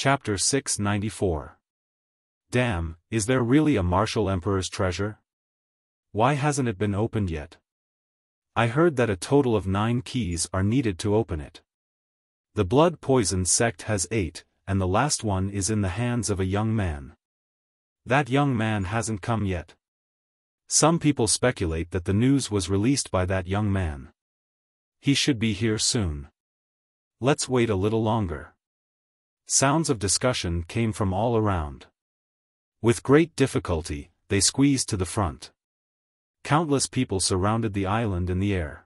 Chapter 694. Damn, is there really a martial emperor's treasure? Why hasn't it been opened yet? I heard that a total of 9 keys are needed to open it. The blood poison sect has 8, and the last one is in the hands of a young man. That young man hasn't come yet. Some people speculate that the news was released by that young man. He should be here soon. Let's wait a little longer. Sounds of discussion came from all around. With great difficulty, they squeezed to the front. Countless people surrounded the island in the air.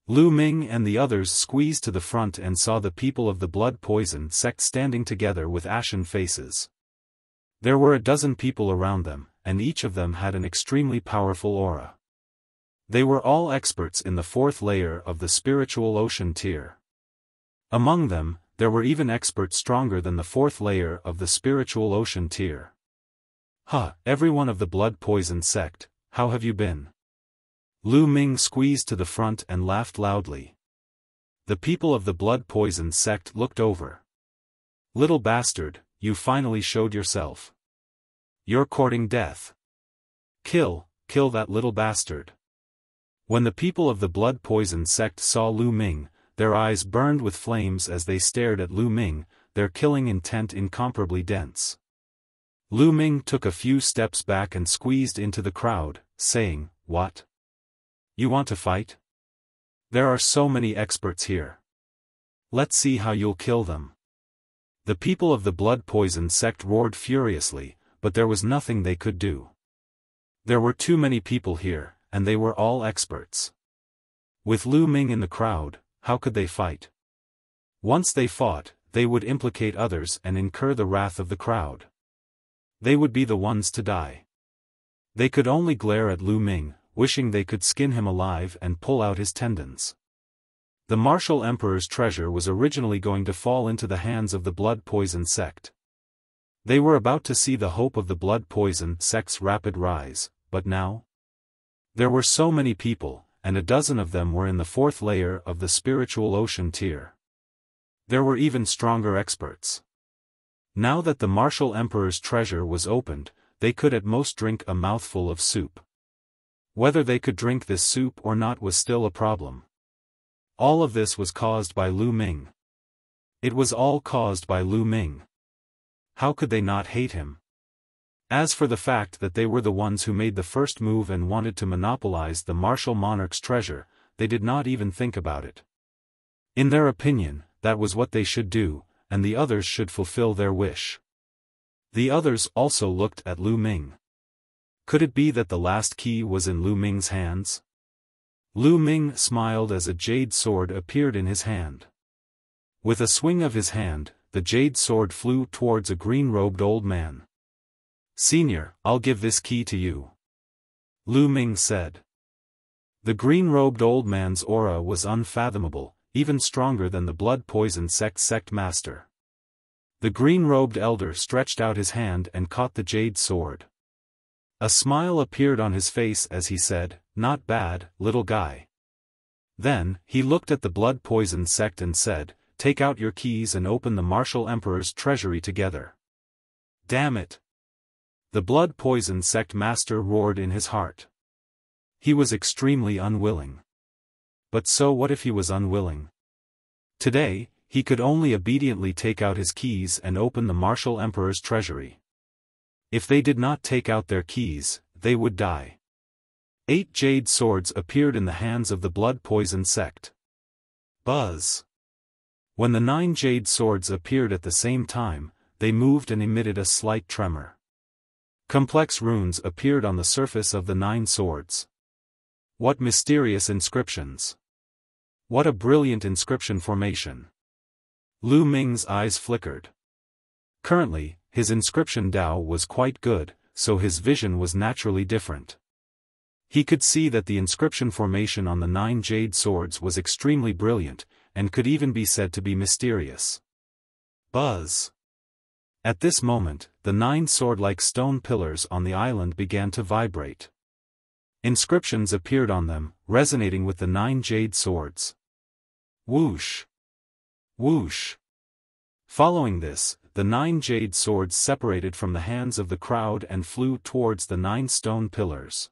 Lu Ming and the others squeezed to the front and saw the people of the blood poison sect standing together with ashen faces. There were a dozen people around them, and each of them had an extremely powerful aura. They were all experts in the 4th layer of the spiritual ocean tier. Among them, there were even experts stronger than the 4th layer of the spiritual ocean tier. Everyone of the blood poison sect, how have you been? Lu Ming squeezed to the front and laughed loudly. The people of the blood poison sect looked over. Little bastard, you finally showed yourself. You're courting death. Kill that little bastard. When the people of the blood poison sect saw Lu Ming, their eyes burned with flames as they stared at Lu Ming, their killing intent incomparably dense. Lu Ming took a few steps back and squeezed into the crowd, saying, "What? You want to fight? There are so many experts here. Let's see how you'll kill them." The people of the blood poison sect roared furiously, but there was nothing they could do. There were too many people here, and they were all experts. With Lu Ming in the crowd, how could they fight? Once they fought, they would implicate others and incur the wrath of the crowd. They would be the ones to die. They could only glare at Lu Ming, wishing they could skin him alive and pull out his tendons. The martial emperor's treasure was originally going to fall into the hands of the blood poison sect. They were about to see the hope of the blood poison sect's rapid rise, but now? There were so many people, and a dozen of them were in the 4th layer of the spiritual ocean tier. There were even stronger experts. Now that the martial emperor's treasure was opened, they could at most drink a mouthful of soup. Whether they could drink this soup or not was still a problem. All of this was caused by Lu Ming. It was all caused by Lu Ming. How could they not hate him? As for the fact that they were the ones who made the first move and wanted to monopolize the martial monarch's treasure, they did not even think about it. In their opinion, that was what they should do, and the others should fulfill their wish. The others also looked at Lu Ming. Could it be that the last key was in Lu Ming's hands? Lu Ming smiled as a jade sword appeared in his hand. With a swing of his hand, the jade sword flew towards a green-robed old man. "Senior, I'll give this key to you," Lu Ming said. The green-robed old man's aura was unfathomable, even stronger than the blood poison sect master. The green-robed elder stretched out his hand and caught the jade sword. A smile appeared on his face as he said, "Not bad, little guy." Then, he looked at the blood poison sect and said, "Take out your keys and open the martial emperor's treasury together." Damn it! The blood poison sect master roared in his heart. He was extremely unwilling. But so what if he was unwilling? Today, he could only obediently take out his keys and open the martial emperor's treasury. If they did not take out their keys, they would die. 8 jade swords appeared in the hands of the blood poison sect. Buzz! When the 9 jade swords appeared at the same time, they moved and emitted a slight tremor. Complex runes appeared on the surface of the 9 swords. What mysterious inscriptions! What a brilliant inscription formation! Lu Ming's eyes flickered. Currently, his inscription Dao was quite good, so his vision was naturally different. He could see that the inscription formation on the 9 jade swords was extremely brilliant, and could even be said to be mysterious. Buzz! At this moment, the 9 sword-like stone pillars on the island began to vibrate. Inscriptions appeared on them, resonating with the 9 jade swords. Whoosh! Whoosh! Following this, the 9 jade swords separated from the hands of the crowd and flew towards the 9 stone pillars.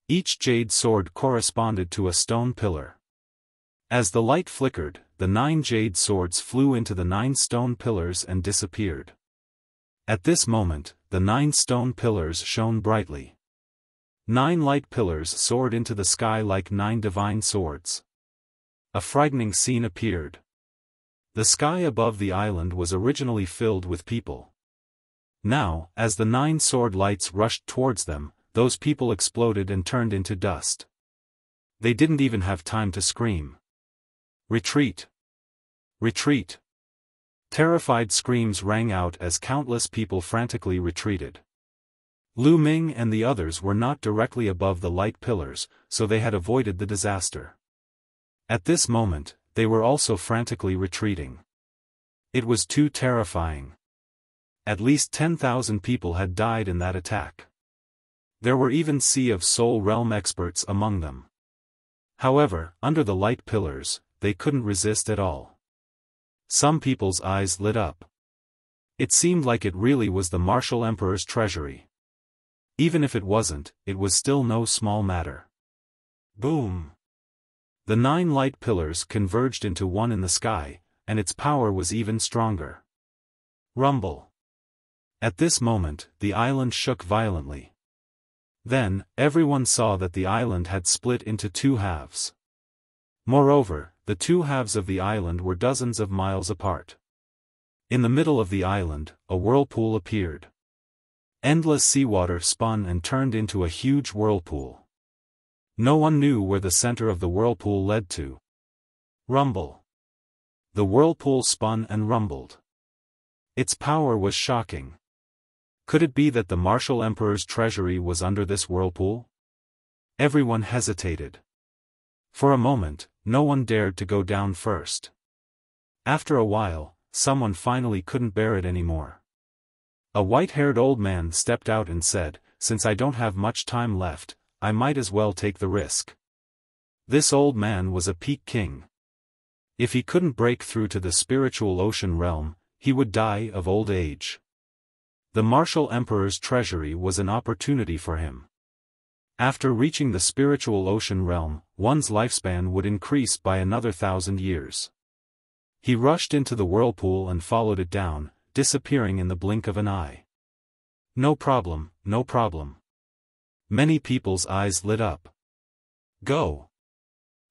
Each jade sword corresponded to a stone pillar. As the light flickered, the 9 jade swords flew into the 9 stone pillars and disappeared. At this moment, the 9 stone pillars shone brightly. 9 light pillars soared into the sky like 9 divine swords. A frightening scene appeared. The sky above the island was originally filled with people. Now, as the 9 sword lights rushed towards them, those people exploded and turned into dust. They didn't even have time to scream. "Retreat! Retreat!" Terrified screams rang out as countless people frantically retreated. Lu Ming and the others were not directly above the light pillars, so they had avoided the disaster. At this moment, they were also frantically retreating. It was too terrifying. At least 10,000 people had died in that attack. There were even Sea of Soul Realm experts among them. However, under the light pillars, they couldn't resist at all. Some people's eyes lit up. It seemed like it really was the Martial Emperor's treasury. Even if it wasn't, it was still no small matter. Boom! The 9 light pillars converged into one in the sky, and its power was even stronger. Rumble! At this moment, the island shook violently. Then, everyone saw that the island had split into 2 halves. Moreover, the 2 halves of the island were dozens of miles apart. In the middle of the island, a whirlpool appeared. Endless seawater spun and turned into a huge whirlpool. No one knew where the center of the whirlpool led to. Rumble. The whirlpool spun and rumbled. Its power was shocking. Could it be that the Martial Emperor's treasury was under this whirlpool? Everyone hesitated. For a moment, no one dared to go down first. After a while, someone finally couldn't bear it anymore. A white-haired old man stepped out and said, "Since I don't have much time left, I might as well take the risk." This old man was a peak king. If he couldn't break through to the spiritual ocean realm, he would die of old age. The Martial Emperor's treasury was an opportunity for him. After reaching the spiritual ocean realm, one's lifespan would increase by another 1,000 years. He rushed into the whirlpool and followed it down, disappearing in the blink of an eye. "No problem, no problem." Many people's eyes lit up. "Go!"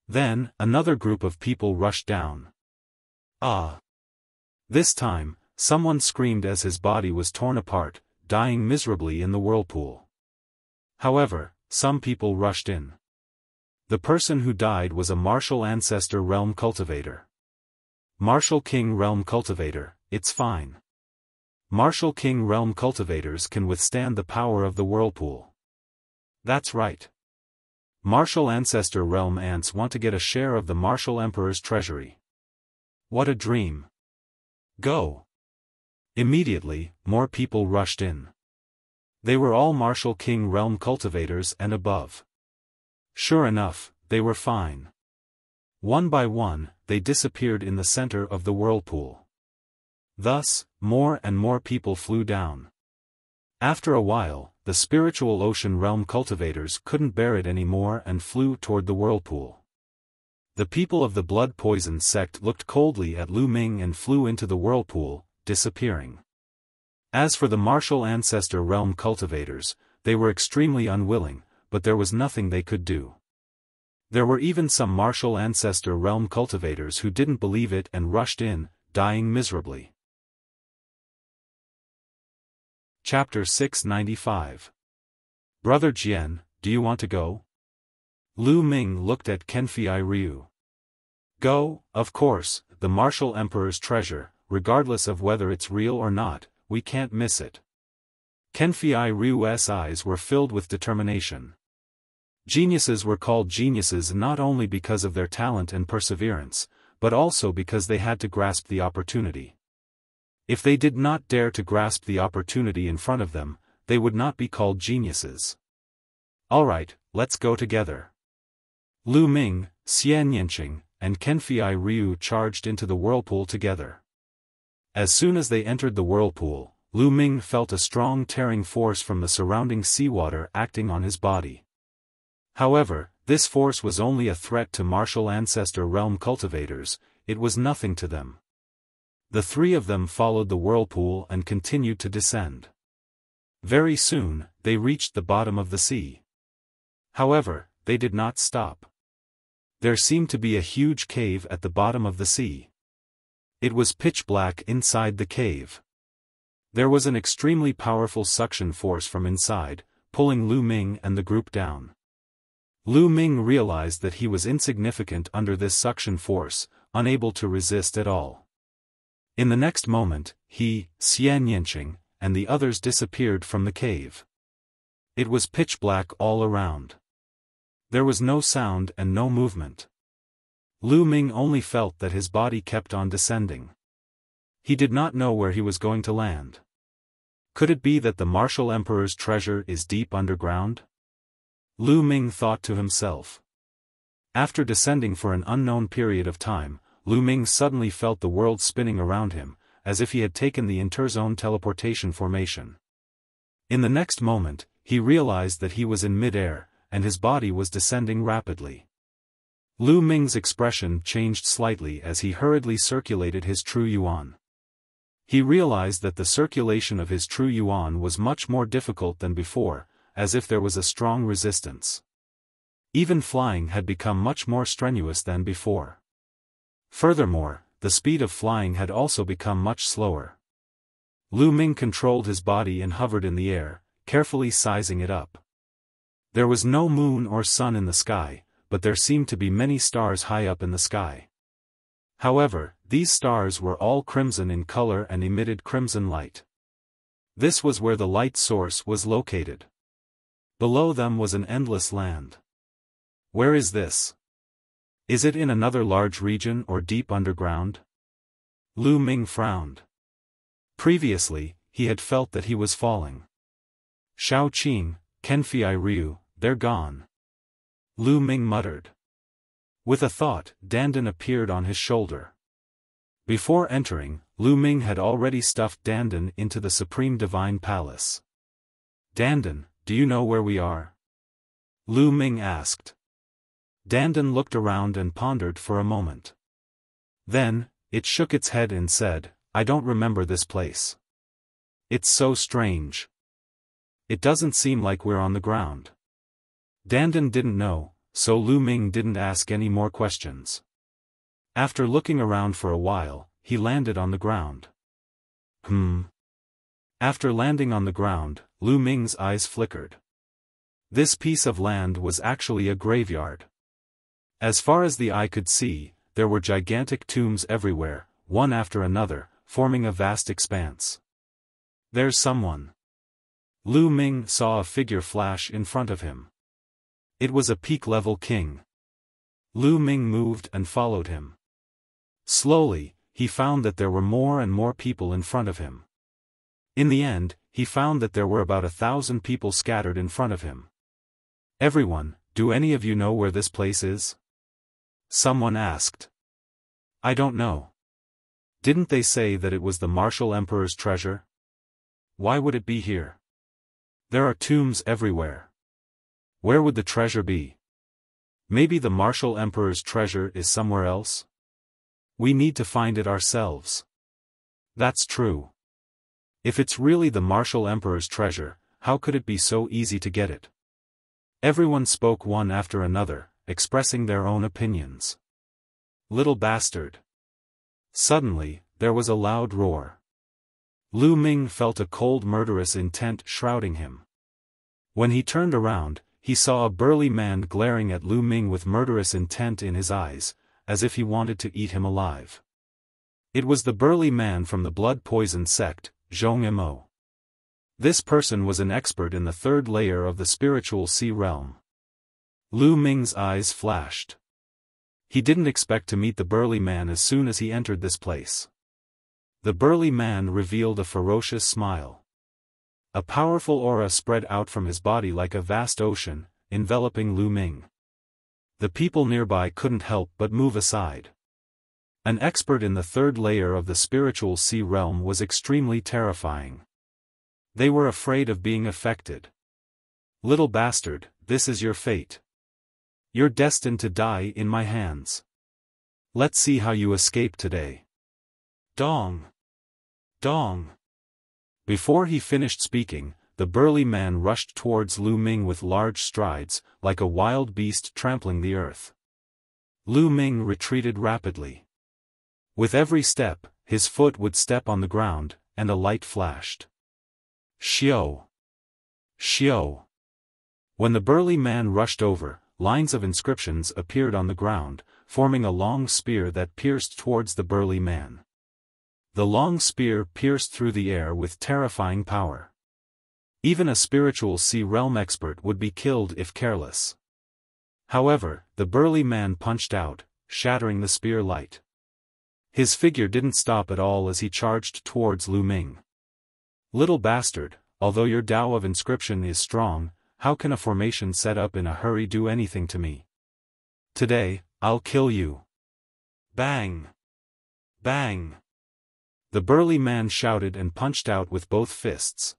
Then, another group of people rushed down. Ah! This time, someone screamed as his body was torn apart, dying miserably in the whirlpool. However, some people rushed in. The person who died was a Martial Ancestor Realm Cultivator. Martial King Realm Cultivator, it's fine. Martial King Realm Cultivators can withstand the power of the whirlpool. That's right. Martial Ancestor Realm Ants want to get a share of the Martial Emperor's treasury. What a dream. Go! Immediately, more people rushed in. They were all Martial King Realm Cultivators and above. Sure enough, they were fine. One by one, they disappeared in the center of the whirlpool. Thus, more and more people flew down. After a while, the spiritual ocean realm cultivators couldn't bear it anymore and flew toward the whirlpool. The people of the blood poison sect looked coldly at Lu Ming and flew into the whirlpool, disappearing. As for the Martial Ancestor Realm cultivators, they were extremely unwilling, but there was nothing they could do. There were even some Martial Ancestor Realm cultivators who didn't believe it and rushed in, dying miserably. Chapter 695. Brother Jian, do you want to go? Lu Ming looked at Kenfei Ryu. Go, of course, the Martial Emperor's treasure, regardless of whether it's real or not, we can't miss it. Kenfei Ryu's eyes were filled with determination. Geniuses were called geniuses not only because of their talent and perseverance, but also because they had to grasp the opportunity. If they did not dare to grasp the opportunity in front of them, they would not be called geniuses. Alright, let's go together. Lu Ming, Xian Yanqing, and Kenfei Ryu charged into the whirlpool together. As soon as they entered the whirlpool, Lu Ming felt a strong tearing force from the surrounding seawater acting on his body. However, this force was only a threat to martial ancestor realm cultivators, it was nothing to them. The three of them followed the whirlpool and continued to descend. Very soon, they reached the bottom of the sea. However, they did not stop. There seemed to be a huge cave at the bottom of the sea. It was pitch black inside the cave. There was an extremely powerful suction force from inside, pulling Lu Ming and the group down. Lu Ming realized that he was insignificant under this suction force, unable to resist at all. In the next moment, he, Xian Yanqing, and the others disappeared from the cave. It was pitch black all around. There was no sound and no movement. Lu Ming only felt that his body kept on descending. He did not know where he was going to land. Could it be that the martial emperor's treasure is deep underground? Lu Ming thought to himself. After descending for an unknown period of time, Lu Ming suddenly felt the world spinning around him, as if he had taken the interzone teleportation formation. In the next moment, he realized that he was in mid-air, and his body was descending rapidly. Lu Ming's expression changed slightly as he hurriedly circulated his true yuan. He realized that the circulation of his true yuan was much more difficult than before, as if there was a strong resistance. Even flying had become much more strenuous than before. Furthermore, the speed of flying had also become much slower. Lu Ming controlled his body and hovered in the air, carefully sizing it up. There was no moon or sun in the sky, but there seemed to be many stars high up in the sky. However, these stars were all crimson in color and emitted crimson light. This was where the light source was located. Below them was an endless land. Where is this? Is it in another large region or deep underground? Lu Ming frowned. Previously, he had felt that he was falling. Shao Qing, Kenfei Ryu, they're gone. Lu Ming muttered. With a thought, Dandan appeared on his shoulder. Before entering, Lu Ming had already stuffed Dandan into the Supreme Divine Palace. Dandan, do you know where we are? Lu Ming asked. Dandan looked around and pondered for a moment. Then, it shook its head and said, I don't remember this place. It's so strange. It doesn't seem like we're on the ground. Dandan didn't know, so Lu Ming didn't ask any more questions. After looking around for a while, he landed on the ground. After landing on the ground, Lu Ming's eyes flickered. This piece of land was actually a graveyard. As far as the eye could see, there were gigantic tombs everywhere, one after another, forming a vast expanse. There's someone. Lu Ming saw a figure flash in front of him. It was a peak-level king. Lu Ming moved and followed him. Slowly, he found that there were more and more people in front of him. In the end, he found that there were about 1,000 people scattered in front of him. Everyone, do any of you know where this place is? Someone asked. I don't know. Didn't they say that it was the martial emperor's treasure? Why would it be here? There are tombs everywhere. Where would the treasure be? Maybe the martial emperor's treasure is somewhere else? We need to find it ourselves. That's true. If it's really the martial emperor's treasure, how could it be so easy to get it? Everyone spoke one after another, expressing their own opinions. Little bastard. Suddenly, there was a loud roar. Lu Ming felt a cold murderous intent shrouding him. When he turned around, he saw a burly man glaring at Lu Ming with murderous intent in his eyes, as if he wanted to eat him alive. It was the burly man from the blood poison sect, Zhong Mo. This person was an expert in the third layer of the spiritual sea realm. Lu Ming's eyes flashed. He didn't expect to meet the burly man as soon as he entered this place. The burly man revealed a ferocious smile. A powerful aura spread out from his body like a vast ocean, enveloping Lu Ming. The people nearby couldn't help but move aside. An expert in the third layer of the spiritual sea realm was extremely terrifying. They were afraid of being affected. Little bastard, this is your fate. You're destined to die in my hands. Let's see how you escape today. Dong! Dong! Before he finished speaking, the burly man rushed towards Lu Ming with large strides, like a wild beast trampling the earth. Lu Ming retreated rapidly. With every step, his foot would step on the ground, and a light flashed. Xiao! Xiao! When the burly man rushed over, lines of inscriptions appeared on the ground, forming a long spear that pierced towards the burly man. The long spear pierced through the air with terrifying power. Even a spiritual sea realm expert would be killed if careless. However, the burly man punched out, shattering the spear light. His figure didn't stop at all as he charged towards Lu Ming. Little bastard, although your Tao of inscription is strong, how can a formation set up in a hurry do anything to me? Today, I'll kill you. Bang! Bang! The burly man shouted and punched out with both fists.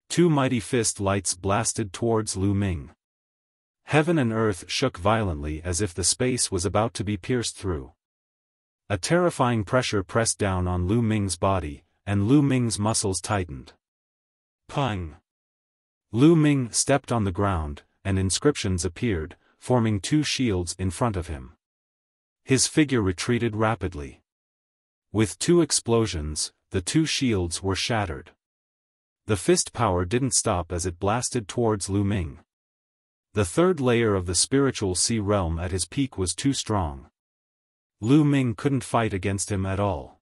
Two mighty fist lights blasted towards Lu Ming. Heaven and earth shook violently as if the space was about to be pierced through. A terrifying pressure pressed down on Lu Ming's body, and Lu Ming's muscles tightened. Pang! Lu Ming stepped on the ground, and inscriptions appeared, forming two shields in front of him. His figure retreated rapidly. With two explosions, the two shields were shattered. The fist power didn't stop as it blasted towards Lu Ming. The third layer of the spiritual sea realm at his peak was too strong. Lu Ming couldn't fight against him at all.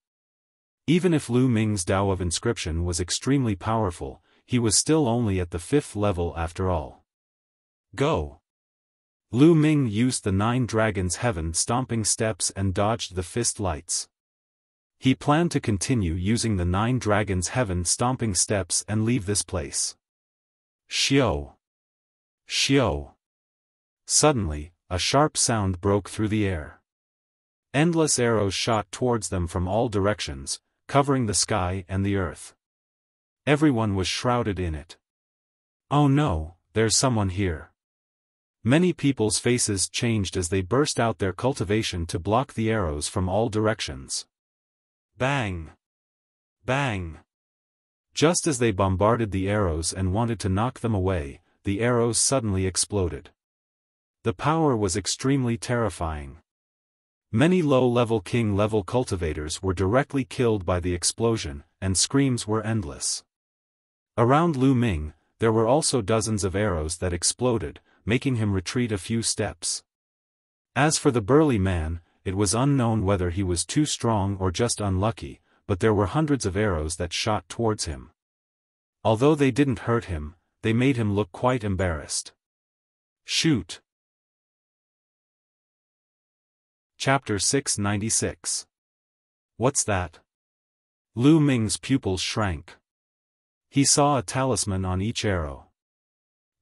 Even if Lu Ming's Tao of inscription was extremely powerful, he was still only at the 5th level after all. Go! Lu Ming used the 9 dragons' heaven stomping steps and dodged the fist lights. He planned to continue using the 9 dragons' heaven stomping steps and leave this place. Xiao! Xiao! Suddenly, a sharp sound broke through the air. Endless arrows shot towards them from all directions, covering the sky and the earth. Everyone was shrouded in it. Oh no, there's someone here. Many people's faces changed as they burst out their cultivation to block the arrows from all directions. Bang! Bang! Just as they bombarded the arrows and wanted to knock them away, the arrows suddenly exploded. The power was extremely terrifying. Many low-level king-level cultivators were directly killed by the explosion, and screams were endless. Around Lu Ming, there were also dozens of arrows that exploded, making him retreat a few steps. As for the burly man, it was unknown whether he was too strong or just unlucky, but there were hundreds of arrows that shot towards him. Although they didn't hurt him, they made him look quite embarrassed. Shoot! Chapter 696. What's that? Lu Ming's pupils shrank. He saw a talisman on each arrow.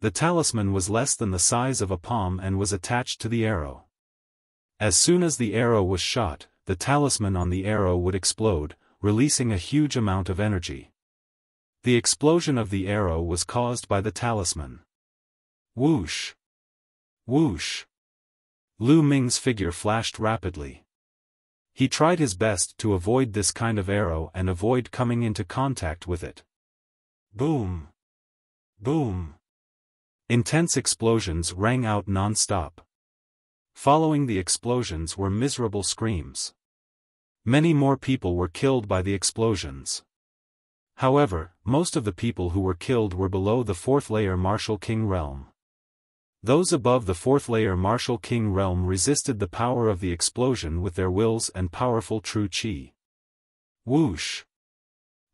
The talisman was less than the size of a palm and was attached to the arrow. As soon as the arrow was shot, the talisman on the arrow would explode, releasing a huge amount of energy. The explosion of the arrow was caused by the talisman. Whoosh! Whoosh! Lu Ming's figure flashed rapidly. He tried his best to avoid this kind of arrow and avoid coming into contact with it. Boom! Boom! Intense explosions rang out non-stop. Following the explosions were miserable screams. Many more people were killed by the explosions. However, most of the people who were killed were below the 4th layer Martial King realm. Those above the 4th layer Martial King realm resisted the power of the explosion with their wills and powerful true chi. Whoosh!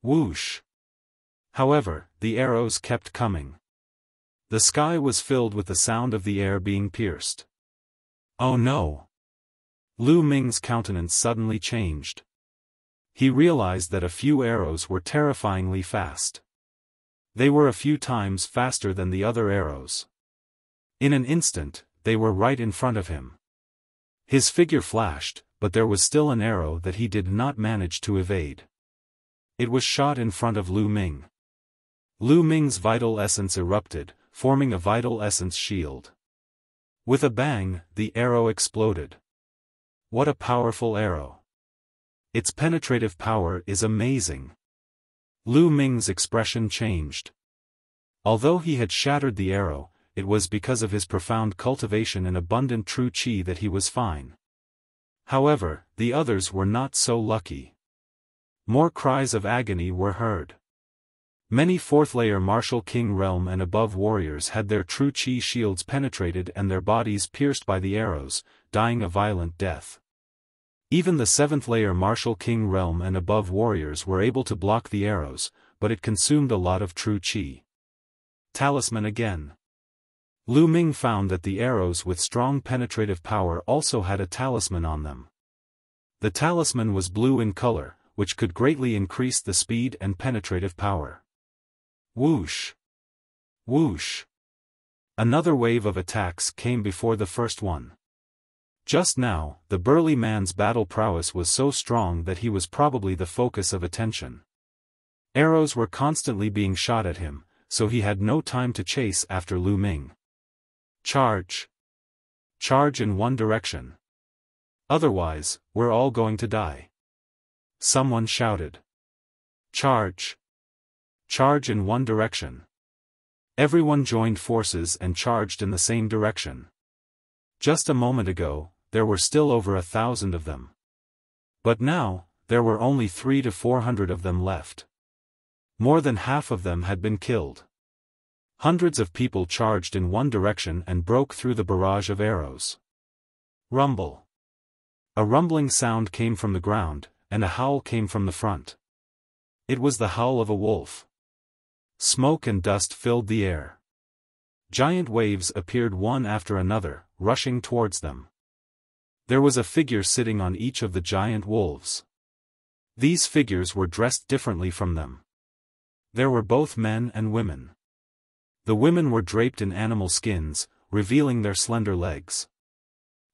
Whoosh! However, the arrows kept coming. The sky was filled with the sound of the air being pierced. Oh no! Lu Ming's countenance suddenly changed. He realized that a few arrows were terrifyingly fast. They were a few times faster than the other arrows. In an instant, they were right in front of him. His figure flashed, but there was still an arrow that he did not manage to evade. It was shot in front of Lu Ming. Lu Ming's vital essence erupted, forming a vital essence shield. With a bang, the arrow exploded. What a powerful arrow! Its penetrative power is amazing. Lu Ming's expression changed. Although he had shattered the arrow, it was because of his profound cultivation and abundant true qi that he was fine. However, the others were not so lucky. More cries of agony were heard. Many fourth-layer martial king realm and above warriors had their true qi shields penetrated and their bodies pierced by the arrows, dying a violent death. Even the seventh-layer martial king realm and above warriors were able to block the arrows, but it consumed a lot of true qi. Talisman again. Lu Ming found that the arrows with strong penetrative power also had a talisman on them. The talisman was blue in color, which could greatly increase the speed and penetrative power. Whoosh! Whoosh! Another wave of attacks came before the first one. Just now, the burly man's battle prowess was so strong that he was probably the focus of attention. Arrows were constantly being shot at him, so he had no time to chase after Lu Ming. Charge! Charge in one direction. Otherwise, we're all going to die. Someone shouted. Charge! Charge in one direction. Everyone joined forces and charged in the same direction. Just a moment ago, there were still over 1,000 of them. But now, there were only 300 to 400 of them left. More than half of them had been killed. Hundreds of people charged in one direction and broke through the barrage of arrows. Rumble. A rumbling sound came from the ground, and a howl came from the front. It was the howl of a wolf. Smoke and dust filled the air. Giant waves appeared one after another, rushing towards them. There was a figure sitting on each of the giant wolves. These figures were dressed differently from them. There were both men and women. The women were draped in animal skins, revealing their slender legs.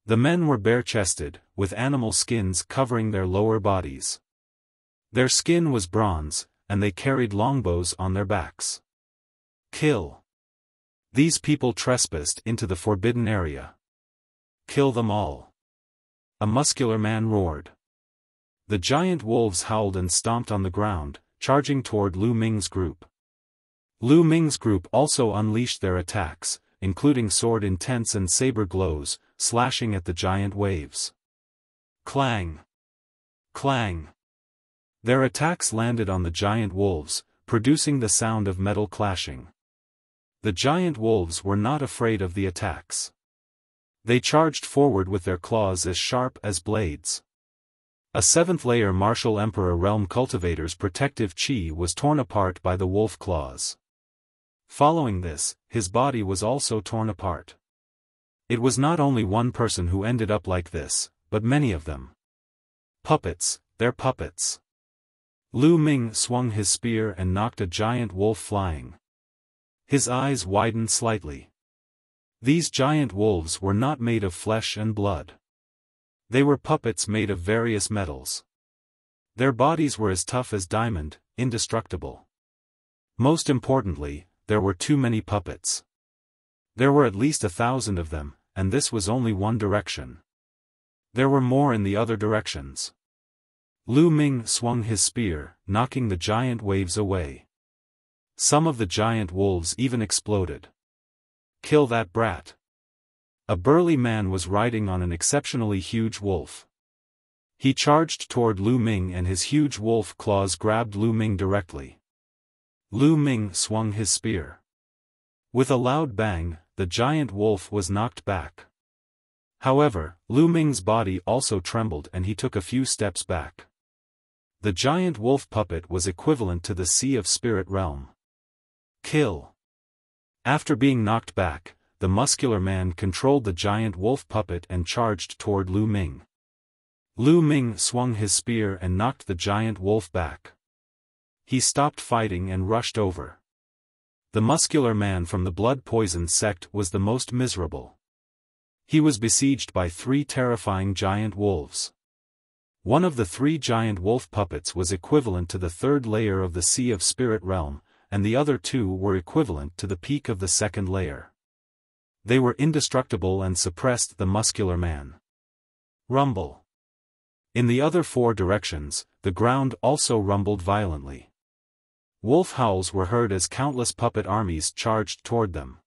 The men were bare-chested, with animal skins covering their lower bodies. Their skin was bronze, and they carried longbows on their backs. Kill! These people trespassed into the forbidden area. Kill them all! A muscular man roared. The giant wolves howled and stomped on the ground, charging toward Lu Ming's group. Lu Ming's group also unleashed their attacks, including sword intents and saber glows, slashing at the giant waves. Clang! Clang! Their attacks landed on the giant wolves, producing the sound of metal clashing. The giant wolves were not afraid of the attacks. They charged forward with their claws as sharp as blades. A seventh-layer martial emperor realm cultivator's protective chi was torn apart by the wolf claws. Following this, his body was also torn apart. It was not only one person who ended up like this, but many of them. Puppets, they're puppets. Lu Ming swung his spear and knocked a giant wolf flying. His eyes widened slightly. These giant wolves were not made of flesh and blood. They were puppets made of various metals. Their bodies were as tough as diamond, indestructible. Most importantly, there were too many puppets. There were at least 1,000 of them, and this was only one direction. There were more in the other directions. Lu Ming swung his spear, knocking the giant waves away. Some of the giant wolves even exploded. Kill that brat! A burly man was riding on an exceptionally huge wolf. He charged toward Lu Ming and his huge wolf claws grabbed Lu Ming directly. Lu Ming swung his spear. With a loud bang, the giant wolf was knocked back. However, Lu Ming's body also trembled and he took a few steps back. The giant wolf puppet was equivalent to the Sea of Spirit realm. Kill! After being knocked back, the muscular man controlled the giant wolf puppet and charged toward Lu Ming. Lu Ming swung his spear and knocked the giant wolf back. He stopped fighting and rushed over. The muscular man from the blood-poisoned sect was the most miserable. He was besieged by 3 terrifying giant wolves. One of the 3 giant wolf puppets was equivalent to the 3rd layer of the Sea of Spirit realm, and the other 2 were equivalent to the peak of the 2nd layer. They were indestructible and suppressed the muscular man. Rumble. In the other 4 directions, the ground also rumbled violently. Wolf howls were heard as countless puppet armies charged toward them.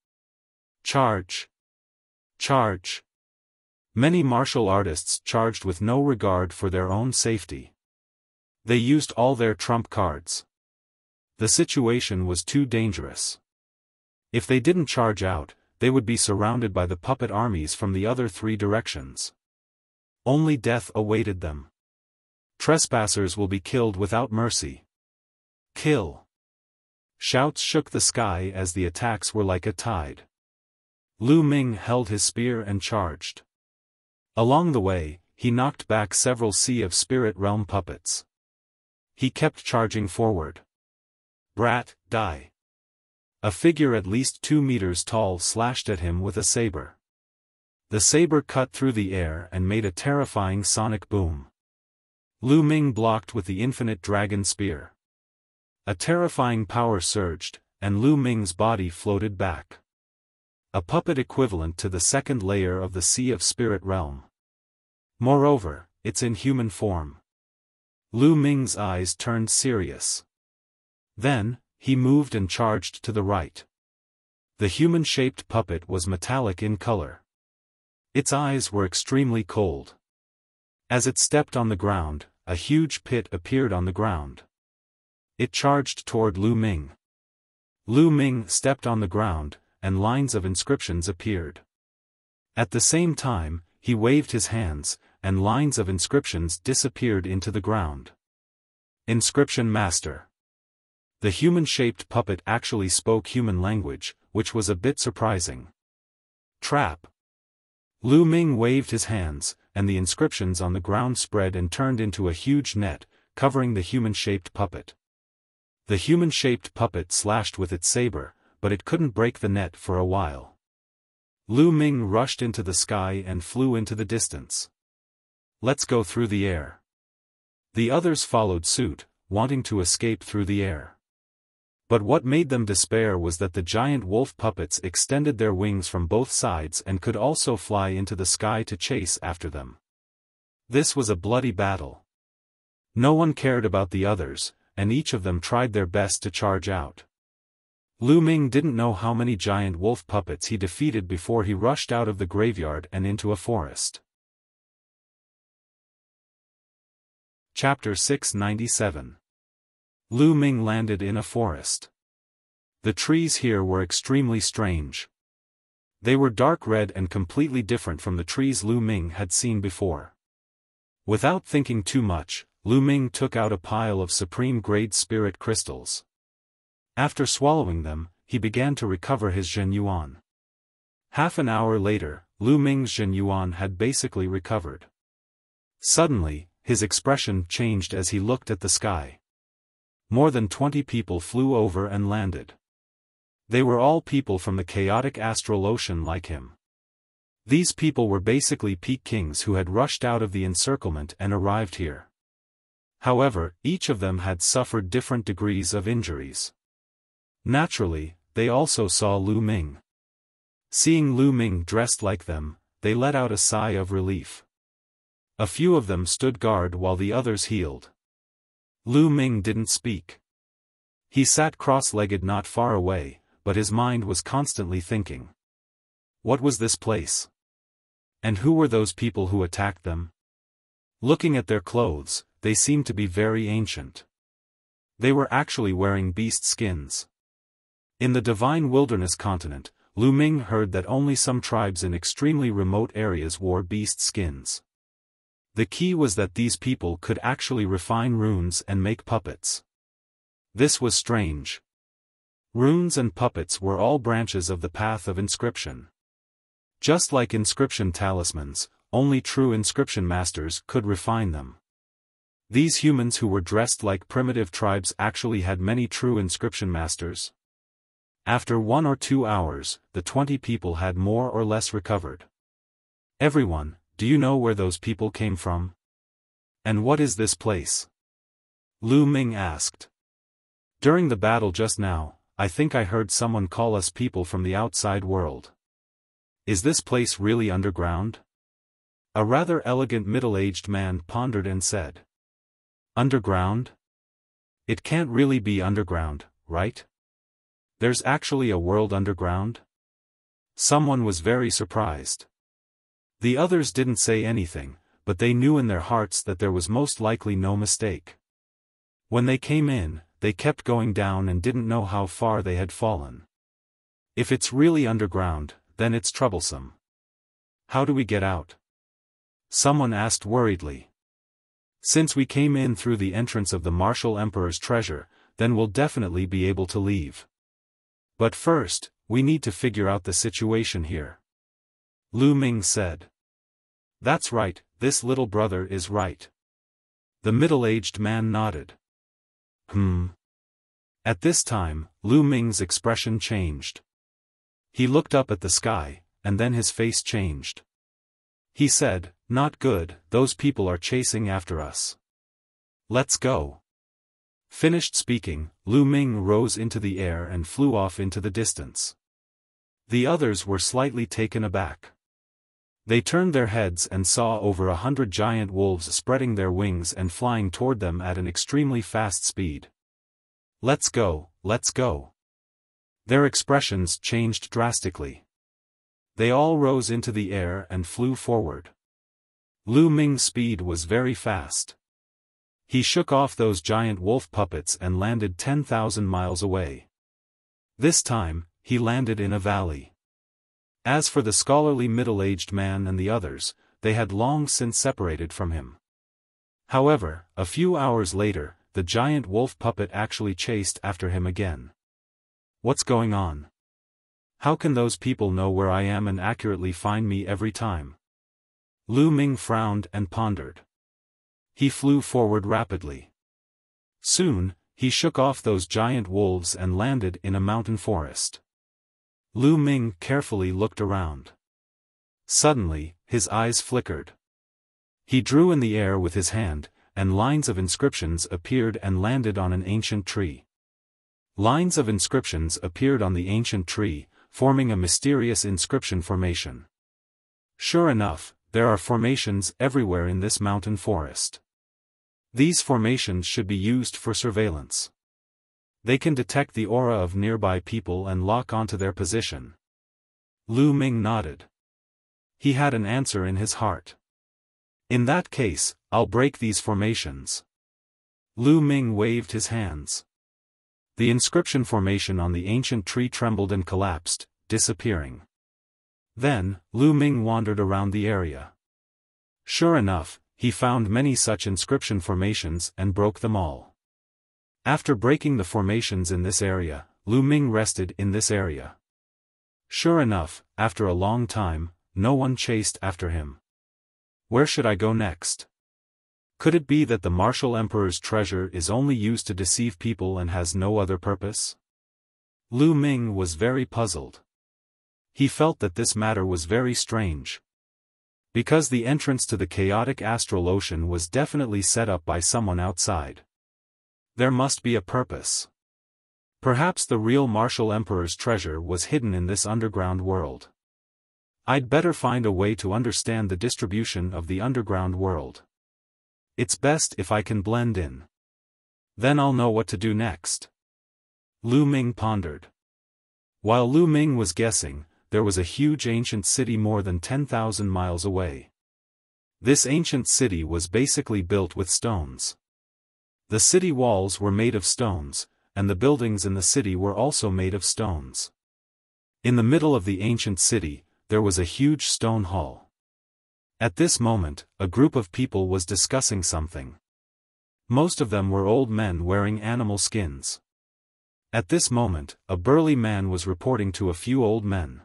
Charge! Charge! Many martial artists charged with no regard for their own safety. They used all their trump cards. The situation was too dangerous. If they didn't charge out, they would be surrounded by the puppet armies from the other 3 directions. Only death awaited them. Trespassers will be killed without mercy. Kill! Shouts shook the sky as the attacks were like a tide. Lu Ming held his spear and charged. Along the way, he knocked back several Sea of Spirit realm puppets. He kept charging forward. Brat, die! A figure at least 2 meters tall slashed at him with a saber. The saber cut through the air and made a terrifying sonic boom. Lu Ming blocked with the infinite dragon spear. A terrifying power surged, and Lu Ming's body floated back. A puppet equivalent to the 2nd layer of the Sea of Spirit realm. Moreover, it's in human form. Lu Ming's eyes turned serious. Then, he moved and charged to the right. The human-shaped puppet was metallic in color. Its eyes were extremely cold. As it stepped on the ground, a huge pit appeared on the ground. It charged toward Lu Ming. Lu Ming stepped on the ground, and lines of inscriptions appeared. At the same time, he waved his hands, and lines of inscriptions disappeared into the ground. Inscription Master. The human-shaped puppet actually spoke human language, which was a bit surprising. Trap. Lu Ming waved his hands, and the inscriptions on the ground spread and turned into a huge net, covering the human-shaped puppet. The human-shaped puppet slashed with its saber, but it couldn't break the net for a while. Lu Ming rushed into the sky and flew into the distance. Let's go through the air. The others followed suit, wanting to escape through the air. But what made them despair was that the giant wolf puppets extended their wings from both sides and could also fly into the sky to chase after them. This was a bloody battle. No one cared about the others, and each of them tried their best to charge out. Lu Ming didn't know how many giant wolf puppets he defeated before he rushed out of the graveyard and into a forest. Chapter 697. Lu Ming landed in a forest. The trees here were extremely strange. They were dark red and completely different from the trees Lu Ming had seen before. Without thinking too much, Lu Ming took out a pile of supreme-grade spirit crystals. After swallowing them, he began to recover his Zhenyuan. Half an hour later, Lu Ming's Zhenyuan had basically recovered. Suddenly, his expression changed as he looked at the sky. More than 20 people flew over and landed. They were all people from the chaotic astral ocean like him. These people were basically peak kings who had rushed out of the encirclement and arrived here. However, each of them had suffered different degrees of injuries. Naturally, they also saw Lu Ming. Seeing Lu Ming dressed like them, they let out a sigh of relief. A few of them stood guard while the others healed. Lu Ming didn't speak. He sat cross-legged not far away, but his mind was constantly thinking. What was this place? And who were those people who attacked them? Looking at their clothes, they seemed to be very ancient. They were actually wearing beast skins. In the Divine Wilderness continent, Lu Ming heard that only some tribes in extremely remote areas wore beast skins. The key was that these people could actually refine runes and make puppets. This was strange. Runes and puppets were all branches of the path of inscription. Just like inscription talismans, only true inscription masters could refine them. These humans who were dressed like primitive tribes actually had many true inscription masters. After 1 or 2 hours, the 20 people had more or less recovered. Everyone, do you know where those people came from? And what is this place? Lu Ming asked. During the battle just now, I think I heard someone call us people from the outside world. Is this place really underground? A rather elegant middle-aged man pondered and said. Underground? It can't really be underground, right? There's actually a world underground? Someone was very surprised. The others didn't say anything, but they knew in their hearts that there was most likely no mistake. When they came in, they kept going down and didn't know how far they had fallen. If it's really underground, then it's troublesome. How do we get out? Someone asked worriedly. Since we came in through the entrance of the Martial Emperor's treasure, then we'll definitely be able to leave. But first, we need to figure out the situation here. Lu Ming said. That's right, this little brother is right. The middle-aged man nodded. At this time, Lu Ming's expression changed. He looked up at the sky, and then his face changed. He said, not good, those people are chasing after us. Let's go. Finished speaking, Lu Ming rose into the air and flew off into the distance. The others were slightly taken aback. They turned their heads and saw over 100 giant wolves spreading their wings and flying toward them at an extremely fast speed. Let's go, let's go. Their expressions changed drastically. They all rose into the air and flew forward. Lu Ming's speed was very fast. He shook off those giant wolf puppets and landed 10,000 miles away. This time, he landed in a valley. As for the scholarly middle-aged man and the others, they had long since separated from him. However, a few hours later, the giant wolf puppet actually chased after him again. What's going on? How can those people know where I am and accurately find me every time? Lu Ming frowned and pondered. He flew forward rapidly. Soon, he shook off those giant wolves and landed in a mountain forest. Lu Ming carefully looked around. Suddenly, his eyes flickered. He drew in the air with his hand, and lines of inscriptions appeared and landed on an ancient tree. Lines of inscriptions appeared on the ancient tree, forming a mysterious inscription formation. Sure enough, there are formations everywhere in this mountain forest. These formations should be used for surveillance. They can detect the aura of nearby people and lock onto their position. Lu Ming nodded. He had an answer in his heart. In that case, I'll break these formations. Lu Ming waved his hands. The inscription formation on the ancient tree trembled and collapsed, disappearing. Then, Lu Ming wandered around the area. Sure enough, he found many such inscription formations and broke them all. After breaking the formations in this area, Lu Ming rested in this area. Sure enough, after a long time, no one chased after him. Where should I go next? Could it be that the Martial Emperor's treasure is only used to deceive people and has no other purpose? Lu Ming was very puzzled. He felt that this matter was very strange. Because the entrance to the chaotic astral ocean was definitely set up by someone outside. There must be a purpose. Perhaps the real Martial Emperor's treasure was hidden in this underground world. I'd better find a way to understand the distribution of the underground world. It's best if I can blend in. Then I'll know what to do next. Lu Ming pondered. While Lu Ming was guessing, there was a huge ancient city more than 10,000 miles away. This ancient city was basically built with stones. The city walls were made of stones, and the buildings in the city were also made of stones. In the middle of the ancient city, there was a huge stone hall. At this moment, a group of people was discussing something. Most of them were old men wearing animal skins. At this moment, a burly man was reporting to a few old men.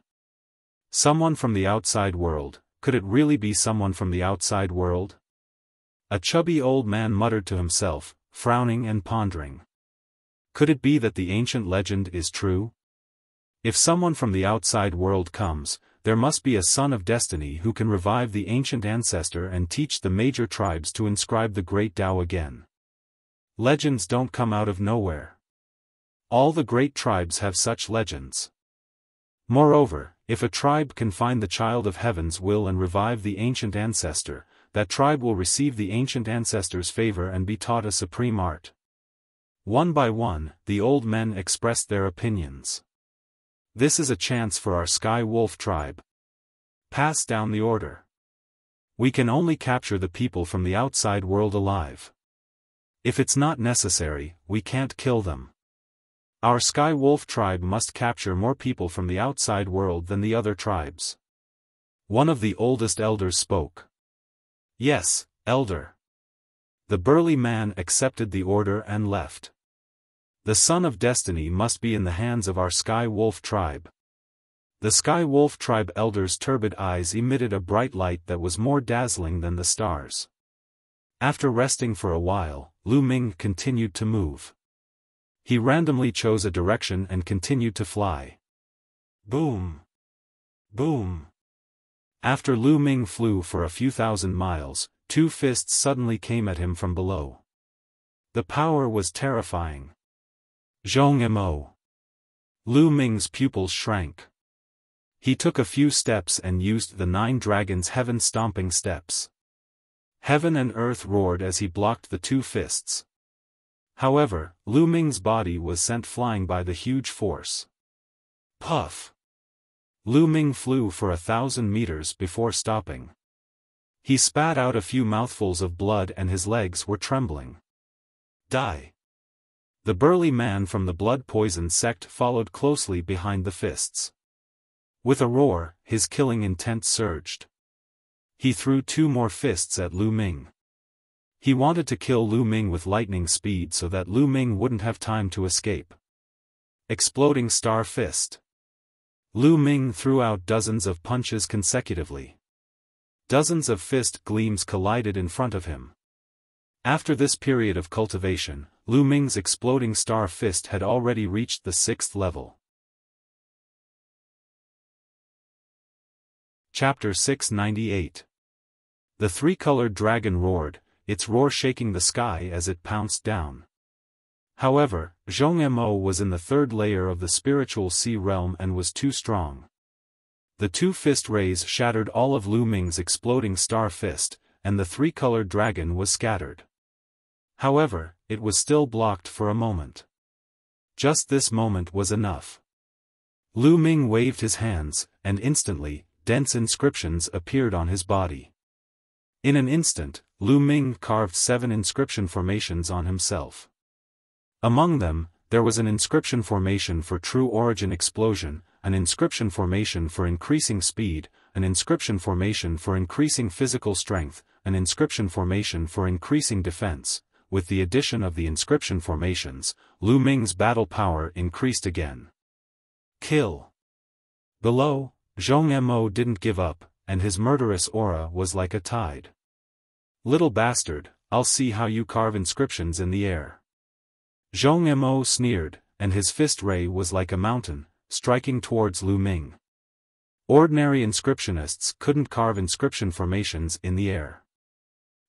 Someone from the outside world, could it really be someone from the outside world? A chubby old man muttered to himself, frowning and pondering. Could it be that the ancient legend is true? If someone from the outside world comes, there must be a son of destiny who can revive the ancient ancestor and teach the major tribes to inscribe the great Tao again. Legends don't come out of nowhere. All the great tribes have such legends. Moreover, if a tribe can find the child of heaven's will and revive the ancient ancestor, that tribe will receive the ancient ancestor's favor and be taught a supreme art. One by one, the old men expressed their opinions. This is a chance for our Sky Wolf tribe. Pass down the order. We can only capture the people from the outside world alive. If it's not necessary, we can't kill them. Our Sky Wolf tribe must capture more people from the outside world than the other tribes. One of the oldest elders spoke. Yes, elder. The burly man accepted the order and left. The son of destiny must be in the hands of our Sky Wolf tribe. The Sky Wolf tribe elder's turbid eyes emitted a bright light that was more dazzling than the stars. After resting for a while, Lu Ming continued to move. He randomly chose a direction and continued to fly. Boom! Boom! After Lu Ming flew for a few thousand miles, two fists suddenly came at him from below. The power was terrifying. Zhong-mo! Lu Ming's pupils shrank. He took a few steps and used the 9 dragons' heaven-stomping steps. Heaven and earth roared as he blocked the two fists. However, Lu Ming's body was sent flying by the huge force. Puff! Lu Ming flew for 1,000 meters before stopping. He spat out a few mouthfuls of blood and his legs were trembling. Die! The burly man from the blood-poisoned sect followed closely behind the fists. With a roar, his killing intent surged. He threw 2 more fists at Lu Ming. He wanted to kill Lu Ming with lightning speed so that Lu Ming wouldn't have time to escape. Exploding Star Fist. Lu Ming threw out dozens of punches consecutively. Dozens of fist gleams collided in front of him. After this period of cultivation, Lu Ming's exploding Star Fist had already reached the 6th level. Chapter 698. The 3-colored dragon roared, its roar shaking the sky as it pounced down. However, Zhong-mo was in the 3rd layer of the spiritual sea realm and was too strong. The 2 fist rays shattered all of Lu Ming's exploding Star Fist, and the 3-colored dragon was scattered. However, it was still blocked for a moment. Just this moment was enough. Lu Ming waved his hands, and instantly, dense inscriptions appeared on his body. In an instant, Lu Ming carved 7 inscription formations on himself. Among them, there was an inscription formation for True Origin Explosion, an inscription formation for increasing speed, an inscription formation for increasing physical strength, an inscription formation for increasing defense. With the addition of the inscription formations, Lu Ming's battle power increased again. Kill! Below, Zhong-mo didn't give up, and his murderous aura was like a tide. Little bastard, I'll see how you carve inscriptions in the air. Zhong-mo sneered, and his fist ray was like a mountain, striking towards Lu Ming. Ordinary inscriptionists couldn't carve inscription formations in the air.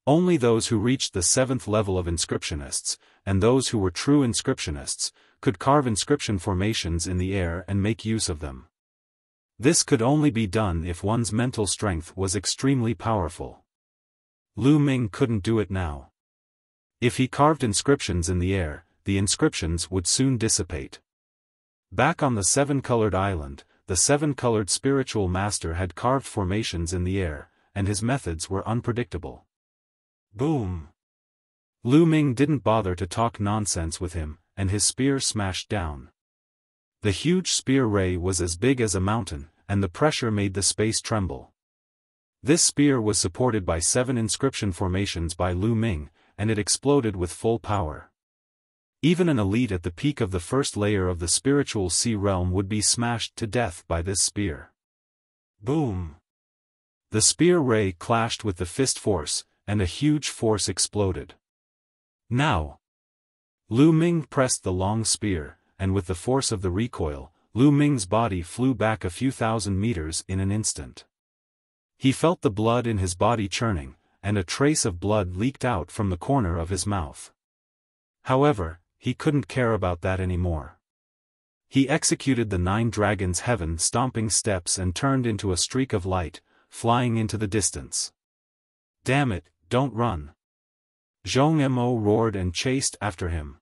Only those who reached the 7th level of inscriptionists, and those who were true inscriptionists, could carve inscription formations in the air and make use of them. This could only be done if one's mental strength was extremely powerful. Lu Ming couldn't do it now. If he carved inscriptions in the air, the inscriptions would soon dissipate. Back on the 7-colored island, the 7-colored spiritual master had carved formations in the air, and his methods were unpredictable. Boom! Lu Ming didn't bother to talk nonsense with him, and his spear smashed down. The huge spear ray was as big as a mountain, and the pressure made the space tremble. This spear was supported by 7 inscription formations by Lu Ming, and it exploded with full power. Even an elite at the peak of the 1st layer of the spiritual sea realm would be smashed to death by this spear. Boom! The spear ray clashed with the fist force, and a huge force exploded. Now! Lu Ming pressed the long spear, and with the force of the recoil, Lu Ming's body flew back a few thousand meters in an instant. He felt the blood in his body churning, and a trace of blood leaked out from the corner of his mouth. However, he couldn't care about that anymore. He executed the 9 dragons' heaven-stomping steps and turned into a streak of light, flying into the distance. "Damn it, don't run!" Zhong Mo roared and chased after him.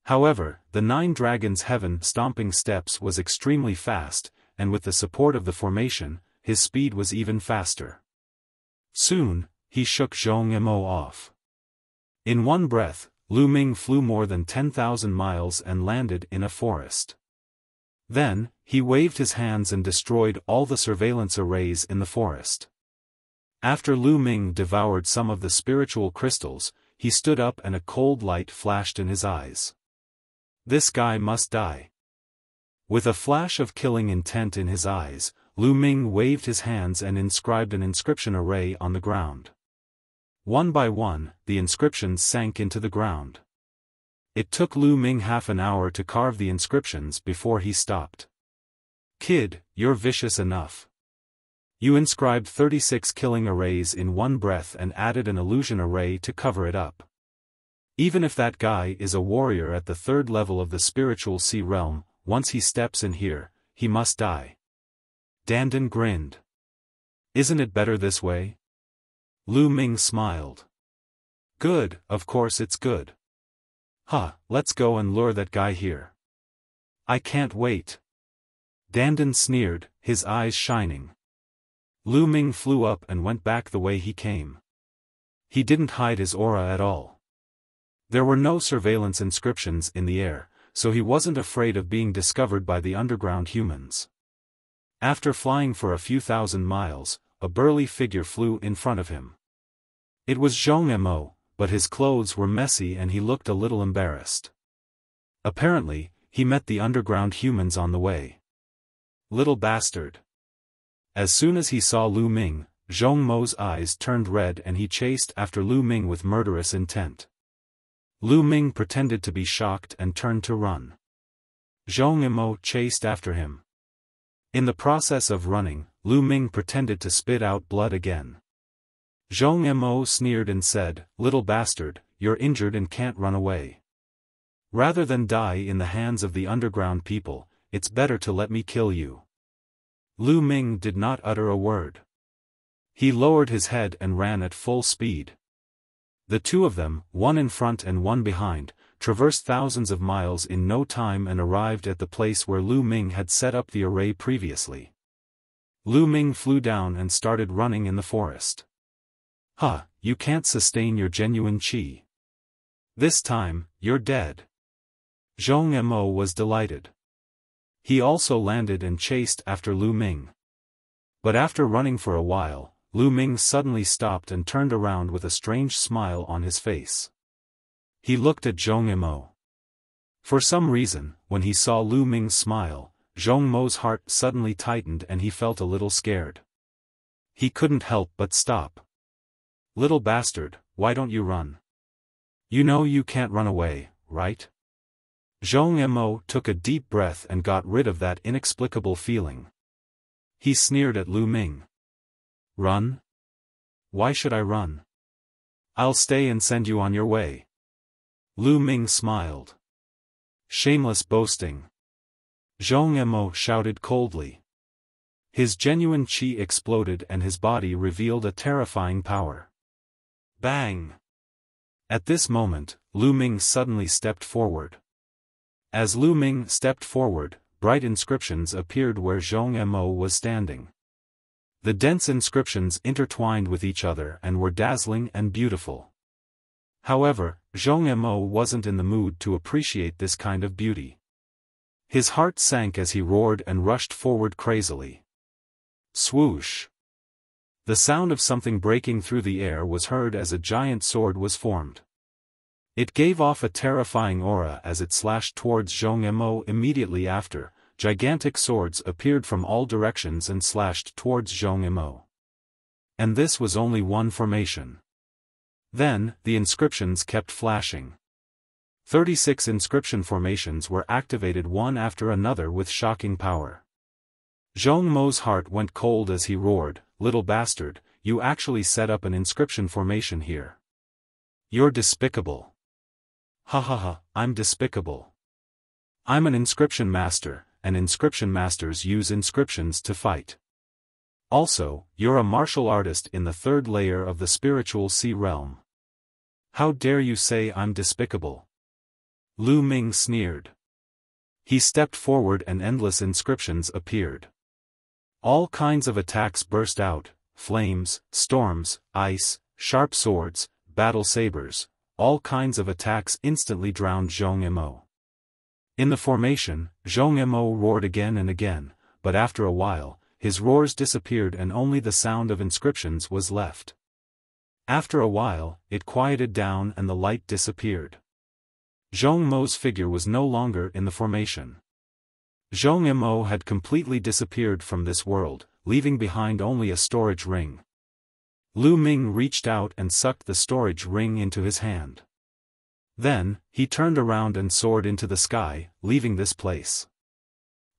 However, the 9 dragons' heaven-stomping steps was extremely fast, and with the support of the formation, his speed was even faster. Soon, he shook Zhong Mo off. In one breath, Lu Ming flew more than 10,000 miles and landed in a forest. Then, he waved his hands and destroyed all the surveillance arrays in the forest. After Lu Ming devoured some of the spiritual crystals, he stood up and a cold light flashed in his eyes. This guy must die. With a flash of killing intent in his eyes, Lu Ming waved his hands and inscribed an inscription array on the ground. One by one, the inscriptions sank into the ground. It took Lu Ming half an hour to carve the inscriptions before he stopped. "Kid, you're vicious enough. You inscribed 36 killing arrays in one breath and added an illusion array to cover it up. Even if that guy is a warrior at the 3rd level of the spiritual sea realm, once he steps in here, he must die." Dandan grinned. "Isn't it better this way?" Lu Ming smiled. "Good, of course it's good. Let's go and lure that guy here." "I can't wait." Dandan sneered, his eyes shining. Lu Ming flew up and went back the way he came. He didn't hide his aura at all. There were no surveillance inscriptions in the air, so he wasn't afraid of being discovered by the underground humans. After flying for a few thousand miles, a burly figure flew in front of him. It was Zhong Mo, but his clothes were messy and he looked a little embarrassed. Apparently, he met the underground humans on the way. Little bastard. As soon as he saw Lu Ming, Zhong Mo's eyes turned red and he chased after Lu Ming with murderous intent. Lu Ming pretended to be shocked and turned to run. Zhong Mo chased after him. In the process of running, Lu Ming pretended to spit out blood again. Zhong Mo sneered and said, "Little bastard, you're injured and can't run away. Rather than die in the hands of the underground people, it's better to let me kill you." Lu Ming did not utter a word. He lowered his head and ran at full speed. The two of them, one in front and one behind, traversed thousands of miles in no time and arrived at the place where Lu Ming had set up the array previously. Lu Ming flew down and started running in the forest. You can't sustain your genuine qi. This time, you're dead." Zhong Mo was delighted. He also landed and chased after Lu Ming. But after running for a while, Lu Ming suddenly stopped and turned around with a strange smile on his face. He looked at Zhong Mo. For some reason, when he saw Lu Ming's smile, Zhong Mo's heart suddenly tightened and he felt a little scared. He couldn't help but stop. "Little bastard, why don't you run? You know you can't run away, right?" Zhong Mo took a deep breath and got rid of that inexplicable feeling. He sneered at Lu Ming. "Run? Why should I run? I'll stay and send you on your way." Lu Ming smiled. "Shameless boasting." Zhong Mo shouted coldly. His genuine qi exploded and his body revealed a terrifying power. Bang! At this moment, Lu Ming suddenly stepped forward. As Lu Ming stepped forward, bright inscriptions appeared where Zhong Mo was standing. The dense inscriptions intertwined with each other and were dazzling and beautiful. However, Zhong Mo wasn't in the mood to appreciate this kind of beauty. His heart sank as he roared and rushed forward crazily. Swoosh! The sound of something breaking through the air was heard as a giant sword was formed. It gave off a terrifying aura as it slashed towards Zhong Mo. Immediately after, gigantic swords appeared from all directions and slashed towards Zhong Mo. And this was only one formation. Then, the inscriptions kept flashing. 36 inscription formations were activated one after another with shocking power. Zhong Mo's heart went cold as he roared, "Little bastard, you actually set up an inscription formation here. You're despicable." "Ha ha ha, I'm despicable. I'm an inscription master, and inscription masters use inscriptions to fight. Also, you're a martial artist in the third layer of the spiritual sea realm. How dare you say I'm despicable?" Lu Ming sneered. He stepped forward and endless inscriptions appeared. All kinds of attacks burst out: flames, storms, ice, sharp swords, battle sabers. All kinds of attacks instantly drowned Zhong Mo. In the formation, Zhong Mo roared again and again, but after a while, his roars disappeared and only the sound of inscriptions was left. After a while, it quieted down and the light disappeared. Zhong Mo's figure was no longer in the formation. Zhong Mo had completely disappeared from this world, leaving behind only a storage ring. Lu Ming reached out and sucked the storage ring into his hand. Then, he turned around and soared into the sky, leaving this place.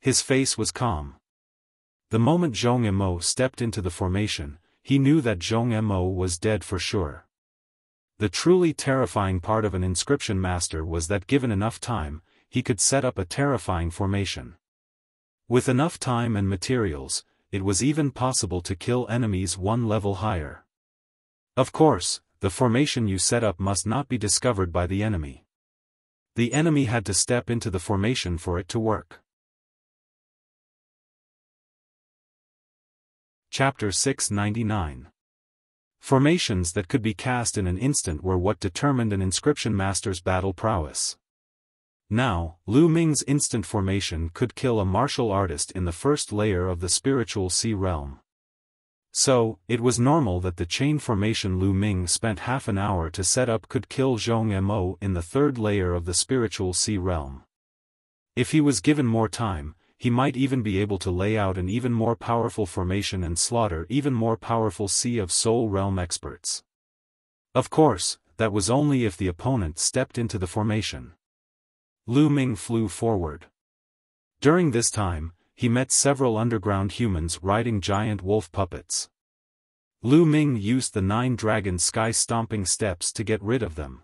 His face was calm. The moment Zhong Mo stepped into the formation, he knew that Zhong Mo was dead for sure. The truly terrifying part of an inscription master was that given enough time, he could set up a terrifying formation. With enough time and materials, it was even possible to kill enemies one level higher. Of course, the formation you set up must not be discovered by the enemy. The enemy had to step into the formation for it to work. Chapter 699. Formations that could be cast in an instant were what determined an inscription master's battle prowess. Now, Lu Ming's instant formation could kill a martial artist in the first layer of the spiritual sea realm. So, it was normal that the chain formation Lu Ming spent half an hour to set up could kill Zhong Mo in the third layer of the spiritual sea realm. If he was given more time, he might even be able to lay out an even more powerful formation and slaughter even more powerful Sea of Soul realm experts. Of course, that was only if the opponent stepped into the formation. Lu Ming flew forward. During this time, he met several underground humans riding giant wolf puppets. Lu Ming used the 9 dragon sky-stomping steps to get rid of them.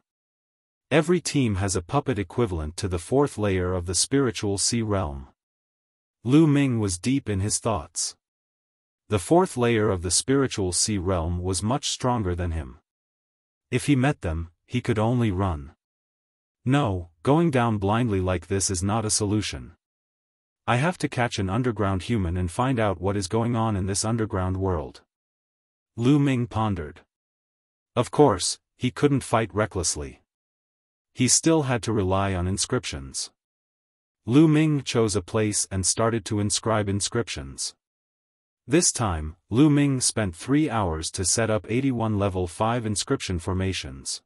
Every team has a puppet equivalent to the 4th layer of the spiritual sea realm. Lu Ming was deep in his thoughts. The 4th layer of the spiritual sea realm was much stronger than him. If he met them, he could only run. No, going down blindly like this is not a solution. I have to catch an underground human and find out what is going on in this underground world. Lu Ming pondered. Of course, he couldn't fight recklessly. He still had to rely on inscriptions. Lu Ming chose a place and started to inscribe inscriptions. This time, Lu Ming spent 3 hours to set up 81 level 5 inscription formations.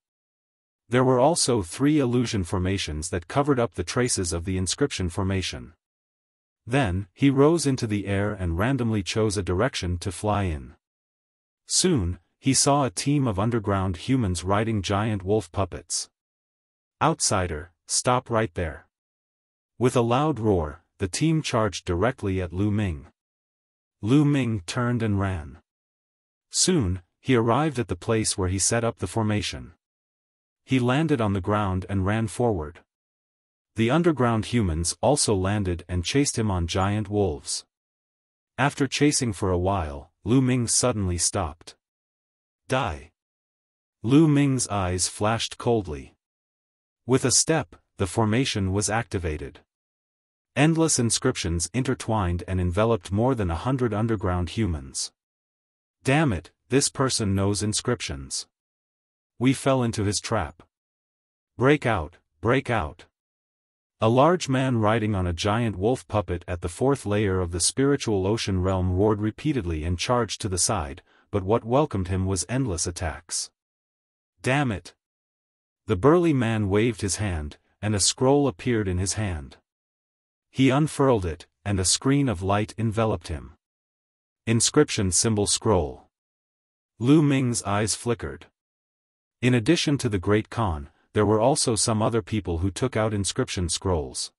There were also 3 illusion formations that covered up the traces of the inscription formation. Then, he rose into the air and randomly chose a direction to fly in. Soon, he saw a team of underground humans riding giant wolf puppets. "Outsider, stop right there." With a loud roar, the team charged directly at Lu Ming. Lu Ming turned and ran. Soon, he arrived at the place where he set up the formation. He landed on the ground and ran forward. The underground humans also landed and chased him on giant wolves. After chasing for a while, Lu Ming suddenly stopped. "Die." Lu Ming's eyes flashed coldly. With a step, the formation was activated. Endless inscriptions intertwined and enveloped more than 100 underground humans. Damn it, this person knows inscriptions. We fell into his trap. Break out, break out. A large man riding on a giant wolf puppet at the 4th layer of the spiritual ocean realm roared repeatedly and charged to the side, but what welcomed him was endless attacks. Damn it! The burly man waved his hand, and a scroll appeared in his hand. He unfurled it, and a screen of light enveloped him. Inscription symbol scroll. Lu Ming's eyes flickered. In addition to the Great Khan, there were also some other people who took out inscription scrolls.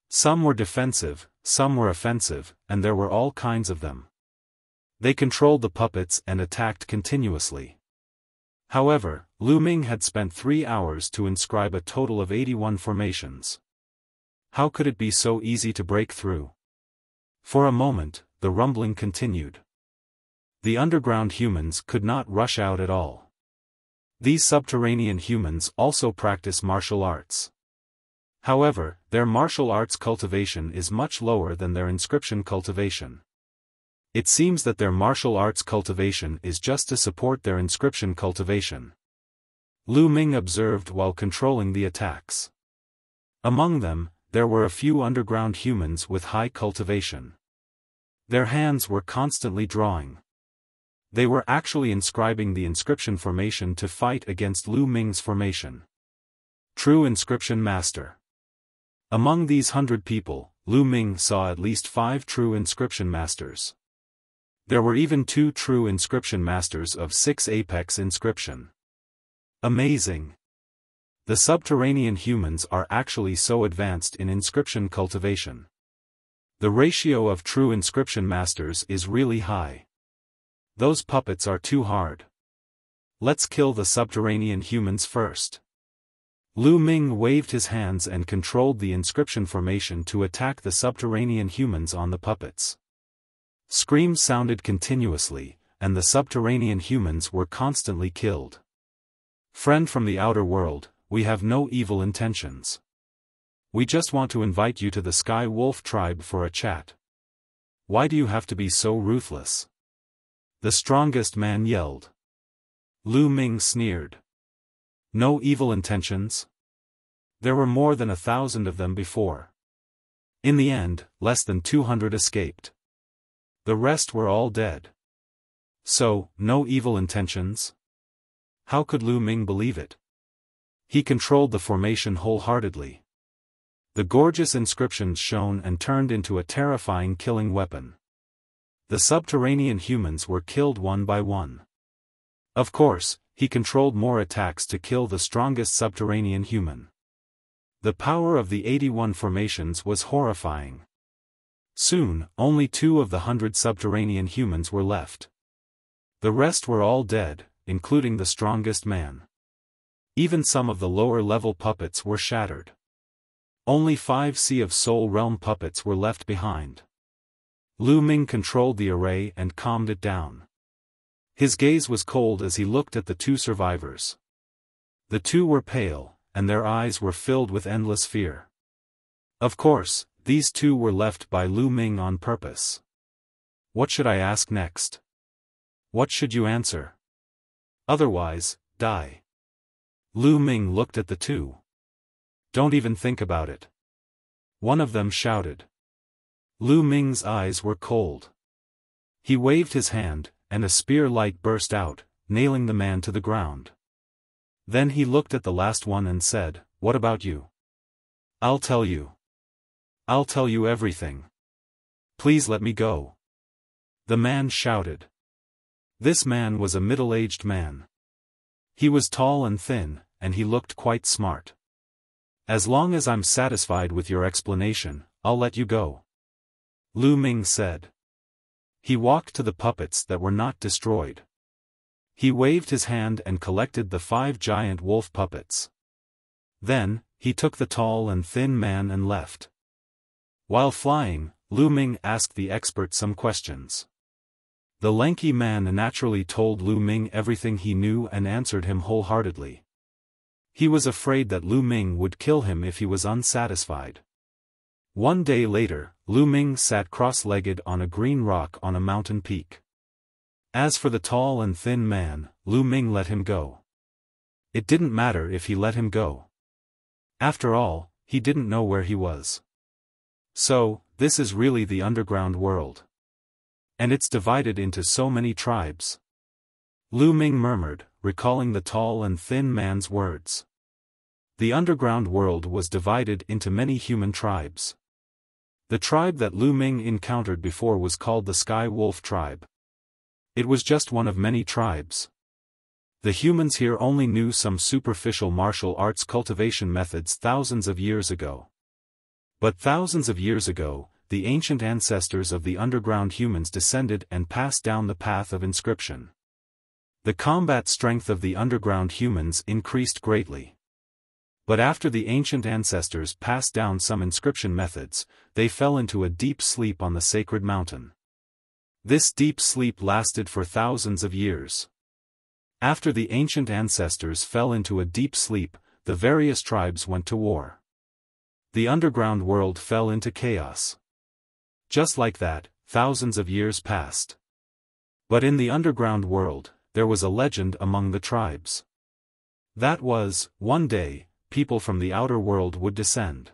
Some were defensive, some were offensive, and there were all kinds of them. They controlled the puppets and attacked continuously. However, Lu Ming had spent 3 hours to inscribe a total of 81 formations. How could it be so easy to break through? For a moment, the rumbling continued. The underground humans could not rush out at all. These subterranean humans also practice martial arts. However, their martial arts cultivation is much lower than their inscription cultivation. It seems that their martial arts cultivation is just to support their inscription cultivation. Lu Ming observed while controlling the attacks. Among them, there were a few underground humans with high cultivation. Their hands were constantly drawing. They were actually inscribing the inscription formation to fight against Lu Ming's formation. True inscription master. Among these 100 people, Lu Ming saw at least 5 true inscription masters. There were even 2 true inscription masters of 6 apex inscription. Amazing! The subterranean humans are actually so advanced in inscription cultivation. The ratio of true inscription masters is really high. Those puppets are too hard. Let's kill the subterranean humans first. Lu Ming waved his hands and controlled the inscription formation to attack the subterranean humans on the puppets. Screams sounded continuously, and the subterranean humans were constantly killed. Friend from the outer world, we have no evil intentions. We just want to invite you to the Sky Wolf tribe for a chat. Why do you have to be so ruthless? The strongest man yelled. Lu Ming sneered. No evil intentions? There were more than 1,000 of them before. In the end, less than 200 escaped. The rest were all dead. So, no evil intentions? How could Lu Ming believe it? He controlled the formation wholeheartedly. The gorgeous inscriptions shone and turned into a terrifying killing weapon. The subterranean humans were killed one by one. Of course, he controlled more attacks to kill the strongest subterranean human. The power of the 81 formations was horrifying. Soon, only 2 of the 100 subterranean humans were left. The rest were all dead, including the strongest man. Even some of the lower-level puppets were shattered. Only 5 Sea of Soul Realm puppets were left behind. Lu Ming controlled the array and calmed it down. His gaze was cold as he looked at the 2 survivors. The 2 were pale, and their eyes were filled with endless fear. Of course, these 2 were left by Lu Ming on purpose. What should I ask next? What should you answer? Otherwise, die. Lu Ming looked at the 2. Don't even think about it. One of them shouted. Lu Ming's eyes were cold. He waved his hand, and a spear light burst out, nailing the man to the ground. Then he looked at the last one and said, "What about you?" "I'll tell you. I'll tell you everything. Please let me go." The man shouted. This man was a middle-aged man. He was tall and thin, and he looked quite smart. "As long as I'm satisfied with your explanation, I'll let you go," Lu Ming said. He walked to the puppets that were not destroyed. He waved his hand and collected the 5 giant wolf puppets. Then, he took the tall and thin man and left. While flying, Lu Ming asked the expert some questions. The lanky man naturally told Lu Ming everything he knew and answered him wholeheartedly. He was afraid that Lu Ming would kill him if he was unsatisfied. One day later, Lu Ming sat cross-legged on a green rock on a mountain peak. As for the tall and thin man, Lu Ming let him go. It didn't matter if he let him go. After all, he didn't know where he was. So, this is really the underground world. And it's divided into so many tribes. Lu Ming murmured, recalling the tall and thin man's words. The underground world was divided into many human tribes. The tribe that Lu Ming encountered before was called the Sky Wolf tribe. It was just one of many tribes. The humans here only knew some superficial martial arts cultivation methods thousands of years ago. But thousands of years ago, the ancient ancestors of the underground humans descended and passed down the path of inscription. The combat strength of the underground humans increased greatly. But after the ancient ancestors passed down some inscription methods, they fell into a deep sleep on the sacred mountain. This deep sleep lasted for thousands of years. After the ancient ancestors fell into a deep sleep, the various tribes went to war. The underground world fell into chaos. Just like that, thousands of years passed. But in the underground world, there was a legend among the tribes. That was, one day, people from the outer world would descend.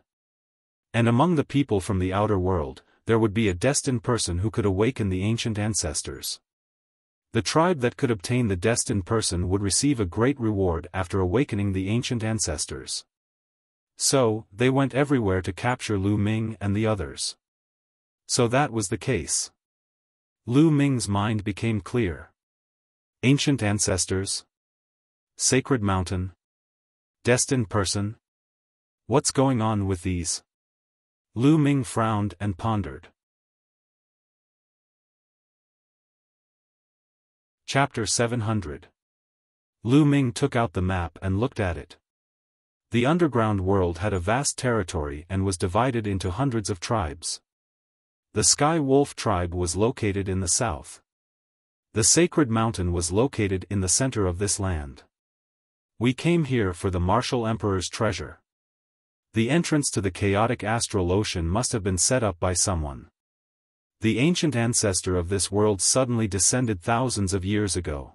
And among the people from the outer world, there would be a destined person who could awaken the ancient ancestors. The tribe that could obtain the destined person would receive a great reward after awakening the ancient ancestors. So, they went everywhere to capture Lu Ming and the others. So that was the case. Lu Ming's mind became clear. Ancient ancestors? Sacred mountain? Destined person? What's going on with these? Lu Ming frowned and pondered. Chapter 700. Lu Ming took out the map and looked at it. The underground world had a vast territory and was divided into hundreds of tribes. The Sky Wolf tribe was located in the south. The sacred mountain was located in the center of this land. We came here for the martial emperor's treasure. The entrance to the chaotic astral ocean must have been set up by someone. The ancient ancestor of this world suddenly descended thousands of years ago.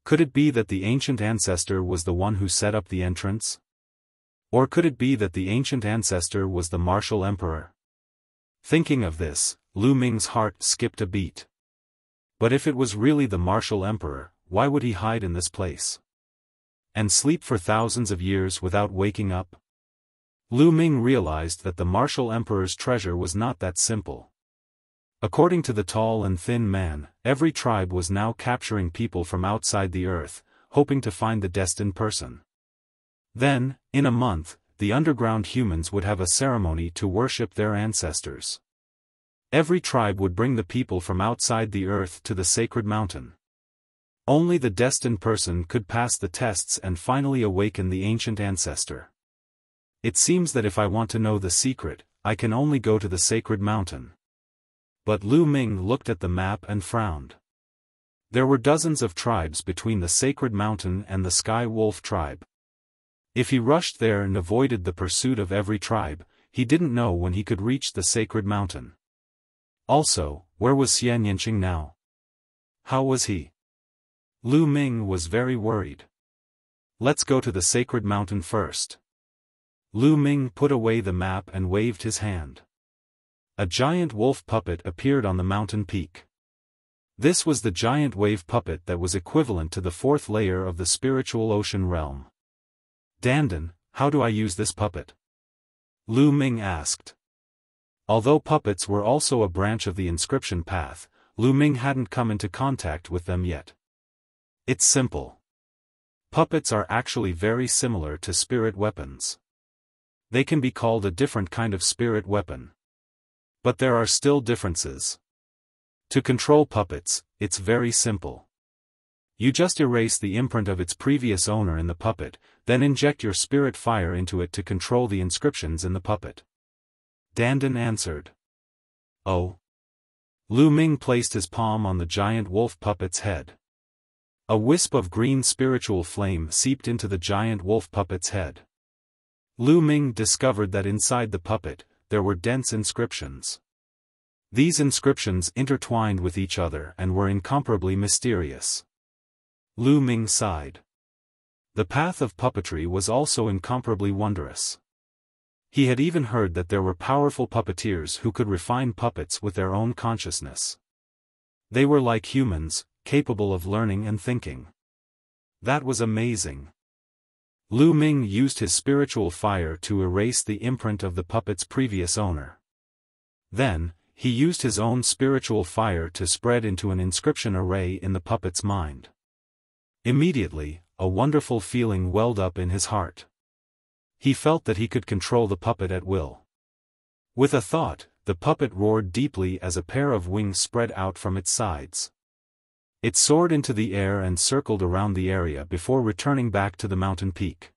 Could it be that the ancient ancestor was the one who set up the entrance? Or could it be that the ancient ancestor was the martial emperor? Thinking of this, Lu Ming's heart skipped a beat. But if it was really the martial emperor, why would he hide in this place? And sleep for thousands of years without waking up? Lu Ming realized that the martial emperor's treasure was not that simple. According to the tall and thin man, every tribe was now capturing people from outside the earth, hoping to find the destined person. Then, in a month, the underground humans would have a ceremony to worship their ancestors. Every tribe would bring the people from outside the earth to the sacred mountain. Only the destined person could pass the tests and finally awaken the ancient ancestor. It seems that if I want to know the secret, I can only go to the sacred mountain. But Lu Ming looked at the map and frowned. There were dozens of tribes between the sacred mountain and the Sky Wolf tribe. If he rushed there and avoided the pursuit of every tribe, he didn't know when he could reach the sacred mountain. Also, where was Xian Yanqing now? How was he? Lu Ming was very worried. Let's go to the sacred mountain first. Lu Ming put away the map and waved his hand. A giant wolf puppet appeared on the mountain peak. This was the giant wave puppet that was equivalent to the fourth layer of the spiritual ocean realm. Dandan, how do I use this puppet? Lu Ming asked. Although puppets were also a branch of the inscription path, Lu Ming hadn't come into contact with them yet. It's simple. Puppets are actually very similar to spirit weapons. They can be called a different kind of spirit weapon. But there are still differences. To control puppets, it's very simple. You just erase the imprint of its previous owner in the puppet, then inject your spirit fire into it to control the inscriptions in the puppet. Dandan answered. Oh. Lu Ming placed his palm on the giant wolf puppet's head. A wisp of green spiritual flame seeped into the giant wolf puppet's head. Lu Ming discovered that inside the puppet, there were dense inscriptions. These inscriptions intertwined with each other and were incomparably mysterious. Lu Ming sighed. The path of puppetry was also incomparably wondrous. He had even heard that there were powerful puppeteers who could refine puppets with their own consciousness. They were like humans, capable of learning and thinking. That was amazing. Lu Ming used his spiritual fire to erase the imprint of the puppet's previous owner. Then, he used his own spiritual fire to spread into an inscription array in the puppet's mind. Immediately, a wonderful feeling welled up in his heart. He felt that he could control the puppet at will. With a thought, the puppet roared deeply as a pair of wings spread out from its sides. It soared into the air and circled around the area before returning back to the mountain peak.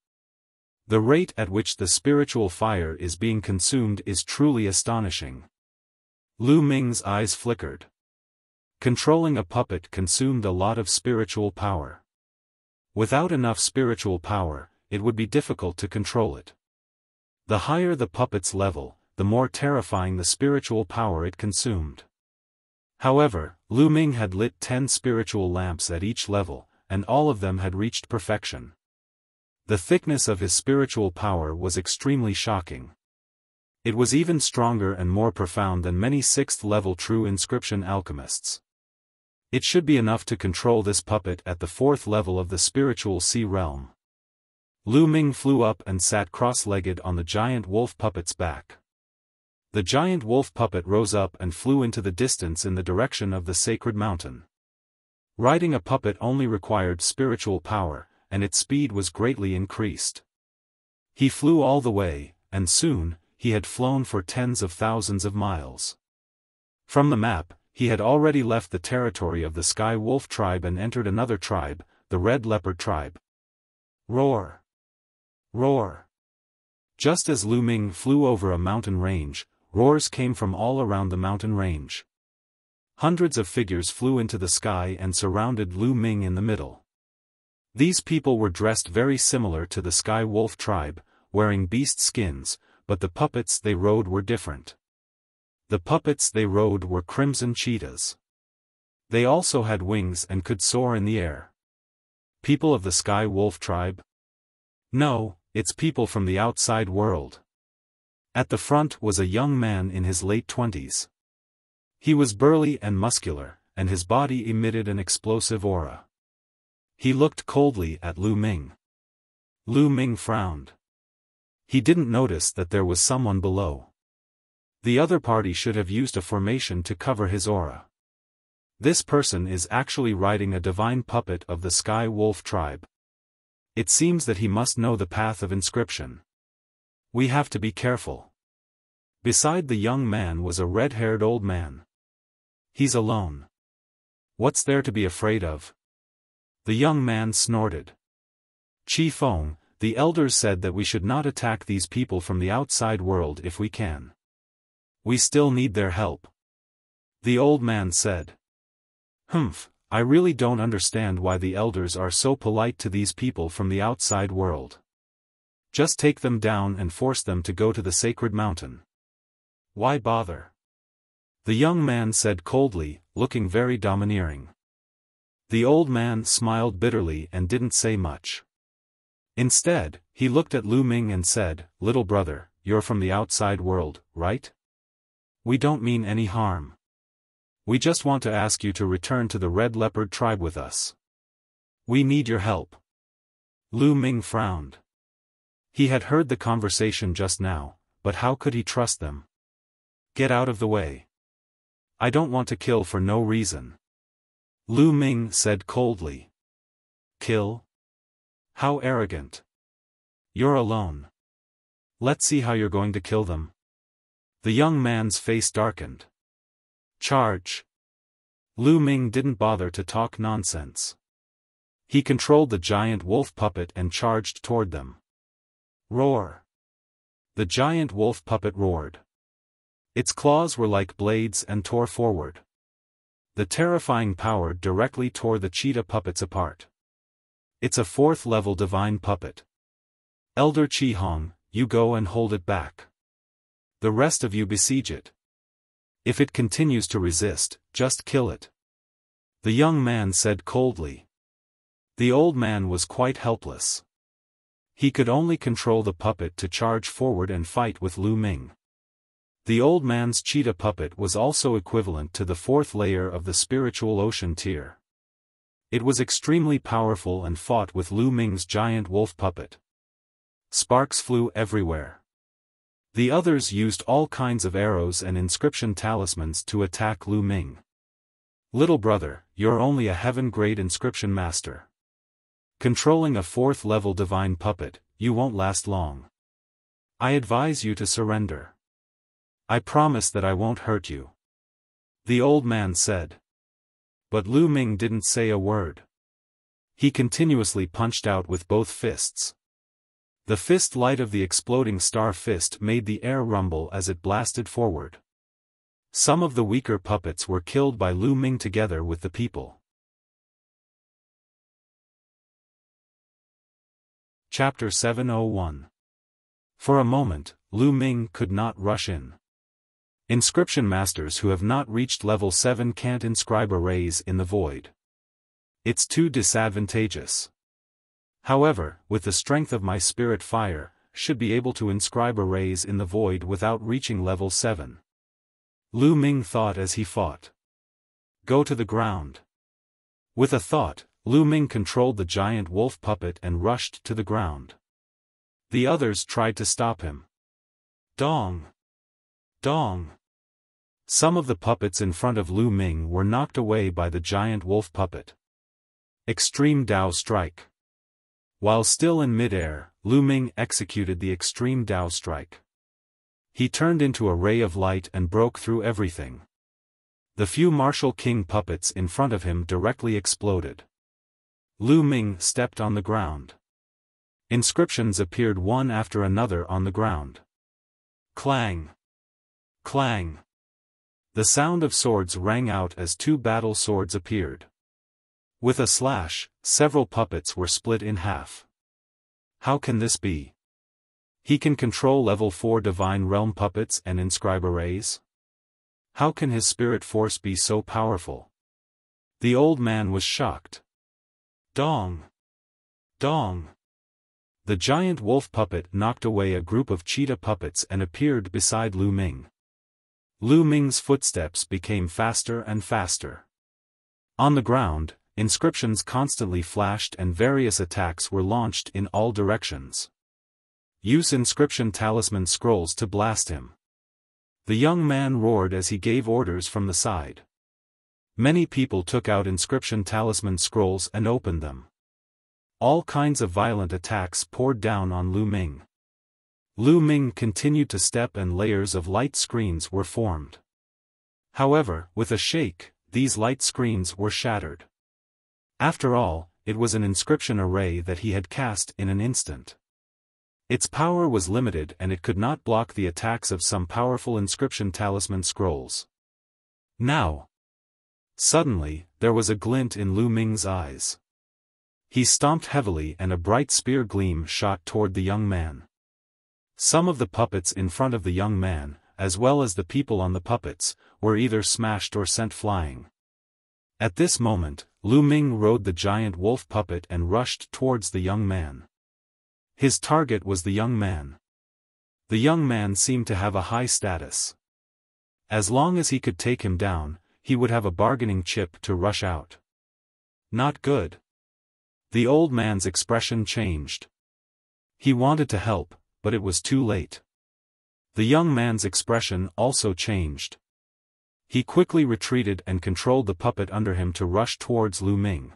The rate at which the spiritual fire is being consumed is truly astonishing. Lu Ming's eyes flickered. Controlling a puppet consumed a lot of spiritual power. Without enough spiritual power, it would be difficult to control it. The higher the puppet's level, the more terrifying the spiritual power it consumed. However, Lu Ming had lit 10 spiritual lamps at each level, and all of them had reached perfection. The thickness of his spiritual power was extremely shocking. It was even stronger and more profound than many 6th-level true inscription alchemists. It should be enough to control this puppet at the 4th level of the spiritual sea realm. Lu Ming flew up and sat cross-legged on the giant wolf puppet's back. The giant wolf puppet rose up and flew into the distance in the direction of the sacred mountain. Riding a puppet only required spiritual power, and its speed was greatly increased. He flew all the way, and soon, he had flown for tens of thousands of miles. From the map, he had already left the territory of the Sky Wolf tribe and entered another tribe, the Red Leopard tribe. Roar! Roar! Just as Lu Ming flew over a mountain range, roars came from all around the mountain range. Hundreds of figures flew into the sky and surrounded Lu Ming in the middle. These people were dressed very similar to the Sky Wolf tribe, wearing beast skins, but the puppets they rode were different. The puppets they rode were crimson cheetahs. They also had wings and could soar in the air. People of the Sky Wolf tribe? No, it's people from the outside world. At the front was a young man in his late 20s. He was burly and muscular, and his body emitted an explosive aura. He looked coldly at Lu Ming. Lu Ming frowned. He didn't notice that there was someone below. The other party should have used a formation to cover his aura. This person is actually riding a divine puppet of the Sky Wolf tribe. It seems that he must know the path of inscription. We have to be careful. Beside the young man was a red-haired old man. He's alone. What's there to be afraid of? The young man snorted. Qi Feng, the elders said that we should not attack these people from the outside world if we can. We still need their help. The old man said. I really don't understand why the elders are so polite to these people from the outside world. Just take them down and force them to go to the sacred mountain. Why bother? The young man said coldly, looking very domineering. The old man smiled bitterly and didn't say much. Instead, he looked at Lu Ming and said, "Little brother, you're from the outside world, right? We don't mean any harm. We just want to ask you to return to the Red Leopard tribe with us. We need your help." Lu Ming frowned. He had heard the conversation just now, but how could he trust them? Get out of the way. I don't want to kill for no reason. Lu Ming said coldly. Kill? How arrogant. You're alone. Let's see how you're going to kill them. The young man's face darkened. Charge. Lu Ming didn't bother to talk nonsense. He controlled the giant wolf puppet and charged toward them. Roar. The giant wolf puppet roared. Its claws were like blades and tore forward. The terrifying power directly tore the cheetah puppets apart. It's a 4th-level divine puppet. Elder Qi Hong, you go and hold it back. The rest of you besiege it. If it continues to resist, just kill it. The young man said coldly. The old man was quite helpless. He could only control the puppet to charge forward and fight with Lu Ming. The old man's cheetah puppet was also equivalent to the 4th layer of the spiritual ocean tier. It was extremely powerful and fought with Lu Ming's giant wolf puppet. Sparks flew everywhere. The others used all kinds of arrows and inscription talismans to attack Lu Ming. Little brother, you're only a heaven-grade inscription master. Controlling a 4th level divine puppet, you won't last long. I advise you to surrender. I promise that I won't hurt you. The old man said. But Lu Ming didn't say a word. He continuously punched out with both fists. The fist light of the exploding star fist made the air rumble as it blasted forward. Some of the weaker puppets were killed by Lu Ming together with the people. Chapter 701. For a moment, Lu Ming could not rush in. Inscription masters who have not reached level 7 can't inscribe arrays in the void. It's too disadvantageous. However, with the strength of my spirit fire, should be able to inscribe arrays in the void without reaching level 7. Lu Ming thought as he fought. Go to the ground. With a thought, Lu Ming controlled the giant wolf puppet and rushed to the ground. The others tried to stop him. Dong! Dong! Some of the puppets in front of Lu Ming were knocked away by the giant wolf puppet. Extreme Dao Strike. While still in mid-air, Lu Ming executed the Extreme Dao Strike. He turned into a ray of light and broke through everything. The few Martial King puppets in front of him directly exploded. Lu Ming stepped on the ground. Inscriptions appeared one after another on the ground. Clang! Clang! The sound of swords rang out as 2 battle swords appeared. With a slash, several puppets were split in half. How can this be? He can control level 4 divine realm puppets and inscribe arrays? How can his spirit force be so powerful? The old man was shocked. Dong! Dong! The giant wolf puppet knocked away a group of cheetah puppets and appeared beside Lu Ming. Lu Ming's footsteps became faster and faster. On the ground, inscriptions constantly flashed and various attacks were launched in all directions. Use inscription talisman scrolls to blast him. The young man roared as he gave orders from the side. Many people took out inscription talisman scrolls and opened them. All kinds of violent attacks poured down on Lu Ming. Lu Ming continued to step and layers of light screens were formed. However, with a shake, these light screens were shattered. After all, it was an inscription array that he had cast in an instant. Its power was limited and it could not block the attacks of some powerful inscription talisman scrolls. Now! Suddenly, there was a glint in Lu Ming's eyes. He stomped heavily and a bright spear gleam shot toward the young man. Some of the puppets in front of the young man, as well as the people on the puppets, were either smashed or sent flying. At this moment, Lu Ming rode the giant wolf puppet and rushed towards the young man. His target was the young man. The young man seemed to have a high status. As long as he could take him down, he would have a bargaining chip to rush out. Not good. The old man's expression changed. He wanted to help, but it was too late. The young man's expression also changed. He quickly retreated and controlled the puppet under him to rush towards Lu Ming.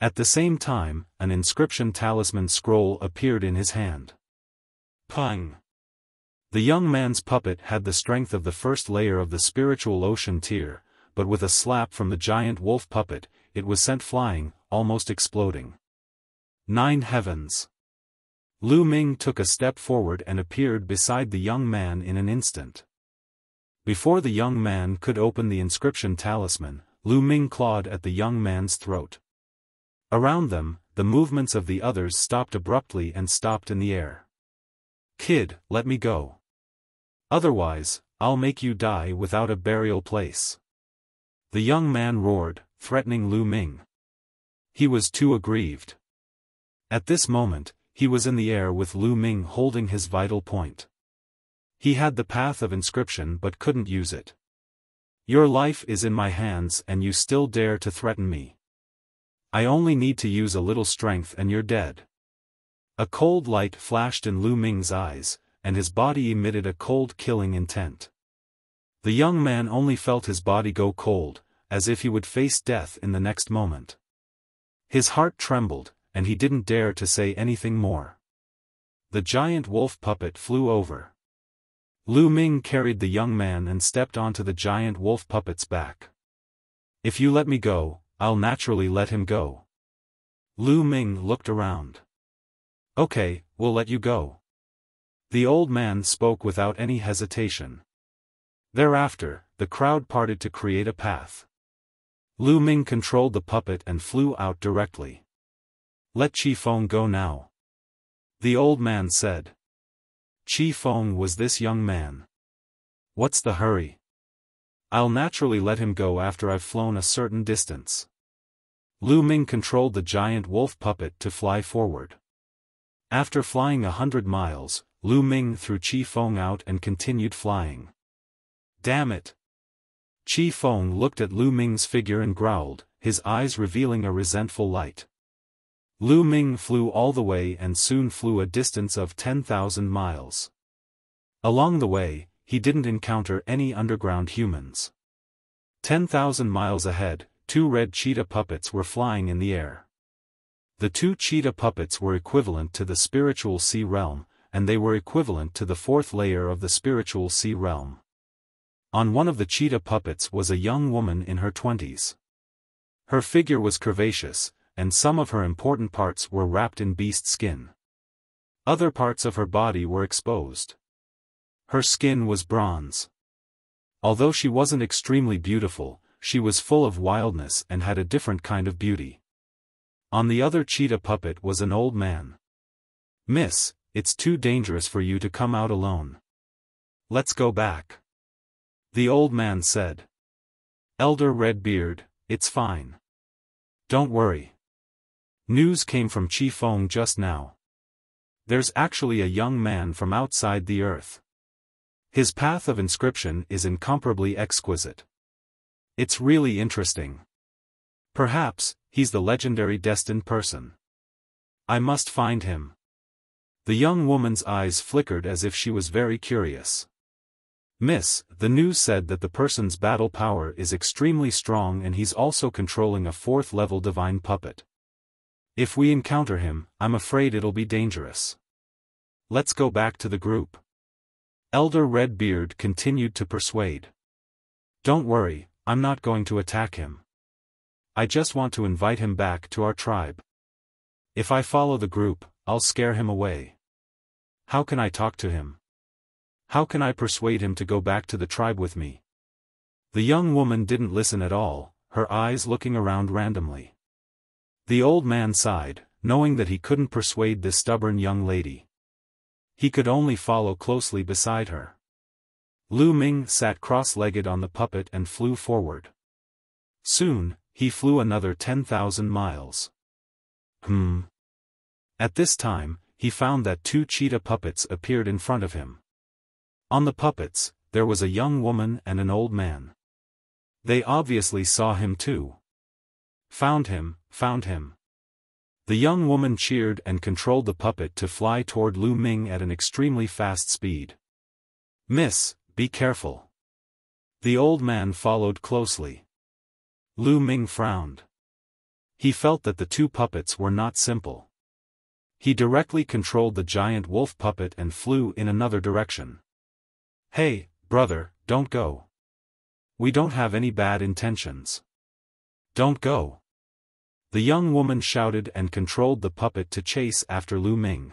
At the same time, an inscription talisman scroll appeared in his hand. Pang! The young man's puppet had the strength of the first layer of the spiritual ocean tier, but with a slap from the giant wolf puppet, it was sent flying, almost exploding. 9 heavens! Lu Ming took a step forward and appeared beside the young man in an instant. Before the young man could open the inscription talisman, Lu Ming clawed at the young man's throat. Around them, the movements of the others stopped abruptly and stopped in the air. Kid, let me go. Otherwise, I'll make you die without a burial place. The young man roared, threatening Lu Ming. He was too aggrieved. At this moment, he was in the air with Lu Ming holding his vital point. He had the path of inscription but couldn't use it. Your life is in my hands and you still dare to threaten me. I only need to use a little strength and you're dead. A cold light flashed in Lu Ming's eyes, and his body emitted a cold killing intent. The young man only felt his body go cold, as if he would face death in the next moment. His heart trembled, and he didn't dare to say anything more. The giant wolf puppet flew over. Lu Ming carried the young man and stepped onto the giant wolf puppet's back. "If you let me go, I'll naturally let him go." Lu Ming looked around. "Okay, we'll let you go." The old man spoke without any hesitation. Thereafter, the crowd parted to create a path. Lu Ming controlled the puppet and flew out directly. "Let Qi Feng go now," the old man said. Qi Feng was this young man. "What's the hurry? I'll naturally let him go after I've flown a certain distance." Lu Ming controlled the giant wolf puppet to fly forward. After flying 100 miles, Lu Ming threw Qi Feng out and continued flying. "Damn it!" Qi Feng looked at Lu Ming's figure and growled, his eyes revealing a resentful light. Lu Ming flew all the way and soon flew a distance of 10,000 miles. Along the way, he didn't encounter any underground humans. 10,000 miles ahead, 2 red cheetah puppets were flying in the air. The 2 cheetah puppets were equivalent to the spiritual sea realm, and they were equivalent to the 4th layer of the spiritual sea realm. On one of the cheetah puppets was a young woman in her 20s. Her figure was curvaceous, and some of her important parts were wrapped in beast skin. Other parts of her body were exposed. Her skin was bronze. Although she wasn't extremely beautiful, she was full of wildness and had a different kind of beauty. On the other cheetah puppet was an old man. "Miss, it's too dangerous for you to come out alone. Let's go back," the old man said. "Elder Redbeard, it's fine. Don't worry. News came from Qi Feng just now. There's actually a young man from outside the earth. His path of inscription is incomparably exquisite. It's really interesting. Perhaps, he's the legendary destined person. I must find him." The young woman's eyes flickered as if she was very curious. "Miss, the news said that the person's battle power is extremely strong and he's also controlling a 4th-level divine puppet. If we encounter him, I'm afraid it'll be dangerous. Let's go back to the group." Elder Redbeard continued to persuade. "Don't worry, I'm not going to attack him. I just want to invite him back to our tribe. If I follow the group, I'll scare him away. How can I talk to him? How can I persuade him to go back to the tribe with me?" The young woman didn't listen at all, her eyes looking around randomly. The old man sighed, knowing that he couldn't persuade this stubborn young lady. He could only follow closely beside her. Lu Ming sat cross-legged on the puppet and flew forward. Soon, he flew another 10,000 miles. At this time, he found that 2 cheetah puppets appeared in front of him. On the puppets, there was a young woman and an old man. They obviously saw him too. Found him. The young woman cheered and controlled the puppet to fly toward Lu Ming at an extremely fast speed. "Miss, be careful." The old man followed closely. Lu Ming frowned. He felt that the 2 puppets were not simple. He directly controlled the giant wolf puppet and flew in another direction. "Hey, brother, don't go. We don't have any bad intentions. Don't go." The young woman shouted and controlled the puppet to chase after Lu Ming.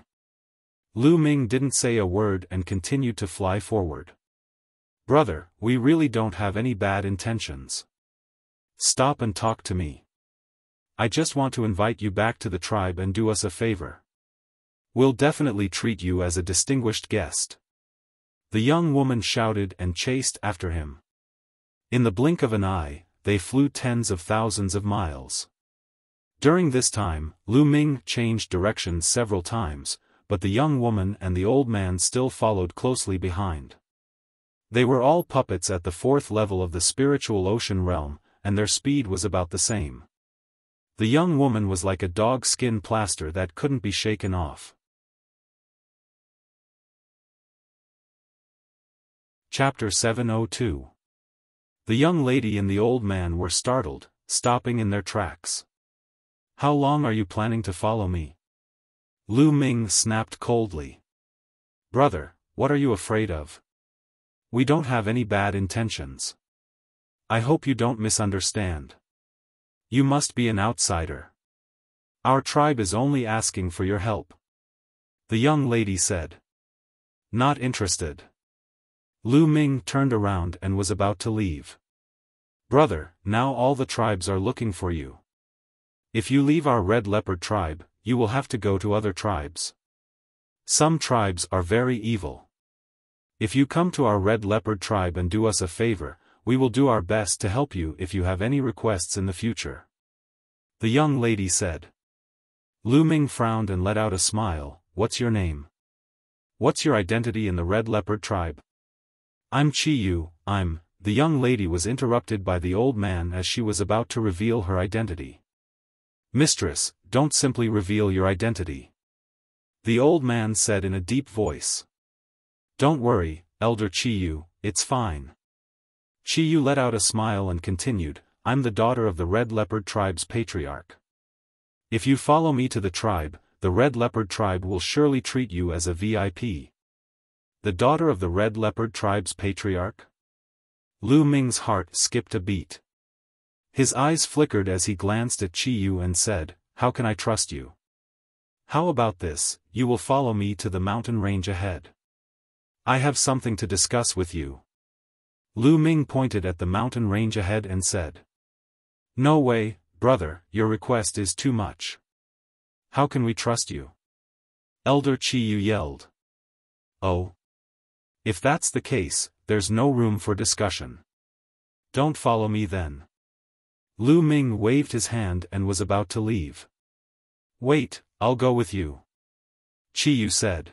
Lu Ming didn't say a word and continued to fly forward. "Brother, we really don't have any bad intentions. Stop and talk to me. I just want to invite you back to the tribe and do us a favor. We'll definitely treat you as a distinguished guest." The young woman shouted and chased after him. In the blink of an eye, they flew tens of thousands of miles. During this time, Lu Ming changed directions several times, but the young woman and the old man still followed closely behind. They were all puppets at the 4th level of the spiritual ocean realm, and their speed was about the same. The young woman was like a dog skin plaster that couldn't be shaken off. Chapter 702. The young lady and the old man were startled, stopping in their tracks. How long are you planning to follow me? Lu Ming snapped coldly. Brother, what are you afraid of? We don't have any bad intentions. I hope you don't misunderstand. You must be an outsider. Our tribe is only asking for your help. The young lady said. Not interested. Lu Ming turned around and was about to leave. Brother, now all the tribes are looking for you. If you leave our red leopard tribe, you will have to go to other tribes. Some tribes are very evil. If you come to our red leopard tribe and do us a favor, we will do our best to help you if you have any requests in the future. The young lady said. Lu Ming frowned and let out a smile. What's your name? What's your identity in the red leopard tribe? I'm Qiyu, The young lady was interrupted by the old man as she was about to reveal her identity. Mistress, don't simply reveal your identity. The old man said in a deep voice. Don't worry, Elder Qiyu, it's fine. Qiyu let out a smile and continued, I'm the daughter of the Red Leopard tribe's patriarch. If you follow me to the tribe, the Red Leopard tribe will surely treat you as a VIP. The daughter of the Red Leopard tribe's patriarch? Lu Ming's heart skipped a beat. His eyes flickered as he glanced at Qiyu and said, How can I trust you? How about this, you will follow me to the mountain range ahead. I have something to discuss with you. Lu Ming pointed at the mountain range ahead and said. No way, brother, your request is too much. How can we trust you? Elder Qiyu yelled. Oh. If that's the case, there's no room for discussion. Don't follow me then. Lu Ming waved his hand and was about to leave. Wait, I'll go with you. Qiyu said.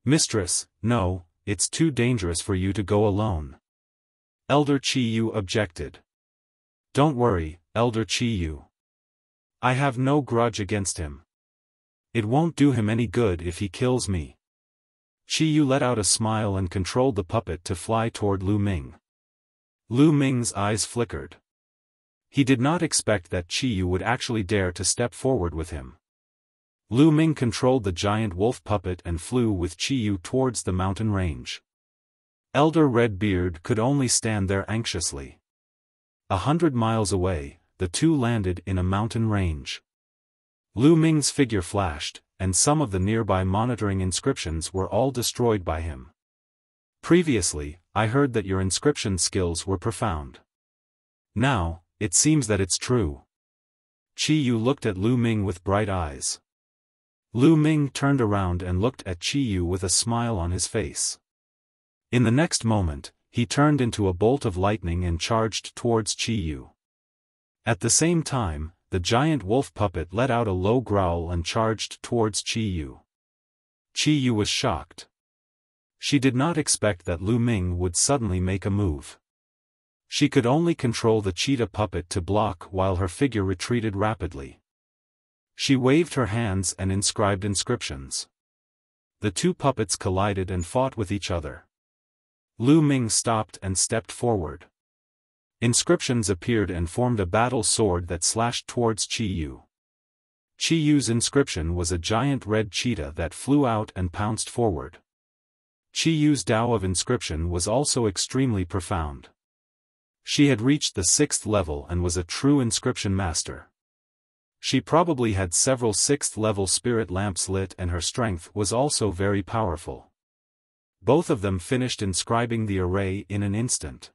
Mistress, no, it's too dangerous for you to go alone. Elder Qiyu objected. Don't worry, Elder Qiyu. I have no grudge against him. It won't do him any good if he kills me. Qiyu let out a smile and controlled the puppet to fly toward Lu Ming. Lu Ming's eyes flickered. He did not expect that Qiyu would actually dare to step forward with him. Lu Ming controlled the giant wolf puppet and flew with Qiyu towards the mountain range. Elder Redbeard could only stand there anxiously. 100 miles away, the two landed in a mountain range. Lu Ming's figure flashed, and some of the nearby monitoring inscriptions were all destroyed by him. Previously, I heard that your inscription skills were profound. Now, it seems that it's true. Qiyu looked at Lu Ming with bright eyes. Lu Ming turned around and looked at Qiyu with a smile on his face. In the next moment, he turned into a bolt of lightning and charged towards Qiyu. At the same time, the giant wolf puppet let out a low growl and charged towards Qiyu. Qiyu was shocked. She did not expect that Lu Ming would suddenly make a move. She could only control the cheetah puppet to block while her figure retreated rapidly. She waved her hands and inscribed inscriptions. The two puppets collided and fought with each other. Lu Ming stopped and stepped forward. Inscriptions appeared and formed a battle sword that slashed towards Qiyu. Qiyu's inscription was a giant red cheetah that flew out and pounced forward. Qiyu's Tao of inscription was also extremely profound. She had reached the 6th level and was a true inscription master. She probably had several 6th-level spirit lamps lit and her strength was also very powerful. Both of them finished inscribing the array in an instant.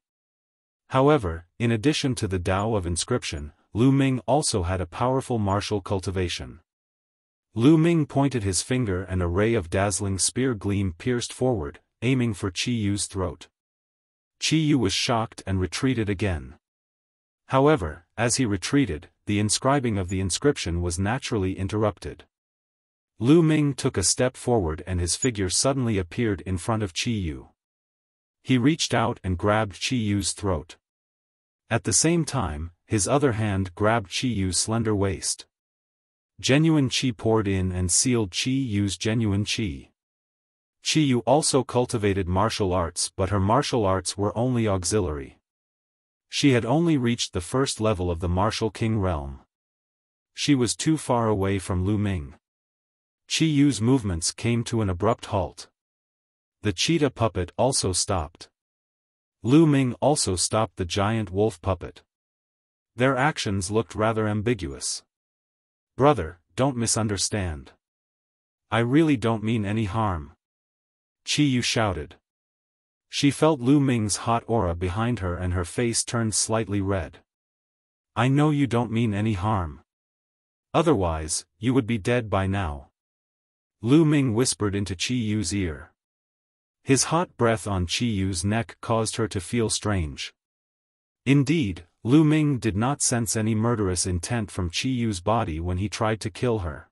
However, in addition to the Tao of inscription, Lu Ming also had a powerful martial cultivation. Lu Ming pointed his finger and a ray of dazzling spear gleam pierced forward, aiming for Qiyu's throat. Qiyu was shocked and retreated again. However, as he retreated, the inscribing of the inscription was naturally interrupted. Lu Ming took a step forward and his figure suddenly appeared in front of Qiyu. He reached out and grabbed Qiyu's throat. At the same time, his other hand grabbed Qiyu's slender waist. Genuine qi poured in and sealed Qiyu's genuine qi. Qiyu also cultivated martial arts, but her martial arts were only auxiliary. She had only reached the 1st level of the Martial King realm. she was too far away from Lu Ming. Chi Yu's movements came to an abrupt halt. The cheetah puppet also stopped. Lu Ming also stopped the giant wolf puppet. Their actions looked rather ambiguous. "Brother, don't misunderstand. I really don't mean any harm," Chi Yu shouted. She felt Lu Ming's hot aura behind her and her face turned slightly red. "I know you don't mean any harm. Otherwise, you would be dead by now," Lu Ming whispered into Chi Yu's ear. His hot breath on Chi Yu's neck caused her to feel strange. Indeed, Lu Ming did not sense any murderous intent from Chi Yu's body when he tried to kill her.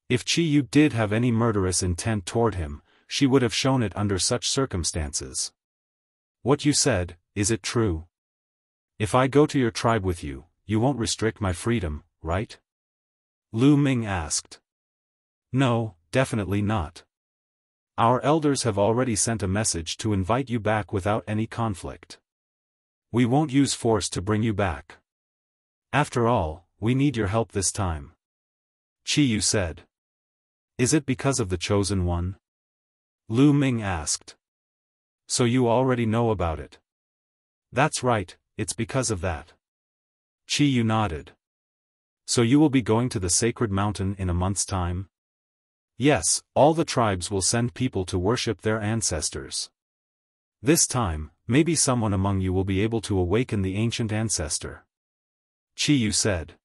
If Chi Yu did have any murderous intent toward him, she would have shown it under such circumstances. "What you said, is it true? If I go to your tribe with you, you won't restrict my freedom, right?" Lu Ming asked. "No, definitely not. Our elders have already sent a message to invite you back without any conflict. We won't use force to bring you back. After all, we need your help this time," Chi Yu said. "Is it because of the Chosen One?" Lu Ming asked. "So you already know about it?" "That's right, it's because of that." Chi Yu nodded. "So you will be going to the sacred mountain in a month's time?" "Yes, all the tribes will send people to worship their ancestors. This time, maybe someone among you will be able to awaken the ancient ancestor," Chi Yu said.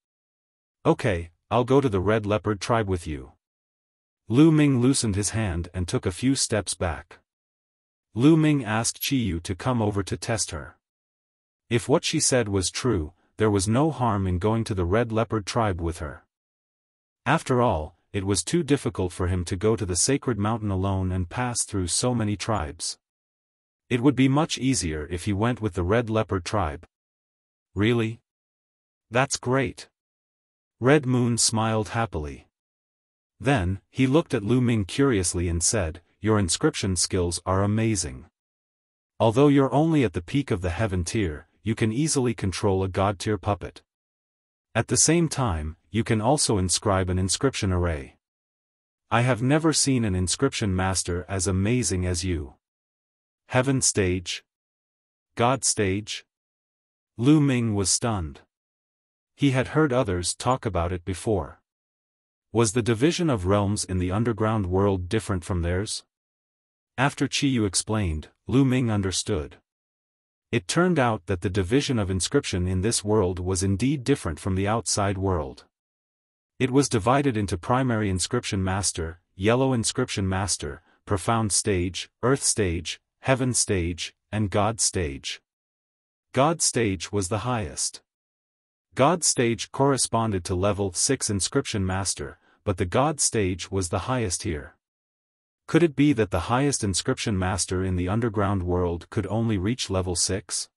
"Okay, I'll go to the Red Leopard tribe with you." Lu Ming loosened his hand and took a few steps back. Lu Ming asked Chi Yu to come over to test her. If what she said was true, there was no harm in going to the Red Leopard tribe with her. After all, it was too difficult for him to go to the sacred mountain alone and pass through so many tribes. It would be much easier if he went with the Red Leopard tribe. "Really? That's great." Red Moon smiled happily. Then, he looked at Lu Ming curiously and said, "Your inscription skills are amazing. Although you're only at the peak of the heaven tier, you can easily control a god tier puppet. At the same time, you can also inscribe an inscription array. I have never seen an inscription master as amazing as you." Heaven stage? God stage? Lu Ming was stunned. He had heard others talk about it before. Was the division of realms in the underground world different from theirs? After Chi Yu explained, Lu Ming understood. It turned out that the division of inscription in this world was indeed different from the outside world. It was divided into primary inscription master, yellow inscription master, profound stage, earth stage, heaven stage, and God stage. God stage was the highest. God stage corresponded to level 6 inscription master, but the God stage was the highest here. Could it be that the highest inscription master in the underground world could only reach level 6?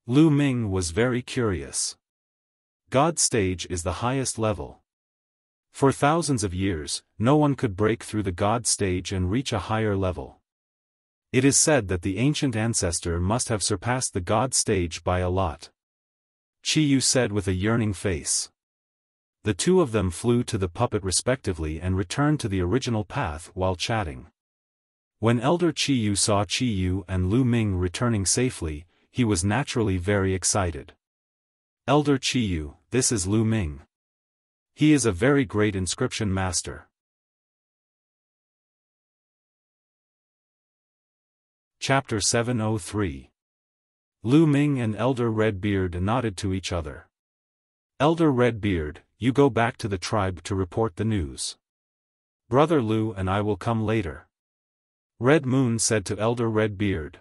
Lu Ming was very curious. God stage is the highest level. For thousands of years, no one could break through the God stage and reach a higher level. It is said that the ancient ancestor must have surpassed the God stage by a lot. Chi Yu said with a yearning face. The two of them flew to the puppet respectively and returned to the original path while chatting. When Elder Chi Yu saw Chi Yu and Lu Ming returning safely, he was naturally very excited. "Elder Chi Yu, this is Lu Ming. He is a very great inscription master." Chapter 703. Lu Ming and Elder Redbeard nodded to each other. "Elder Redbeard, you go back to the tribe to report the news. Brother Lu and I will come later," Red Moon said to Elder Redbeard.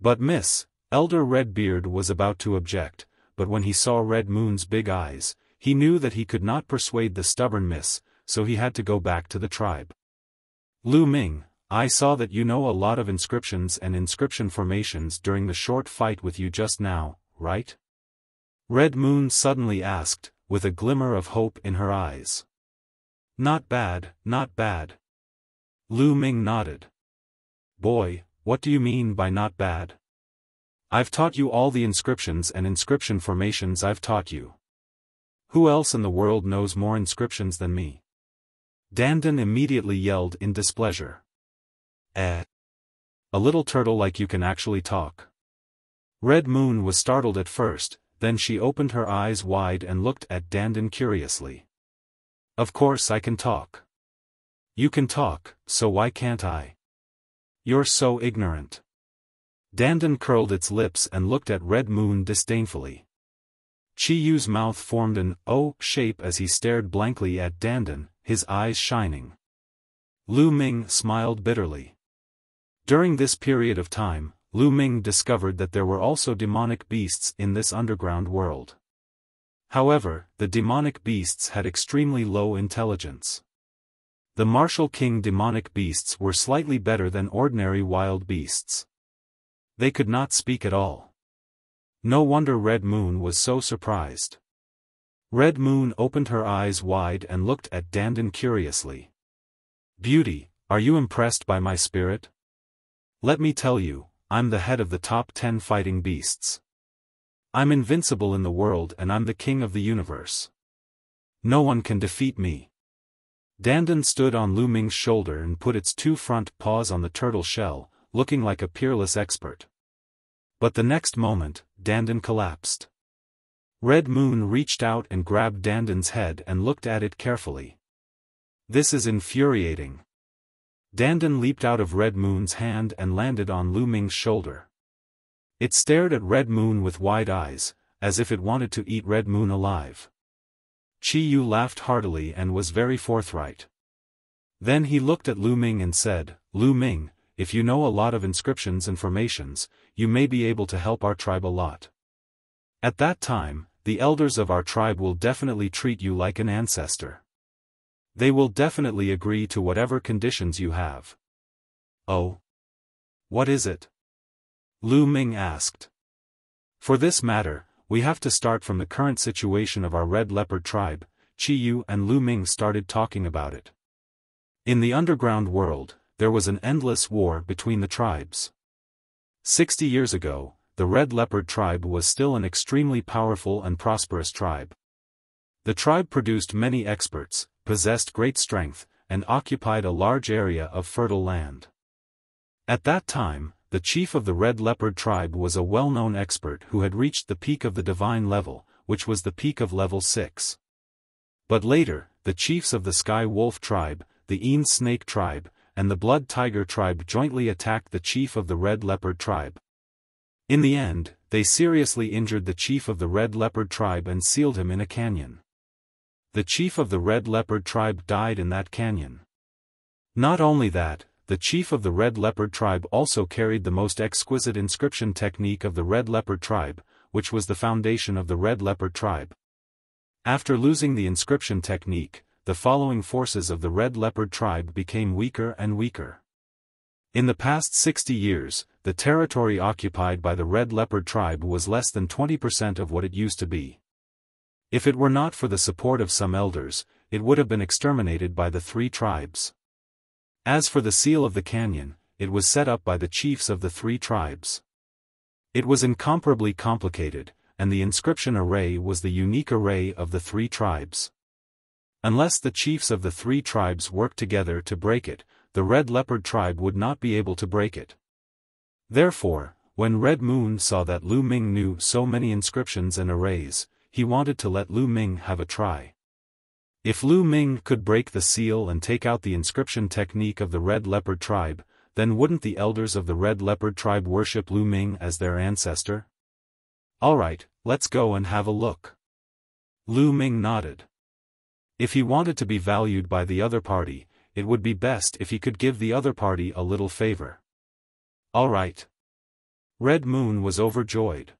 "But Miss," Elder Redbeard was about to object, but when he saw Red Moon's big eyes, he knew that he could not persuade the stubborn Miss, so he had to go back to the tribe. "Lu Ming, I saw that you know a lot of inscriptions and inscription formations during the short fight with you just now, right?" Red Moon suddenly asked, with a glimmer of hope in her eyes. "Not bad, not bad." Lu Ming nodded. "Boy, what do you mean by not bad? I've taught you all the inscriptions and inscription formations I've taught you. Who else in the world knows more inscriptions than me? Dandan immediately yelled in displeasure. A little turtle like you can actually talk. Red Moon was startled at first, then she opened her eyes wide and looked at Dandan curiously. Of course I can talk. You can talk, so why can't I? You're so ignorant. Dandan curled its lips and looked at Red Moon disdainfully. Chi Yu's mouth formed an O shape as he stared blankly at Dandan, his eyes shining. Lu Ming smiled bitterly. During this period of time, Lu Ming discovered that there were also demonic beasts in this underground world. However, the demonic beasts had extremely low intelligence. The Martial King demonic beasts were slightly better than ordinary wild beasts. They could not speak at all. No wonder Red Moon was so surprised. Red Moon opened her eyes wide and looked at Dandan curiously. Beauty, are you impressed by my spirit? Let me tell you, I'm the head of the top 10 fighting beasts. I'm invincible in the world and I'm the king of the universe. No one can defeat me. Dandan stood on Lu Ming's shoulder and put its two front paws on the turtle shell, looking like a peerless expert. But the next moment, Dandan collapsed. Red Moon reached out and grabbed Dandan's head and looked at it carefully. This is infuriating. Dandan leaped out of Red Moon's hand and landed on Lu Ming's shoulder. It stared at Red Moon with wide eyes, as if it wanted to eat Red Moon alive. Chi Yu laughed heartily and was very forthright. Then he looked at Lu Ming and said, Lu Ming, if you know a lot of inscriptions and formations, you may be able to help our tribe a lot. At that time, the elders of our tribe will definitely treat you like an ancestor. They will definitely agree to whatever conditions you have. Oh? What is it? Lu Ming asked. For this matter, we have to start from the current situation of our Red Leopard tribe. Chi Yu and Lu Ming started talking about it. In the underground world, there was an endless war between the tribes. 60 years ago, the Red Leopard tribe was still an extremely powerful and prosperous tribe. The tribe produced many experts, possessed great strength, and occupied a large area of fertile land. At that time, the chief of the Red Leopard tribe was a well-known expert who had reached the peak of the divine level, which was the peak of level 6. But later, the chiefs of the Sky Wolf tribe, the Een Snake tribe, and the Blood Tiger tribe jointly attacked the chief of the Red Leopard tribe. In the end, they seriously injured the chief of the Red Leopard tribe and sealed him in a canyon. The chief of the Red Leopard tribe died in that canyon. Not only that, the chief of the Red Leopard tribe also carried the most exquisite inscription technique of the Red Leopard tribe, which was the foundation of the Red Leopard tribe. After losing the inscription technique, the following forces of the Red Leopard tribe became weaker and weaker. In the past 60 years, the territory occupied by the Red Leopard tribe was less than 20% of what it used to be. If it were not for the support of some elders, it would have been exterminated by the three tribes. As for the seal of the canyon, it was set up by the chiefs of the three tribes. It was incomparably complicated, and the inscription array was the unique array of the three tribes. Unless the chiefs of the three tribes worked together to break it, the Red Leopard tribe would not be able to break it. Therefore, when Red Moon saw that Lu Ming knew so many inscriptions and arrays, he wanted to let Lu Ming have a try. If Lu Ming could break the seal and take out the inscription technique of the Red Leopard tribe, then wouldn't the elders of the Red Leopard tribe worship Lu Ming as their ancestor? Alright, let's go and have a look. Lu Ming nodded. If he wanted to be valued by the other party, it would be best if he could give the other party a little favor. Alright. Red Moon was overjoyed.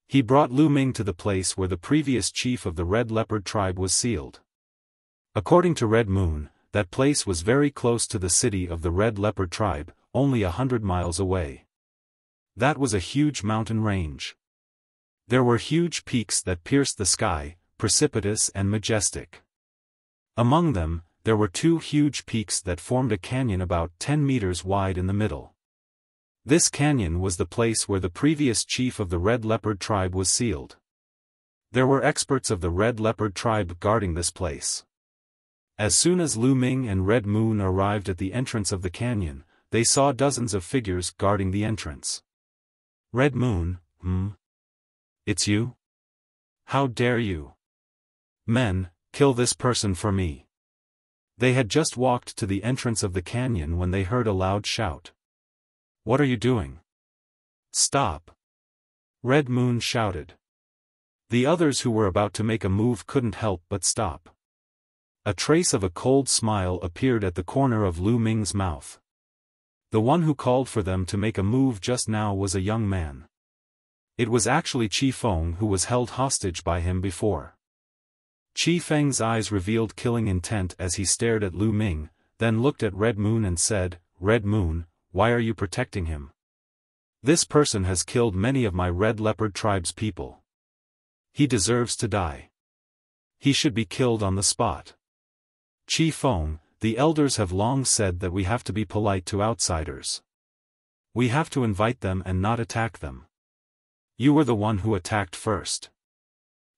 He brought Lu Ming to the place where the previous chief of the Red Leopard tribe was sealed. According to Red Moon, that place was very close to the city of the Red Leopard tribe, only 100 miles away. That was a huge mountain range. There were huge peaks that pierced the sky, precipitous and majestic. Among them, there were two huge peaks that formed a canyon about 10 meters wide in the middle. This canyon was the place where the previous chief of the Red Leopard tribe was sealed. There were experts of the Red Leopard tribe guarding this place. As soon as Lu Ming and Red Moon arrived at the entrance of the canyon, they saw dozens of figures guarding the entrance. Red Moon, It's you? How dare you? Men, kill this person for me. They had just walked to the entrance of the canyon when they heard a loud shout. What are you doing? Stop! Red Moon shouted. The others who were about to make a move couldn't help but stop. A trace of a cold smile appeared at the corner of Lu Ming's mouth. The one who called for them to make a move just now was a young man. It was actually Qi Feng, who was held hostage by him before. Qi Feng's eyes revealed killing intent as he stared at Lu Ming, then looked at Red Moon and said, "Red Moon, why are you protecting him? This person has killed many of my Red Leopard tribe's people. He deserves to die. He should be killed on the spot." Qi Feng, the elders have long said that we have to be polite to outsiders. We have to invite them and not attack them. You were the one who attacked first.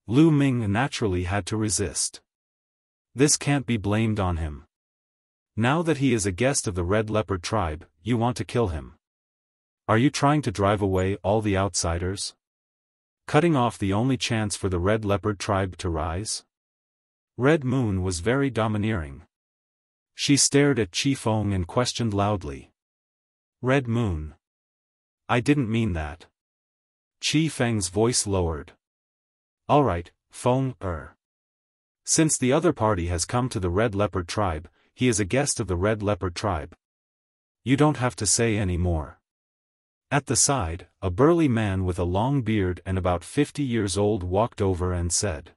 Lu Ming naturally had to resist. This can't be blamed on him. Now that he is a guest of the Red Leopard tribe, you want to kill him. Are you trying to drive away all the outsiders? Cutting off the only chance for the Red Leopard tribe to rise? Red Moon was very domineering. She stared at Qi Feng and questioned loudly. Red Moon. I didn't mean that. Qi Feng's voice lowered. Alright, Feng, Since the other party has come to the Red Leopard tribe, he is a guest of the Red Leopard tribe. You don't have to say any more. At the side, a burly man with a long beard and about 50 years old walked over and said,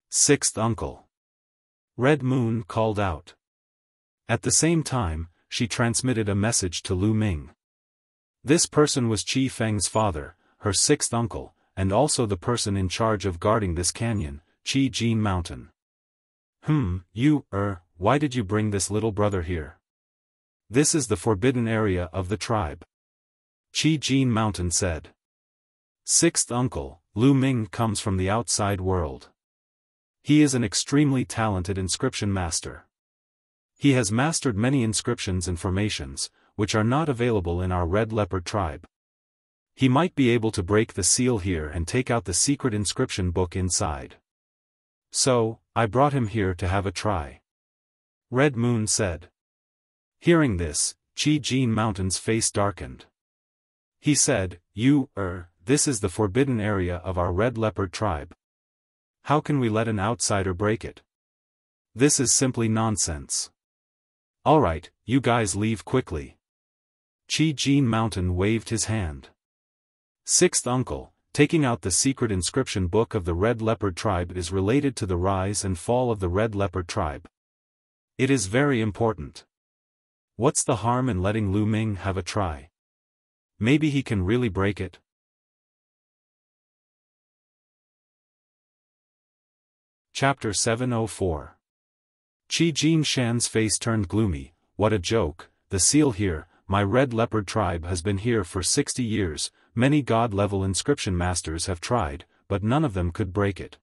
"Sixth uncle." Red Moon called out. At the same time, she transmitted a message to Lu Ming. This person was Qi Feng's father, her sixth uncle, and also the person in charge of guarding this canyon, Qi Jin Mountain. Why did you bring this little brother here? This is the forbidden area of the tribe. Qi Jin Mountain said. Sixth uncle, Lu Ming comes from the outside world. He is an extremely talented inscription master. He has mastered many inscriptions and formations, which are not available in our Red Leopard tribe. He might be able to break the seal here and take out the secret inscription book inside. So, I brought him here to have a try. Red Moon said. Hearing this, Qi Jin Mountain's face darkened. He said, this is the forbidden area of our Red Leopard tribe. How can we let an outsider break it? This is simply nonsense. Alright, you guys leave quickly. Qi Jin Mountain waved his hand. Sixth uncle, taking out the secret inscription book of the Red Leopard tribe is related to the rise and fall of the Red Leopard tribe. It is very important. What's the harm in letting Lu Ming have a try? Maybe he can really break it. Chapter 704. Qi Jin Shan's face turned gloomy. What a joke, the seal here, my Red Leopard tribe has been here for 60 years, many god-level inscription masters have tried, but none of them could break it.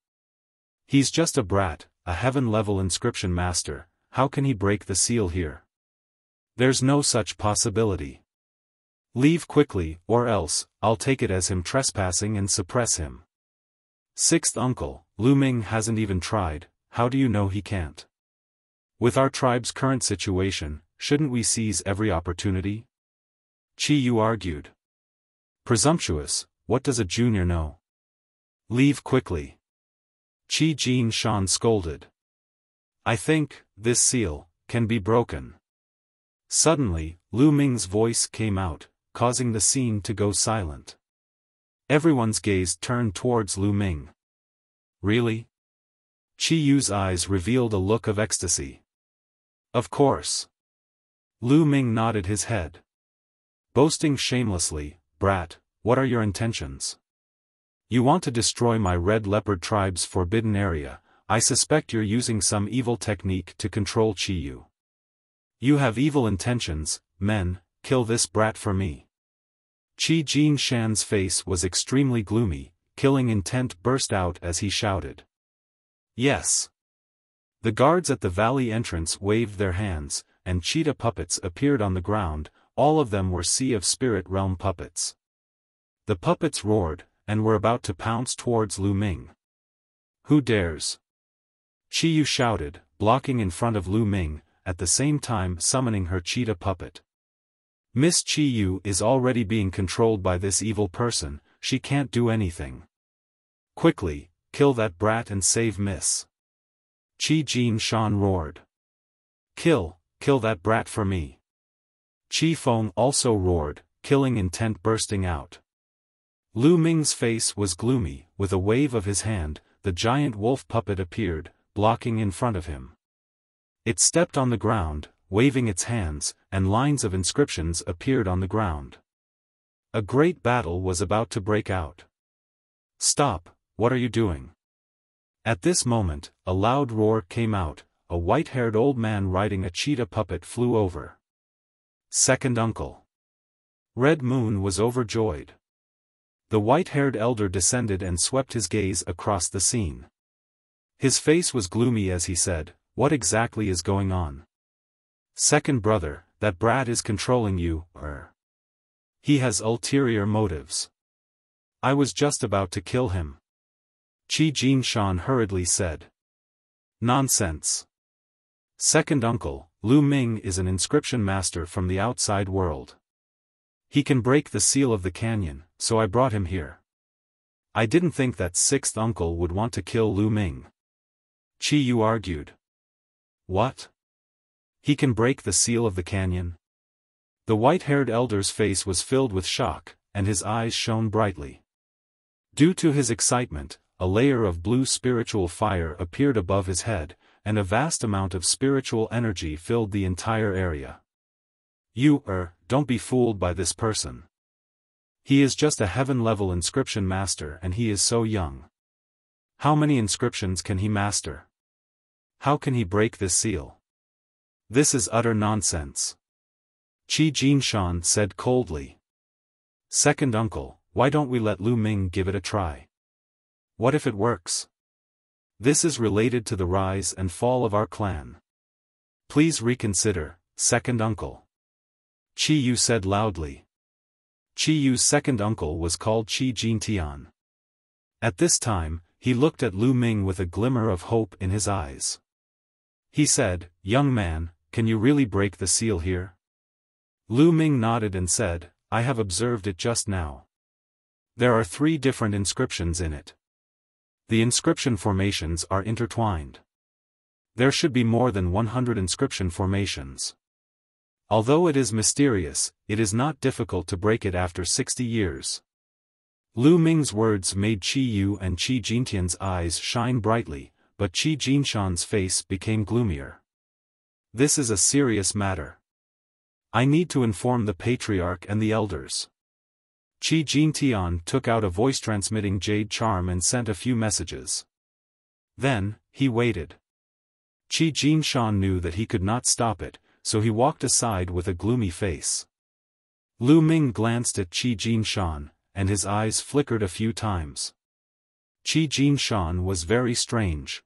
He's just a brat, a heaven-level inscription master, how can he break the seal here? There's no such possibility. Leave quickly, or else, I'll take it as him trespassing and suppress him. Sixth uncle, Lu Ming hasn't even tried, how do you know he can't? With our tribe's current situation, shouldn't we seize every opportunity? Qi Yu argued. Presumptuous, what does a junior know? Leave quickly. Qi Jin Shan scolded. I think, this seal, can be broken. Suddenly, Lu Ming's voice came out, causing the scene to go silent. Everyone's gaze turned towards Lu Ming. Really? Qi Yu's eyes revealed a look of ecstasy. Of course. Lu Ming nodded his head. Boasting shamelessly, brat, what are your intentions? You want to destroy my Red Leopard tribe's forbidden area. I suspect you're using some evil technique to control Qi Yu. You have evil intentions, men, kill this brat for me. Qi Jin Shan's face was extremely gloomy, killing intent burst out as he shouted. Yes. The guards at the valley entrance waved their hands, and cheetah puppets appeared on the ground. All of them were Sea of Spirit Realm puppets. The puppets roared, and were about to pounce towards Lu Ming. Who dares? Chi Yu shouted, blocking in front of Lu Ming, at the same time summoning her cheetah puppet. Miss Chi Yu is already being controlled by this evil person, she can't do anything. Quickly, kill that brat and save Miss. Qi Jinshan roared. Kill that brat for me. Qi Feng also roared, killing intent bursting out. Lu Ming's face was gloomy. With a wave of his hand, the giant wolf puppet appeared, blocking in front of him. It stepped on the ground, waving its hands, and lines of inscriptions appeared on the ground. A great battle was about to break out. Stop, what are you doing? At this moment, a loud roar came out. A white-haired old man riding a cheetah puppet flew over. Second uncle. Red Moon was overjoyed. The white-haired elder descended and swept his gaze across the scene. His face was gloomy as he said, "What exactly is going on?" Second brother, that brat is controlling you, He has ulterior motives. I was just about to kill him. Qi Jinshan hurriedly said. Nonsense. Second uncle, Lu Ming is an inscription master from the outside world. He can break the seal of the canyon, so I brought him here. I didn't think that sixth uncle would want to kill Lu Ming. Qi Yu argued. What? He can break the seal of the canyon? The white-haired elder's face was filled with shock, and his eyes shone brightly. Due to his excitement, a layer of blue spiritual fire appeared above his head, and a vast amount of spiritual energy filled the entire area. You, don't be fooled by this person. He is just a heaven-level inscription master and he is so young. How many inscriptions can he master? How can he break this seal? This is utter nonsense. Qi Jinshan said coldly. Second uncle, why don't we let Lu Ming give it a try? What if it works? This is related to the rise and fall of our clan. Please reconsider, second uncle. Qi Yu said loudly. Qi Yu's second uncle was called Qi Jintian. At this time, he looked at Lu Ming with a glimmer of hope in his eyes. He said, Young man, can you really break the seal here? Lu Ming nodded and said, I have observed it just now. There are 3 different inscriptions in it. The inscription formations are intertwined. There should be more than 100 inscription formations. Although it is mysterious, it is not difficult to break it after 60 years. Lu Ming's words made Qi Yu and Qi Jintian's eyes shine brightly, but Qi Jinshan's face became gloomier. This is a serious matter. I need to inform the patriarch and the elders. Qi Jintian took out a voice-transmitting jade charm and sent a few messages. Then, he waited. Qi Jinshan knew that he could not stop it, so he walked aside with a gloomy face. Lu Ming glanced at Qi Jinshan, and his eyes flickered a few times. Qi Jinshan was very strange.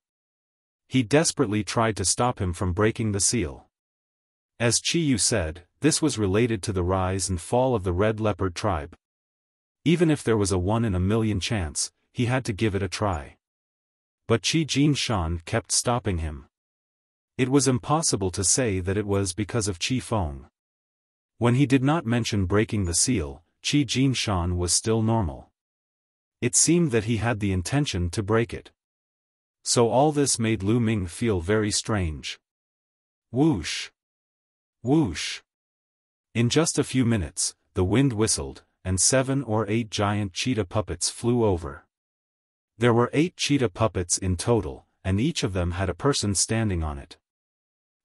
He desperately tried to stop him from breaking the seal. As Qi Yu said, this was related to the rise and fall of the Red Leopard tribe. Even if there was a 1 in a million chance, he had to give it a try. But Qi Jinshan kept stopping him. It was impossible to say that it was because of Qi Feng. When he did not mention breaking the seal, Qi Jinshan was still normal. It seemed that he had the intention to break it. So all this made Lu Ming feel very strange. Whoosh! Whoosh! In just a few minutes, the wind whistled, and 7 or 8 giant cheetah puppets flew over. There were 8 cheetah puppets in total, and each of them had a person standing on it.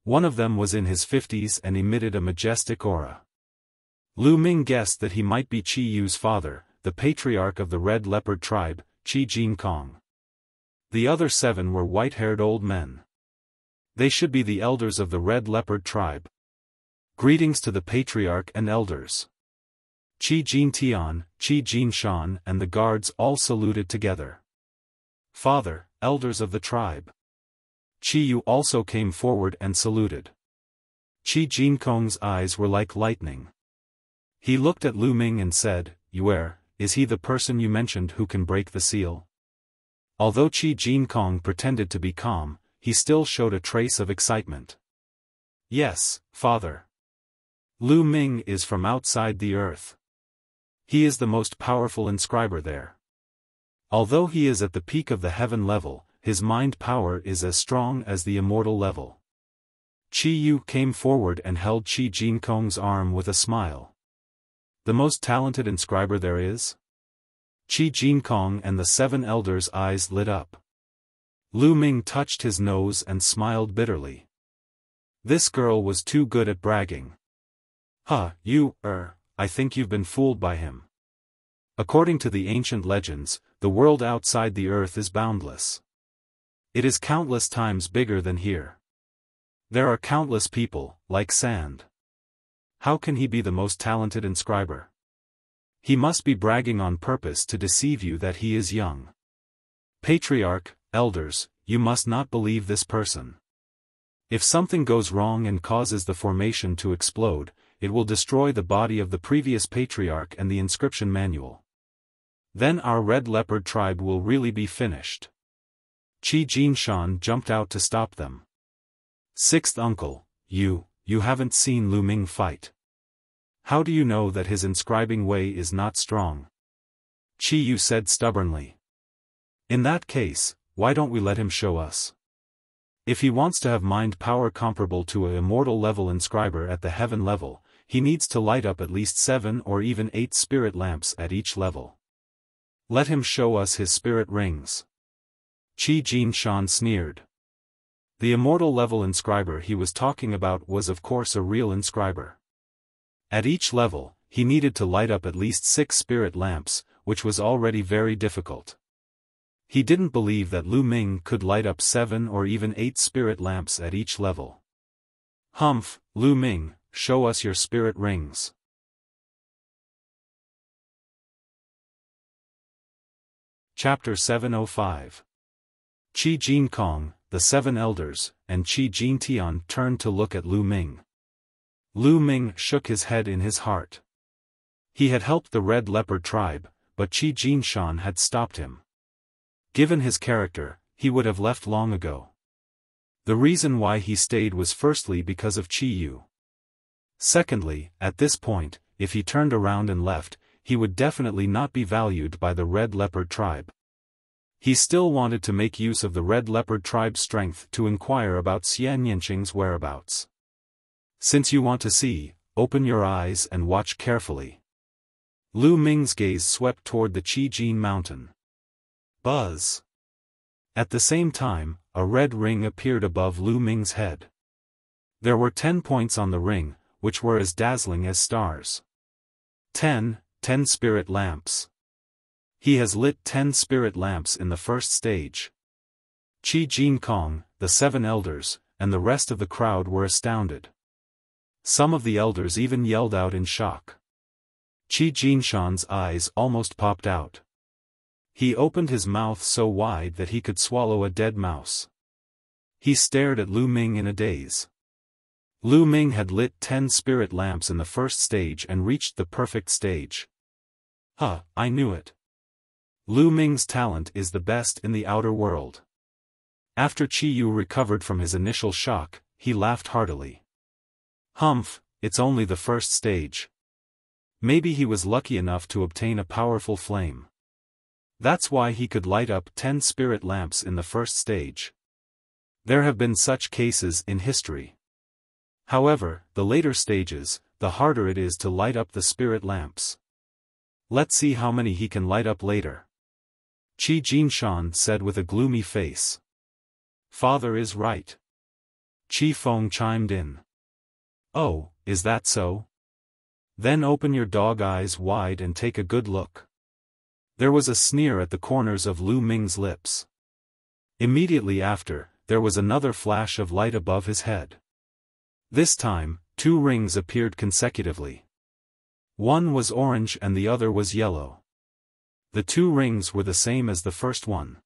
One of them was in his 50s and emitted a majestic aura. Lu Ming guessed that he might be Qi Yu's father, the patriarch of the Red Leopard tribe, Qi Jinkong. The other 7 were white-haired old men. They should be the elders of the Red Leopard tribe. Greetings to the patriarch and elders. Qi Jintian, Qi Jinshan and the guards all saluted together. Father, elders of the tribe. Qi Yu also came forward and saluted. Qi Jinkong's eyes were like lightning. He looked at Lu Ming and said, "Yuer, is he the person you mentioned who can break the seal?" Although Qi Jinkong pretended to be calm, he still showed a trace of excitement. "Yes, father. Lu Ming is from outside the earth. He is the most powerful inscriber there. Although he is at the peak of the heaven level, his mind power is as strong as the immortal level." Qi Yu came forward and held Qi Jinkong's arm with a smile. "The most talented inscriber there is?" Qi Jinkong and the 7 elders' eyes lit up. Lu Ming touched his nose and smiled bitterly. This girl was too good at bragging. I think you've been fooled by him. According to the ancient legends, the world outside the earth is boundless. It is countless times bigger than here. There are countless people, like sand. How can he be the most talented inscriber? He must be bragging on purpose to deceive you that he is young. Patriarch, elders, you must not believe this person. If something goes wrong and causes the formation to explode, it will destroy the body of the previous patriarch and the inscription manual. Then our red leopard tribe will really be finished. Qi Jinshan jumped out to stop them. "Sixth uncle, you haven't seen Lu Ming fight. How do you know that his inscribing way is not strong?" Qi Yu said stubbornly. "In that case, why don't we let him show us? If he wants to have mind power comparable to a immortal level inscriber at the heaven level, he needs to light up at least 7 or even 8 spirit lamps at each level. Let him show us his spirit rings." Qi Jinshan sneered. The immortal level inscriber he was talking about was of course a real inscriber. At each level, he needed to light up at least 6 spirit lamps, which was already very difficult. He didn't believe that Lu Ming could light up 7 or even 8 spirit lamps at each level. "Humph, Lu Ming, show us your spirit rings." Chapter 705. Qi Jinkong, the 7 elders, and Qi Jintian turned to look at Lu Ming. Lu Ming shook his head in his heart. He had helped the red leopard tribe, but Qi Jinshan had stopped him. Given his character, he would have left long ago. The reason why he stayed was firstly because of Qi Yu. Secondly, at this point, if he turned around and left, he would definitely not be valued by the red leopard tribe. He still wanted to make use of the red leopard tribe's strength to inquire about Xian Yanqing's whereabouts. "Since you want to see, open your eyes and watch carefully." Lu Ming's gaze swept toward the Qijin mountain. Buzz. At the same time, a red ring appeared above Lu Ming's head. There were 10 points on the ring, which were as dazzling as stars. 10 spirit lamps. He has lit 10 spirit lamps in the first stage. Qi Jinkong, the 7 elders, and the rest of the crowd were astounded. Some of the elders even yelled out in shock. Qi Jinshan's eyes almost popped out. He opened his mouth so wide that he could swallow a dead mouse. He stared at Lu Ming in a daze. Lu Ming had lit 10 spirit lamps in the first stage and reached the perfect stage. I knew it. Lu Ming's talent is the best in the outer world. After Qi Yu recovered from his initial shock, he laughed heartily. "Humph, it's only the first stage. Maybe he was lucky enough to obtain a powerful flame. That's why he could light up 10 spirit lamps in the first stage. There have been such cases in history. However, the later stages, the harder it is to light up the spirit lamps. Let's see how many he can light up later." Qi Jinshan said with a gloomy face. "Father is right." Qi Feng chimed in. "Oh, is that so? Then open your dog eyes wide and take a good look." There was a sneer at the corners of Lu Ming's lips. Immediately after, there was another flash of light above his head. This time, 2 rings appeared consecutively. One was orange and the other was yellow. The two rings were the same as the first one.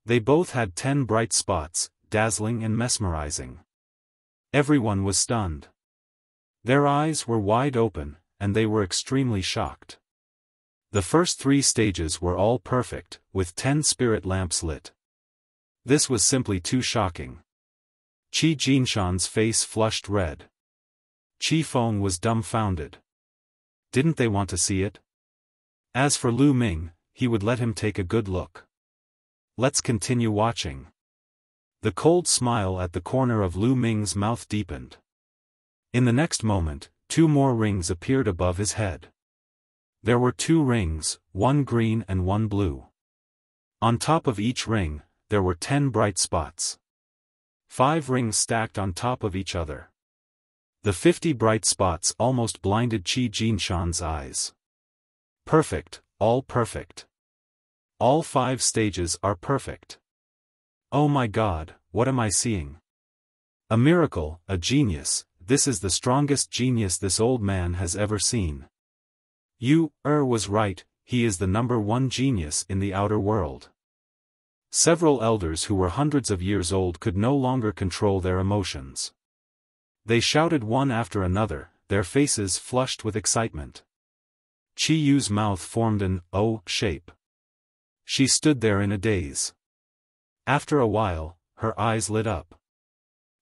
They both had 10 bright spots, dazzling and mesmerizing. Everyone was stunned. Their eyes were wide open, and they were extremely shocked. The first 3 stages were all perfect, with 10 spirit lamps lit. This was simply too shocking. Qi Jinshan's face flushed red. Xiaofan was dumbfounded. Didn't they want to see it? As for Lu Ming, he would let him take a good look. Let's continue watching. The cold smile at the corner of Lu Ming's mouth deepened. In the next moment, 2 more rings appeared above his head. There were 2 rings, one green and one blue. On top of each ring, there were 10 bright spots. 5 rings stacked on top of each other. The 50 bright spots almost blinded Qi Jinshan's eyes. Perfect, all perfect. All 5 stages are perfect. Oh my God, what am I seeing? A miracle, a genius, this is the strongest genius this old man has ever seen. Was right, he is the #1 genius in the outer world. Several elders who were hundreds of years old could no longer control their emotions. They shouted one after another, their faces flushed with excitement. Qi Yu's mouth formed an O shape. She stood there in a daze. After a while, her eyes lit up.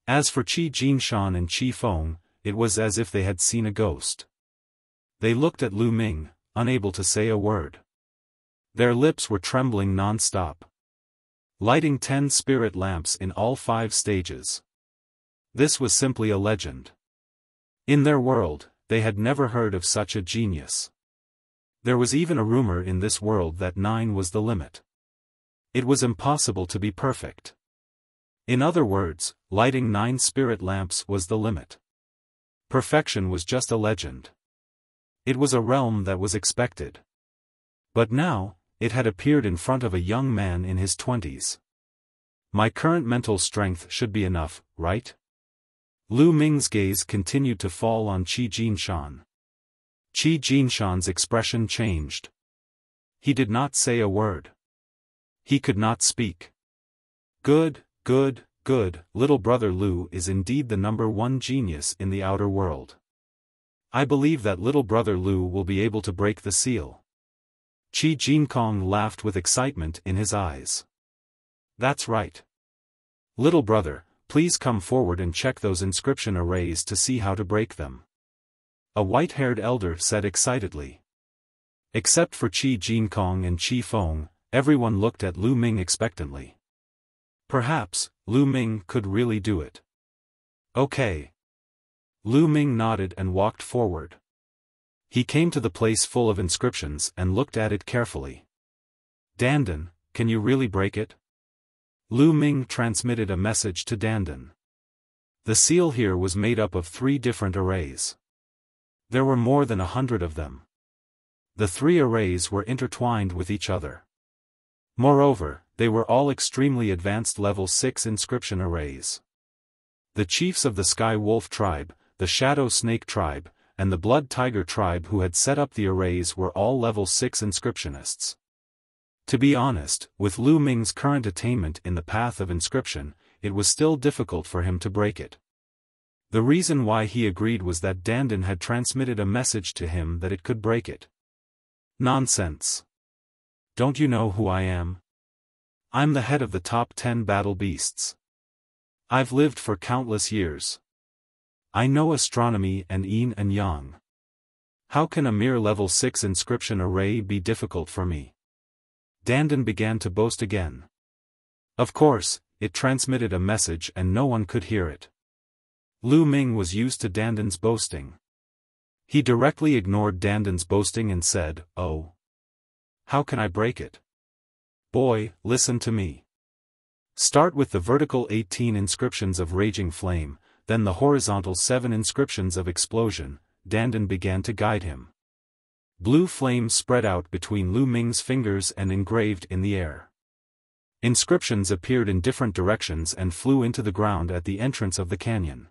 As for Qi Jinshan and Xiaofan, it was as if they had seen a ghost. They looked at Lu Ming, unable to say a word. Their lips were trembling non-stop. Lighting 10 spirit lamps in all 5 stages. This was simply a legend. In their world, they had never heard of such a genius. There was even a rumor in this world that 9 was the limit. It was impossible to be perfect. In other words, lighting 9 spirit lamps was the limit. Perfection was just a legend. It was a realm that was expected. But now, it had appeared in front of a young man in his 20s. My current mental strength should be enough, right? Lu Ming's gaze continued to fall on Qi Jinshan. Qi Jinshan's expression changed. He did not say a word. He could not speak. Good, good, good, little brother Lu is indeed the #1 genius in the outer world. I believe that little brother Lu will be able to break the seal. Qi Jinkong laughed with excitement in his eyes. That's right. Little brother, please come forward and check those inscription arrays to see how to break them. A white-haired elder said excitedly. Except for Qi Jinkong and Xiaofan, everyone looked at Lu Ming expectantly. Perhaps, Lu Ming could really do it. Okay. Lu Ming nodded and walked forward. He came to the place full of inscriptions and looked at it carefully. Dandan, can you really break it? Lu Ming transmitted a message to Dandan. The seal here was made up of 3 different arrays. There were more than 100 of them. The 3 arrays were intertwined with each other. Moreover, they were all extremely advanced level 6 inscription arrays. The chiefs of the Sky Wolf tribe, the Shadow Snake tribe, and the Blood Tiger tribe who had set up the arrays were all level 6 inscriptionists. To be honest, with Lu Ming's current attainment in the path of inscription, it was still difficult for him to break it. The reason why he agreed was that Dandan had transmitted a message to him that it could break it. Nonsense. Don't you know who I am? I'm the head of the top 10 battle beasts. I've lived for countless years. I know astronomy and yin and yang. How can a mere level 6 inscription array be difficult for me? Dandan began to boast again. Of course, it transmitted a message and no one could hear it. Lu Ming was used to Dandan's boasting. He directly ignored Dandan's boasting and said, "Oh. How can I break it? Boy, listen to me. Start with the vertical 18 inscriptions of Raging Flame, then the horizontal 7 inscriptions of Explosion." Dandan began to guide him. Blue flame spread out between Lu Ming's fingers and engraved in the air. Inscriptions appeared in different directions and flew into the ground at the entrance of the canyon.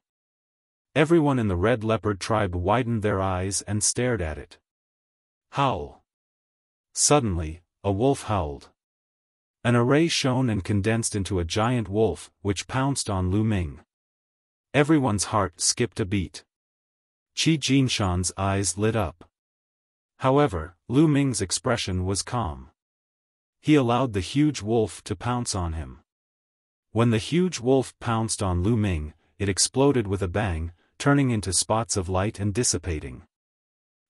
Everyone in the red leopard tribe widened their eyes and stared at it. Howl. Suddenly, a wolf howled. An array shone and condensed into a giant wolf, which pounced on Lu Ming. Everyone's heart skipped a beat. Qi Jinshan's eyes lit up. However, Lu Ming's expression was calm. He allowed the huge wolf to pounce on him. When the huge wolf pounced on Lu Ming, it exploded with a bang, turning into spots of light and dissipating.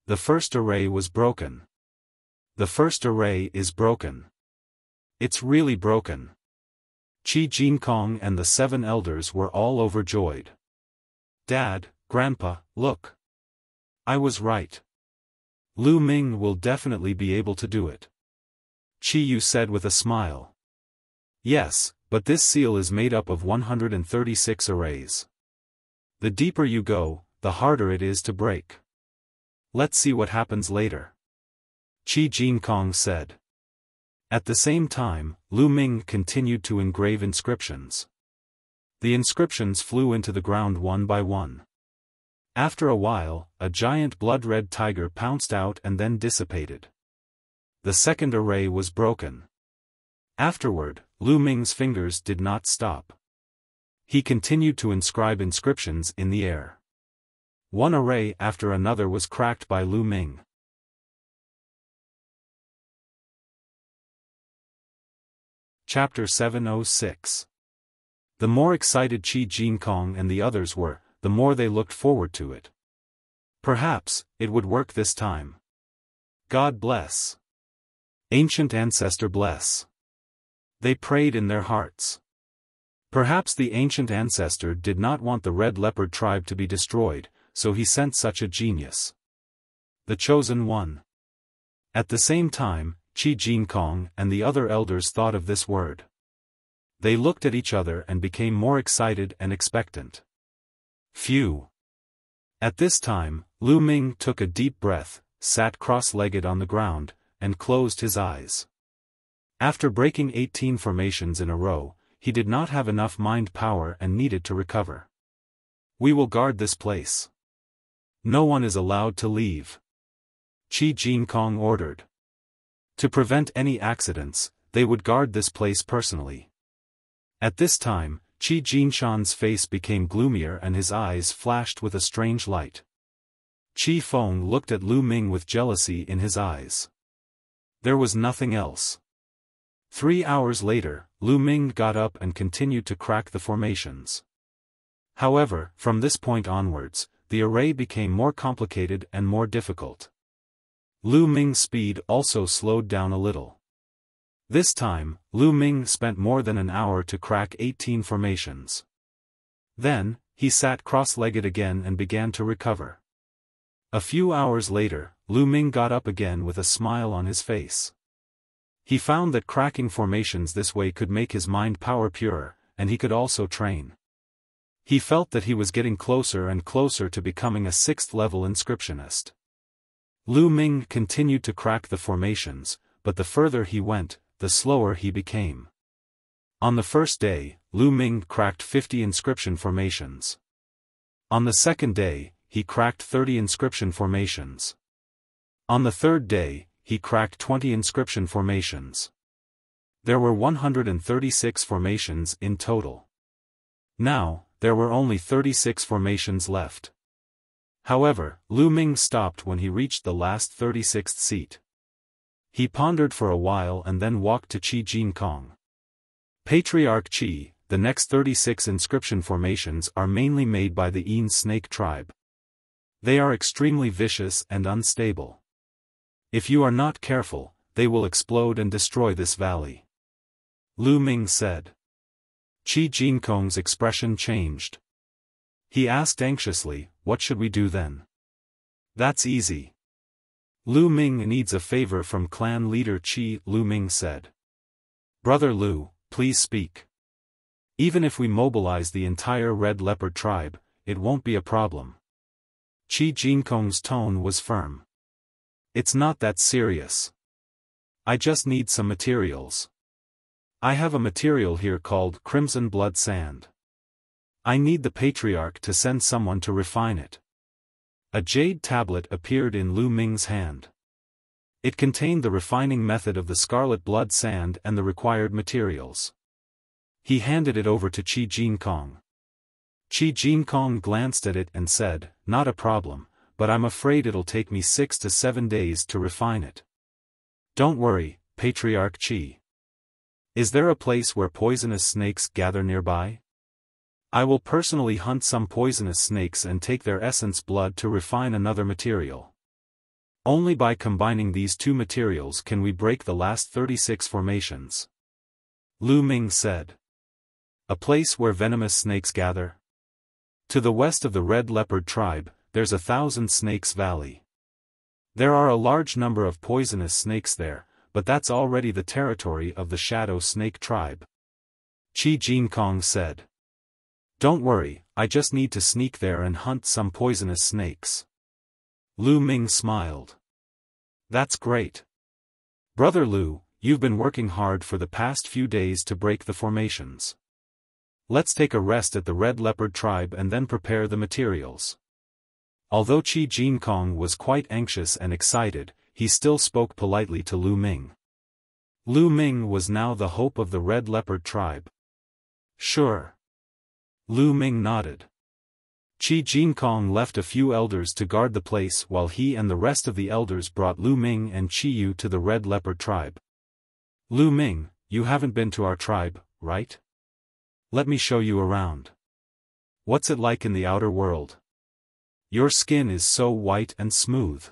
The first array was broken. The first array is broken. It's really broken. Qi Jinkong and the 7 elders were all overjoyed. Dad, Grandpa, look. I was right. Lu Ming will definitely be able to do it. Qi Yu said with a smile. Yes, but this seal is made up of 136 arrays. The deeper you go, the harder it is to break. Let's see what happens later. Qi Jinkong said. At the same time, Lu Ming continued to engrave inscriptions. The inscriptions flew into the ground one by one. After a while, a giant blood-red tiger pounced out and then dissipated. The second array was broken. Afterward, Lu Ming's fingers did not stop. He continued to inscribe inscriptions in the air. One array after another was cracked by Lu Ming. Chapter 706. The more excited Qi Jinkong and the others were, the more they looked forward to it. Perhaps, it would work this time. God bless. Ancient ancestor bless. They prayed in their hearts. Perhaps the ancient ancestor did not want the red leopard tribe to be destroyed, so he sent such a genius. The chosen one. At the same time, Qi Jinkong and the other elders thought of this word. They looked at each other and became more excited and expectant. Phew. At this time, Lu Ming took a deep breath, sat cross-legged on the ground, and closed his eyes. After breaking 18 formations in a row, he did not have enough mind power and needed to recover. We will guard this place. No one is allowed to leave. Qi Jinkong ordered. To prevent any accidents, they would guard this place personally. At this time, Qi Jinshan's face became gloomier and his eyes flashed with a strange light. Qi Feng looked at Lu Ming with jealousy in his eyes. There was nothing else. 3 hours later, Lu Ming got up and continued to crack the formations. However, from this point onwards, the array became more complicated and more difficult. Lu Ming's speed also slowed down a little. This time, Lu Ming spent more than an hour to crack 18 formations. Then, he sat cross-legged again and began to recover. A few hours later, Lu Ming got up again with a smile on his face. He found that cracking formations this way could make his mind power purer, and he could also train. He felt that he was getting closer and closer to becoming a 6th-level inscriptionist. Lu Ming continued to crack the formations, but the further he went, the slower he became. On the first day, Lu Ming cracked 50 inscription formations. On the second day, he cracked 30 inscription formations. On the third day, he cracked 20 inscription formations. There were 136 formations in total. Now, there were only 36 formations left. However, Lu Ming stopped when he reached the last 36th seat. He pondered for a while and then walked to Qi Jinkong. Patriarch Qi, the next 36 inscription formations are mainly made by the Yin snake tribe. They are extremely vicious and unstable. If you are not careful, they will explode and destroy this valley. Lu Ming said. Qi Jinkong's expression changed. He asked anxiously, what should we do then? That's easy. Lu Ming needs a favor from clan leader Qi, Lu Ming said. Brother Lu, please speak. Even if we mobilize the entire red leopard tribe, it won't be a problem. Qi Jinkong's tone was firm. It's not that serious. I just need some materials. I have a material here called crimson blood sand. I need the patriarch to send someone to refine it. A jade tablet appeared in Lu Ming's hand. It contained the refining method of the scarlet blood sand and the required materials. He handed it over to Qi Jinkong. Qi Jinkong glanced at it and said, "Not a problem, but I'm afraid it'll take me 6 to 7 days to refine it." "Don't worry, Patriarch Qi. Is there a place where poisonous snakes gather nearby? I will personally hunt some poisonous snakes and take their essence blood to refine another material. Only by combining these two materials can we break the last 36 formations." Lu Ming said. "A place where venomous snakes gather? To the west of the Red Leopard tribe, there's 1,000 Snakes Valley. There are a large number of poisonous snakes there, but that's already the territory of the Shadow Snake tribe," Qi Jinkong said. "Don't worry, I just need to sneak there and hunt some poisonous snakes." Lu Ming smiled. "That's great. Brother Lu, you've been working hard for the past few days to break the formations. Let's take a rest at the Red Leopard tribe and then prepare the materials." Although Qi Jinkong was quite anxious and excited, he still spoke politely to Lu Ming. Lu Ming was now the hope of the Red Leopard tribe. "Sure." Lu Ming nodded. Qi Jinkong left a few elders to guard the place while he and the rest of the elders brought Lu Ming and Qi Yu to the Red Leopard tribe. "Lu Ming, you haven't been to our tribe, right? Let me show you around. What's it like in the outer world? Your skin is so white and smooth.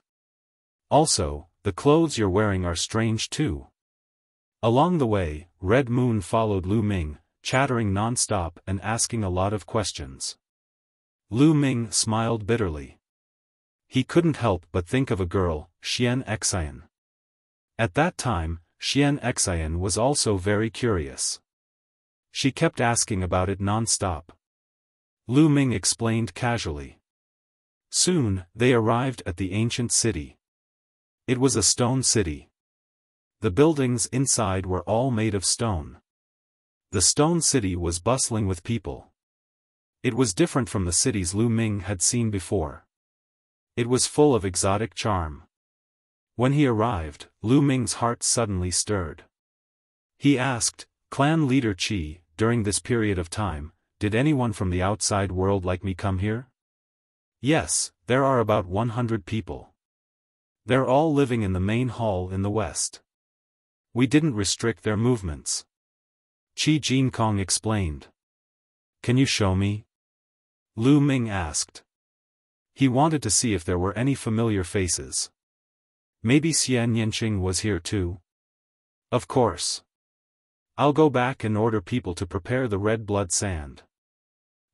Also, the clothes you're wearing are strange too." Along the way, Red Moon followed Lu Ming, chattering non-stop and asking a lot of questions. Lu Ming smiled bitterly. He couldn't help but think of a girl, Xian Xian. At that time, Xian Xian was also very curious. She kept asking about it non-stop. Lu Ming explained casually. Soon, they arrived at the ancient city. It was a stone city. The buildings inside were all made of stone. The stone city was bustling with people. It was different from the cities Lu Ming had seen before. It was full of exotic charm. When he arrived, Lu Ming's heart suddenly stirred. He asked, "Clan leader Qi, during this period of time, did anyone from the outside world like me come here?" "Yes, there are about 100 people. They're all living in the main hall in the west. We didn't restrict their movements," Qi Jinkong explained. "Can you show me?" Lu Ming asked. He wanted to see if there were any familiar faces. Maybe Xian Yanqing was here too? "Of course. I'll go back and order people to prepare the red blood sand.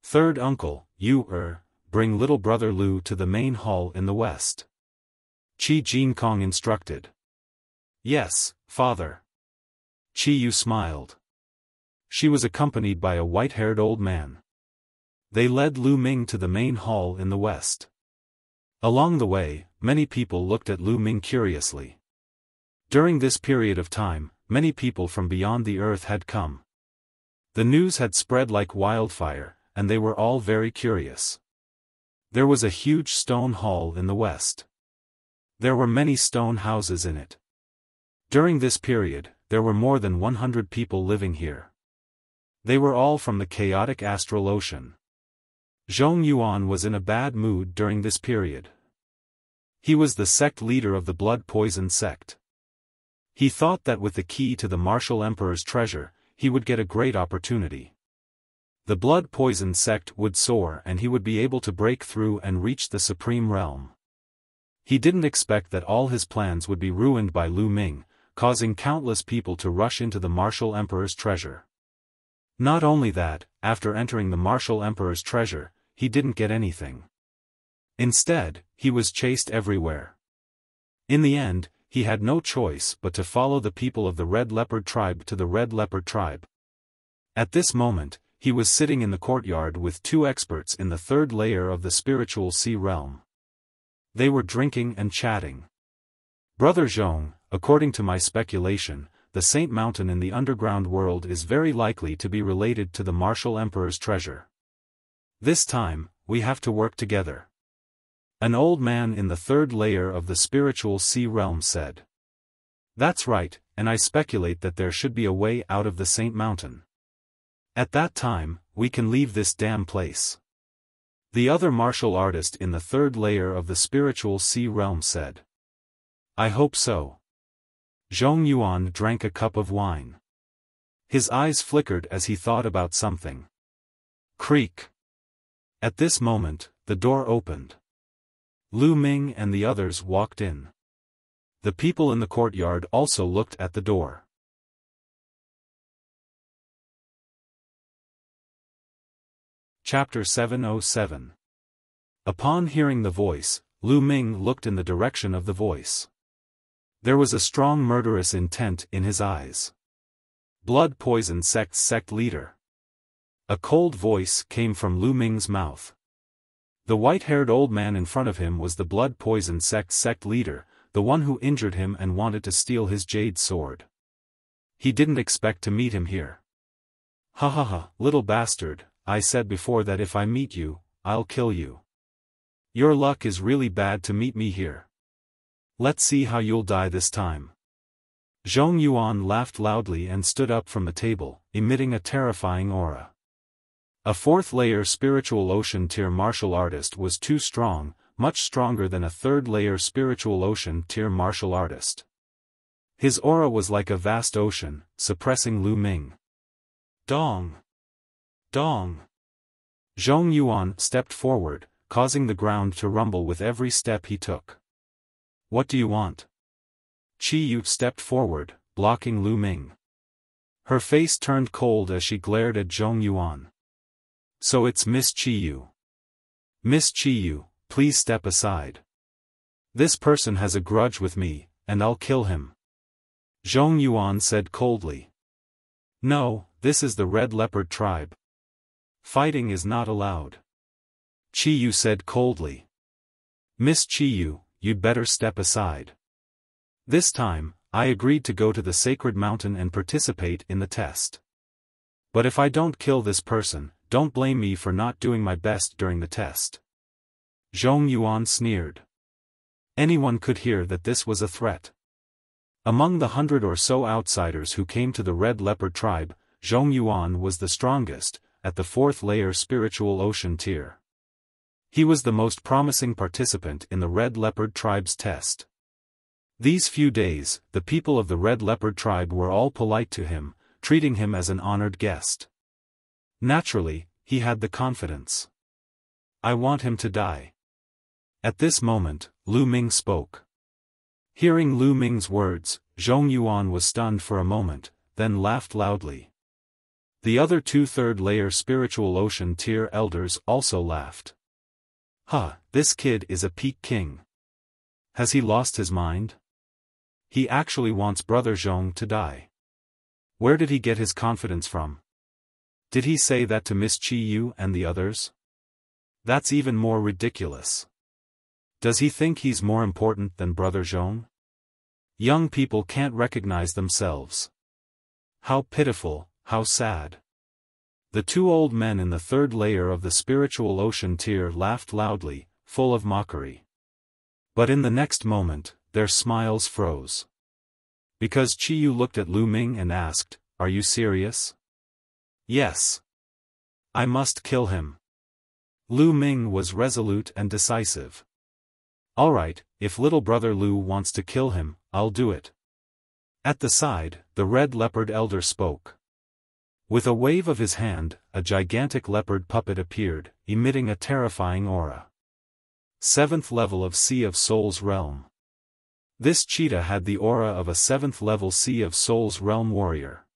Third uncle, you bring little brother Lu to the main hall in the west," Qi Jinkong instructed. "Yes, father." Qi Yu smiled. She was accompanied by a white-haired old man. They led Lu Ming to the main hall in the west. Along the way, many people looked at Lu Ming curiously. During this period of time, many people from beyond the earth had come. The news had spread like wildfire, and they were all very curious. There was a huge stone hall in the west. There were many stone houses in it. During this period, there were more than 100 people living here. They were all from the chaotic astral ocean. Zhong Yuan was in a bad mood during this period. He was the sect leader of the blood poison sect. He thought that with the key to the martial emperor's treasure, he would get a great opportunity. The blood poison sect would soar and he would be able to break through and reach the supreme realm. He didn't expect that all his plans would be ruined by Lu Ming, causing countless people to rush into the martial emperor's treasure. Not only that, after entering the martial emperor's treasure, he didn't get anything. Instead, he was chased everywhere. In the end, he had no choice but to follow the people of the Red Leopard tribe to the Red Leopard tribe. At this moment, he was sitting in the courtyard with two experts in the third layer of the spiritual sea realm. They were drinking and chatting. "Brother Zhong, according to my speculation, the Saint Mountain in the underground world is very likely to be related to the martial emperor's treasure. This time, we have to work together. An old man in the third layer of the spiritual sea realm said. That's right, and I speculate that there should be a way out of the Saint Mountain. At that time, we can leave this damn place. The other martial artist in the third layer of the spiritual sea realm said. I hope so. Zhong Yuan drank a cup of wine. His eyes flickered as he thought about something. Creak. At this moment, the door opened. Lu Ming and the others walked in. The people in the courtyard also looked at the door. Chapter 707. Upon hearing the voice, Lu Ming looked in the direction of the voice. There was a strong murderous intent in his eyes. Blood poison sect leader. A cold voice came from Lu Ming's mouth. The white-haired old man in front of him was the blood poison sect leader, the one who injured him and wanted to steal his jade sword. He didn't expect to meet him here. Ha ha ha, little bastard, I said before that if I meet you, I'll kill you. Your luck is really bad to meet me here. Let's see how you'll die this time. Zhong Yuan laughed loudly and stood up from the table, emitting a terrifying aura. A fourth-layer spiritual ocean tier martial artist was too strong, much stronger than a third-layer spiritual ocean tier martial artist. His aura was like a vast ocean, suppressing Lu Ming. Dong! Dong! Zhong Yuan stepped forward, causing the ground to rumble with every step he took. What do you want? Qi Yu stepped forward, blocking Lu Ming. Her face turned cold as she glared at Zhong Yuan. So it's Miss Qi Yu. Miss Qi Yu, please step aside. This person has a grudge with me, and I'll kill him. Zhong Yuan said coldly. No, this is the Red Leopard tribe. Fighting is not allowed. Qi Yu said coldly. Miss Qi Yu, you'd better step aside. This time, I agreed to go to the sacred mountain and participate in the test. But if I don't kill this person, don't blame me for not doing my best during the test. Zhong Yuan sneered. Anyone could hear that this was a threat. Among the 100 or so outsiders who came to the Red Leopard tribe, Zhong Yuan was the strongest, at the fourth-layer spiritual ocean tier. He was the most promising participant in the Red Leopard tribe's test. These few days, the people of the Red Leopard tribe were all polite to him, treating him as an honored guest. Naturally, he had the confidence. I want him to die. At this moment, Lu Ming spoke. Hearing Lu Ming's words, Zhong Yuan was stunned for a moment, then laughed loudly. The other two third-layer spiritual ocean tier elders also laughed. Huh, this kid is a peak king. Has he lost his mind? He actually wants Brother Zhong to die. Where did he get his confidence from? Did he say that to Miss Qi Yu and the others? That's even more ridiculous. Does he think he's more important than Brother Zhong? Young people can't recognize themselves. How pitiful, how sad. The two old men in the third layer of the spiritual ocean tier laughed loudly, full of mockery. But in the next moment, their smiles froze. Because Qi Yu looked at Lu Ming and asked, "Are you serious?" "Yes. I must kill him." Lu Ming was resolute and decisive. "All right, if little brother Lu wants to kill him, I'll do it." At the side, the Red Leopard elder spoke. With a wave of his hand, a gigantic leopard puppet appeared, emitting a terrifying aura. 7th level of Sea of Souls realm. This cheetah had the aura of a 7th level Sea of Souls realm warrior.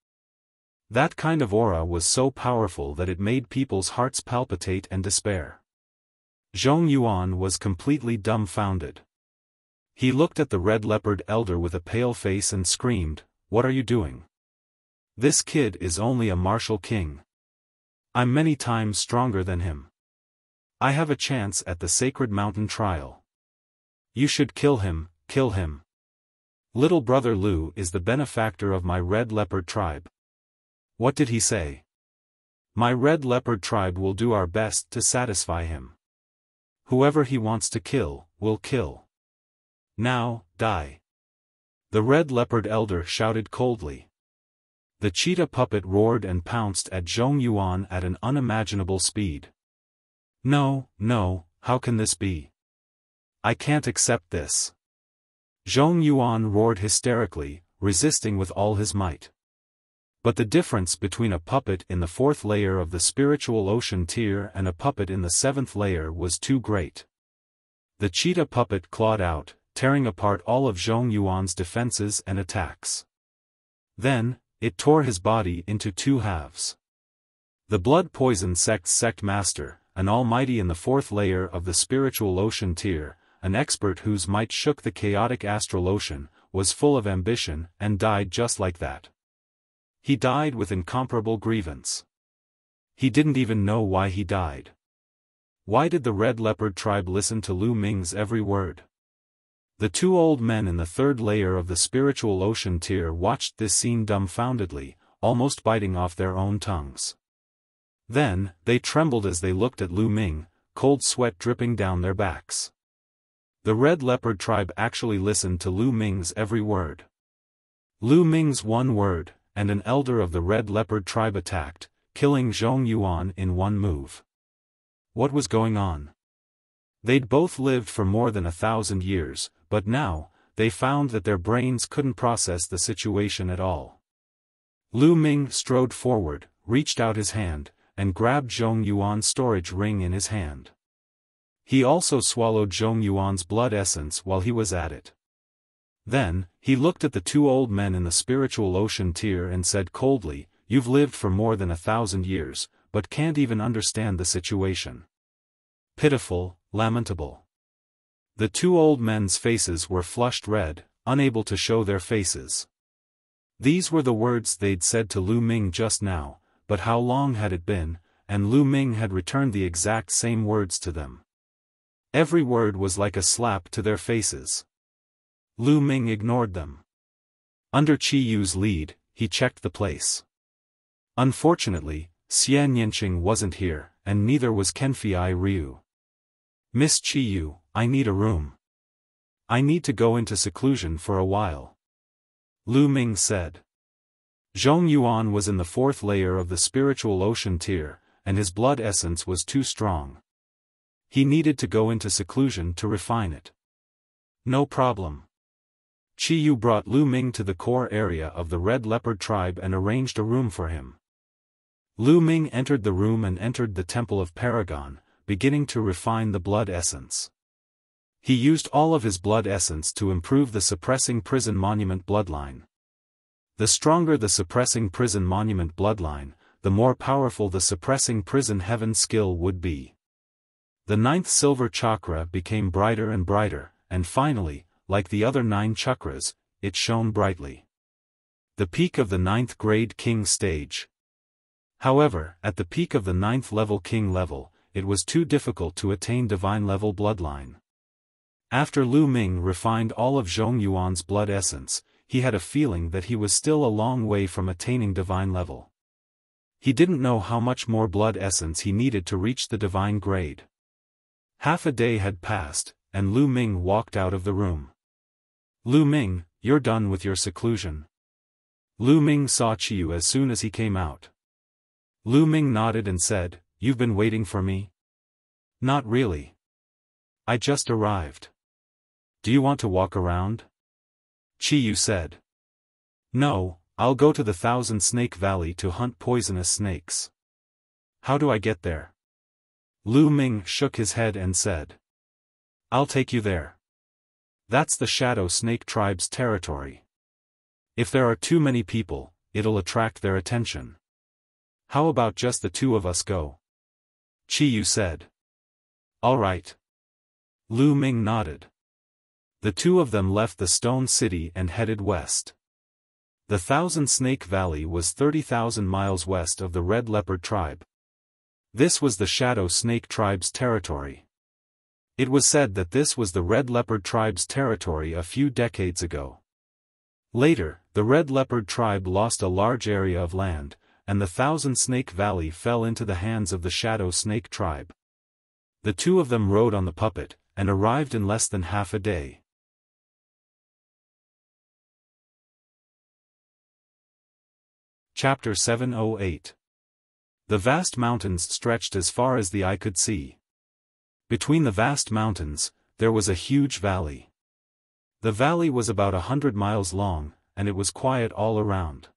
That kind of aura was so powerful that it made people's hearts palpitate and despair. Zhong Yuan was completely dumbfounded. He looked at the Red Leopard elder with a pale face and screamed, "What are you doing? This kid is only a martial king. I'm many times stronger than him. I have a chance at the Sacred Mountain trial. You should kill him, kill him. Little brother Lu is the benefactor of my Red Leopard tribe." What did he say? My red leopard tribe will do our best to satisfy him. Whoever he wants to kill, we'll kill. Now, die. The red leopard elder shouted coldly. The cheetah puppet roared and pounced at Zhong Yuan at an unimaginable speed. No, no, how can this be? I can't accept this. Zhong Yuan roared hysterically, resisting with all his might. But the difference between a puppet in the 4th layer of the spiritual ocean tier and a puppet in the 7th layer was too great. The cheetah puppet clawed out, tearing apart all of Zhong Yuan's defenses and attacks. Then, it tore his body into 2 halves. The blood poison sect's sect master, an almighty in the 4th layer of the spiritual ocean tier, an expert whose might shook the chaotic astral ocean, was full of ambition and died just like that. He died with incomparable grievance. He didn't even know why he died. Why did the red leopard tribe listen to Lu Ming's every word? The 2 old men in the 3rd layer of the spiritual ocean tier watched this scene dumbfoundedly, almost biting off their own tongues. Then, they trembled as they looked at Lu Ming, cold sweat dripping down their backs. The red leopard tribe actually listened to Lu Ming's every word. Lu Ming's one word, and an elder of the red leopard tribe attacked, killing Zhong Yuan in one move. What was going on? They'd both lived for more than 1,000 years, but now, they found that their brains couldn't process the situation at all. Lu Ming strode forward, reached out his hand, and grabbed Zhong Yuan's storage ring in his hand. He also swallowed Zhong Yuan's blood essence while he was at it. Then, he looked at the 2 old men in the spiritual ocean tier and said coldly, "You've lived for more than 1,000 years, but can't even understand the situation. Pitiful, lamentable." The 2 old men's faces were flushed red, unable to show their faces. These were the words they'd said to Lu Ming just now, but how long had it been, and Lu Ming had returned the exact same words to them. Every word was like a slap to their faces. Lu Ming ignored them. Under Qi Yu's lead, he checked the place. Unfortunately, Xian Yanqing wasn't here, and neither was Kenfei Ryu. "Miss Qi Yu, I need a room. I need to go into seclusion for a while," Lu Ming said. Zhong Yuan was in the 4th layer of the spiritual ocean tier, and his blood essence was too strong. He needed to go into seclusion to refine it. No problem. Qi Yu brought Lu Ming to the core area of the red leopard tribe and arranged a room for him. Lu Ming entered the room and entered the Temple of Paragon, beginning to refine the blood essence. He used all of his blood essence to improve the suppressing prison monument bloodline. The stronger the suppressing prison monument bloodline, the more powerful the suppressing prison heaven skill would be. The 9th silver chakra became brighter and brighter, and finally, like the other 9 chakras, it shone brightly. The peak of the 9th grade king stage. However, at the peak of the 9th level king level, it was too difficult to attain divine level bloodline. After Lu Ming refined all of Zhong Yuan's blood essence, he had a feeling that he was still a long way from attaining divine level. He didn't know how much more blood essence he needed to reach the divine grade. Half a day had passed, and Lu Ming walked out of the room. "Lu Ming, you're done with your seclusion." Lu Ming saw Qi Yu as soon as he came out. Lu Ming nodded and said, "You've been waiting for me?" "Not really. I just arrived." "Do you want to walk around?" Qi Yu said. "No, I'll go to the 1,000 Snake Valley to hunt poisonous snakes." "How do I get there?" Lu Ming shook his head and said. "I'll take you there. That's the Shadow Snake Tribe's territory. If there are too many people, it'll attract their attention. How about just the 2 of us go?" Qi Yu said. "All right." Lu Ming nodded. The 2 of them left the Stone City and headed west. The 1,000 Snake Valley was 30,000 miles west of the Red Leopard Tribe. This was the Shadow Snake Tribe's territory. It was said that this was the Red Leopard Tribe's territory a few decades ago. Later, the Red Leopard Tribe lost a large area of land, and the Thousand Snake Valley fell into the hands of the Shadow Snake tribe. The two of them rode on the puppet, and arrived in less than half a day. Chapter 708. The vast mountains stretched as far as the eye could see. Between the vast mountains, there was a huge valley. The valley was about 100 miles long, and it was quiet all around.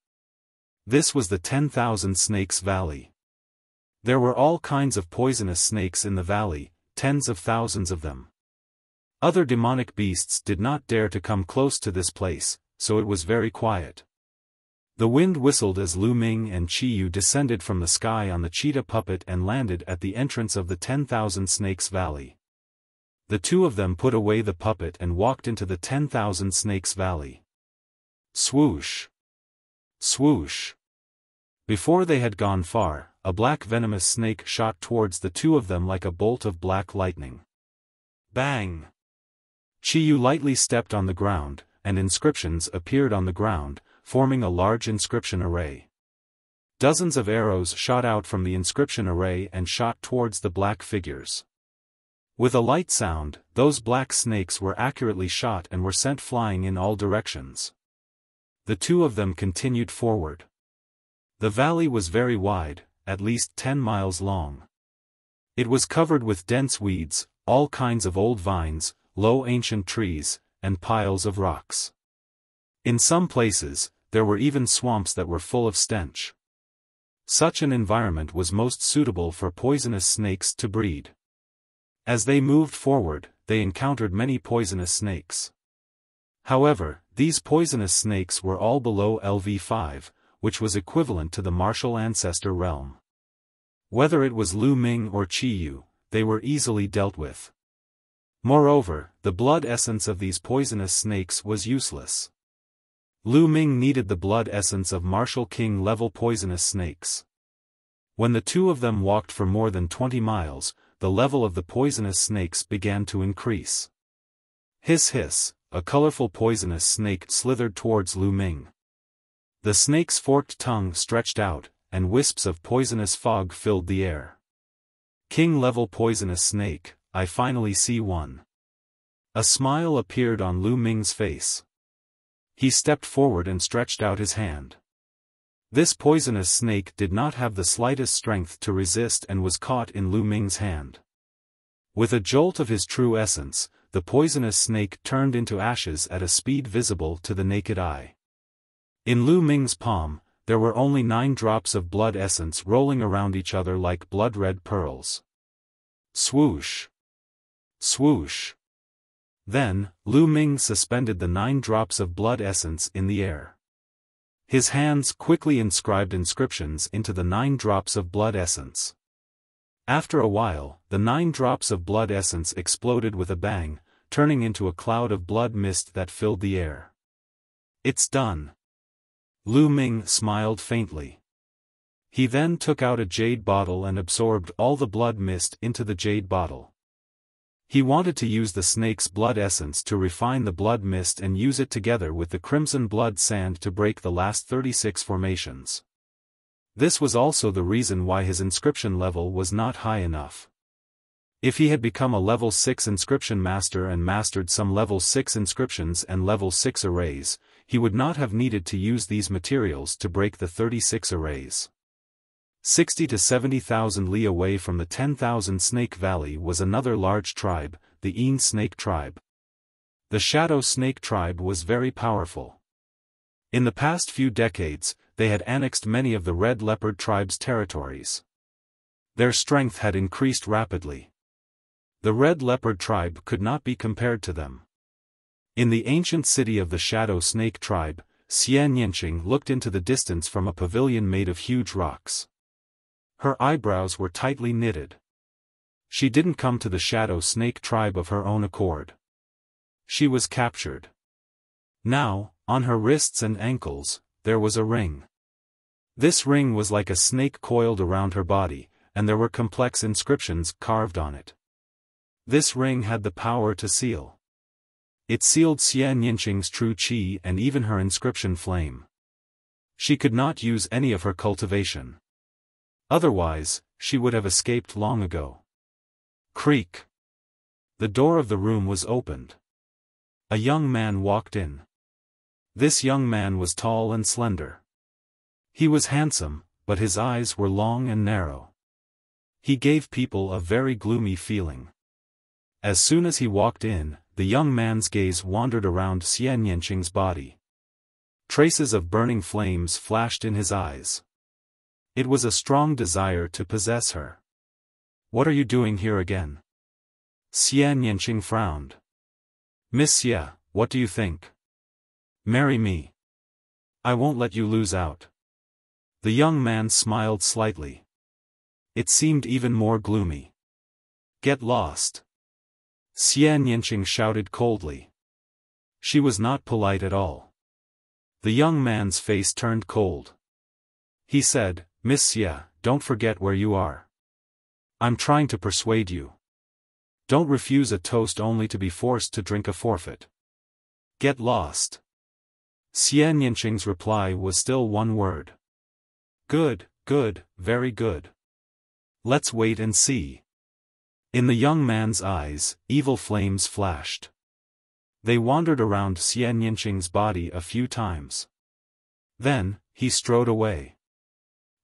This was the 10,000 Snakes Valley. There were all kinds of poisonous snakes in the valley, tens of thousands of them. Other demonic beasts did not dare to come close to this place, so it was very quiet. The wind whistled as Lu Ming and Qi Yu descended from the sky on the cheetah puppet and landed at the entrance of the 10,000 Snakes Valley. The two of them put away the puppet and walked into the 10,000 Snakes Valley. Swoosh! Swoosh! Before they had gone far, a black venomous snake shot towards the two of them like a bolt of black lightning. Bang! Qi Yu lightly stepped on the ground, and inscriptions appeared on the ground, forming a large inscription array. Dozens of arrows shot out from the inscription array and shot towards the black figures. With a light sound, those black snakes were accurately shot and were sent flying in all directions. The two of them continued forward. The valley was very wide, at least 10 miles long. It was covered with dense weeds, all kinds of old vines, low ancient trees, and piles of rocks. In some places, there were even swamps that were full of stench. Such an environment was most suitable for poisonous snakes to breed. As they moved forward, they encountered many poisonous snakes. However, these poisonous snakes were all below LV5, which was equivalent to the martial ancestor realm. Whether it was Lu Ming or Qi Yu, they were easily dealt with. Moreover, the blood essence of these poisonous snakes was useless. Lu Ming needed the blood essence of martial king level poisonous snakes. When the two of them walked for more than 20 miles, the level of the poisonous snakes began to increase. Hiss hiss, a colorful poisonous snake slithered towards Lu Ming. The snake's forked tongue stretched out, and wisps of poisonous fog filled the air. King level poisonous snake, I finally see one. A smile appeared on Lu Ming's face. He stepped forward and stretched out his hand. This poisonous snake did not have the slightest strength to resist and was caught in Lu Ming's hand. With a jolt of his true essence, the poisonous snake turned into ashes at a speed visible to the naked eye. In Lu Ming's palm, there were only 9 drops of blood essence rolling around each other like blood-red pearls. Swoosh! Swoosh! Then, Lu Ming suspended the 9 drops of blood essence in the air. His hands quickly inscribed inscriptions into the 9 drops of blood essence. After a while, the 9 drops of blood essence exploded with a bang, turning into a cloud of blood mist that filled the air. It's done. Lu Ming smiled faintly. He then took out a jade bottle and absorbed all the blood mist into the jade bottle. He wanted to use the snake's blood essence to refine the blood mist and use it together with the crimson blood sand to break the last 36 formations. This was also the reason why his inscription level was not high enough. If he had become a level 6 inscription master and mastered some level 6 inscriptions and level 6 arrays, he would not have needed to use these materials to break the 36 arrays. 60 to 70,000 li away from the 10,000 Snake Valley was another large tribe, the Een Snake tribe. The Shadow Snake tribe was very powerful. In the past few decades, they had annexed many of the Red Leopard tribe's territories. Their strength had increased rapidly. The Red Leopard tribe could not be compared to them. In the ancient city of the Shadow Snake tribe, Xian Yanqing looked into the distance from a pavilion made of huge rocks. Her eyebrows were tightly knitted. She didn't come to the Shadow Snake tribe of her own accord. She was captured. Now, on her wrists and ankles, there was a ring. This ring was like a snake coiled around her body, and there were complex inscriptions carved on it. This ring had the power to seal. It sealed Xian Yanqing's true qi and even her inscription flame. She could not use any of her cultivation. Otherwise, she would have escaped long ago. Creak. The door of the room was opened. A young man walked in. This young man was tall and slender. He was handsome, but his eyes were long and narrow. He gave people a very gloomy feeling. As soon as he walked in, the young man's gaze wandered around Xian Yanqing's body. Traces of burning flames flashed in his eyes. It was a strong desire to possess her. "What are you doing here again?" Xian Yanqing frowned. "Miss Xia, what do you think? Marry me. I won't let you lose out." The young man smiled slightly. It seemed even more gloomy. "Get lost." Xian Yanqing shouted coldly. She was not polite at all. The young man's face turned cold. He said, "Miss Xia, don't forget where you are. I'm trying to persuade you. Don't refuse a toast only to be forced to drink a forfeit. Get lost." Xian Yanqing's reply was still one word. "Good, good, very good. Let's wait and see." In the young man's eyes, evil flames flashed. They wandered around Xian Yanqing's body a few times. Then, he strode away.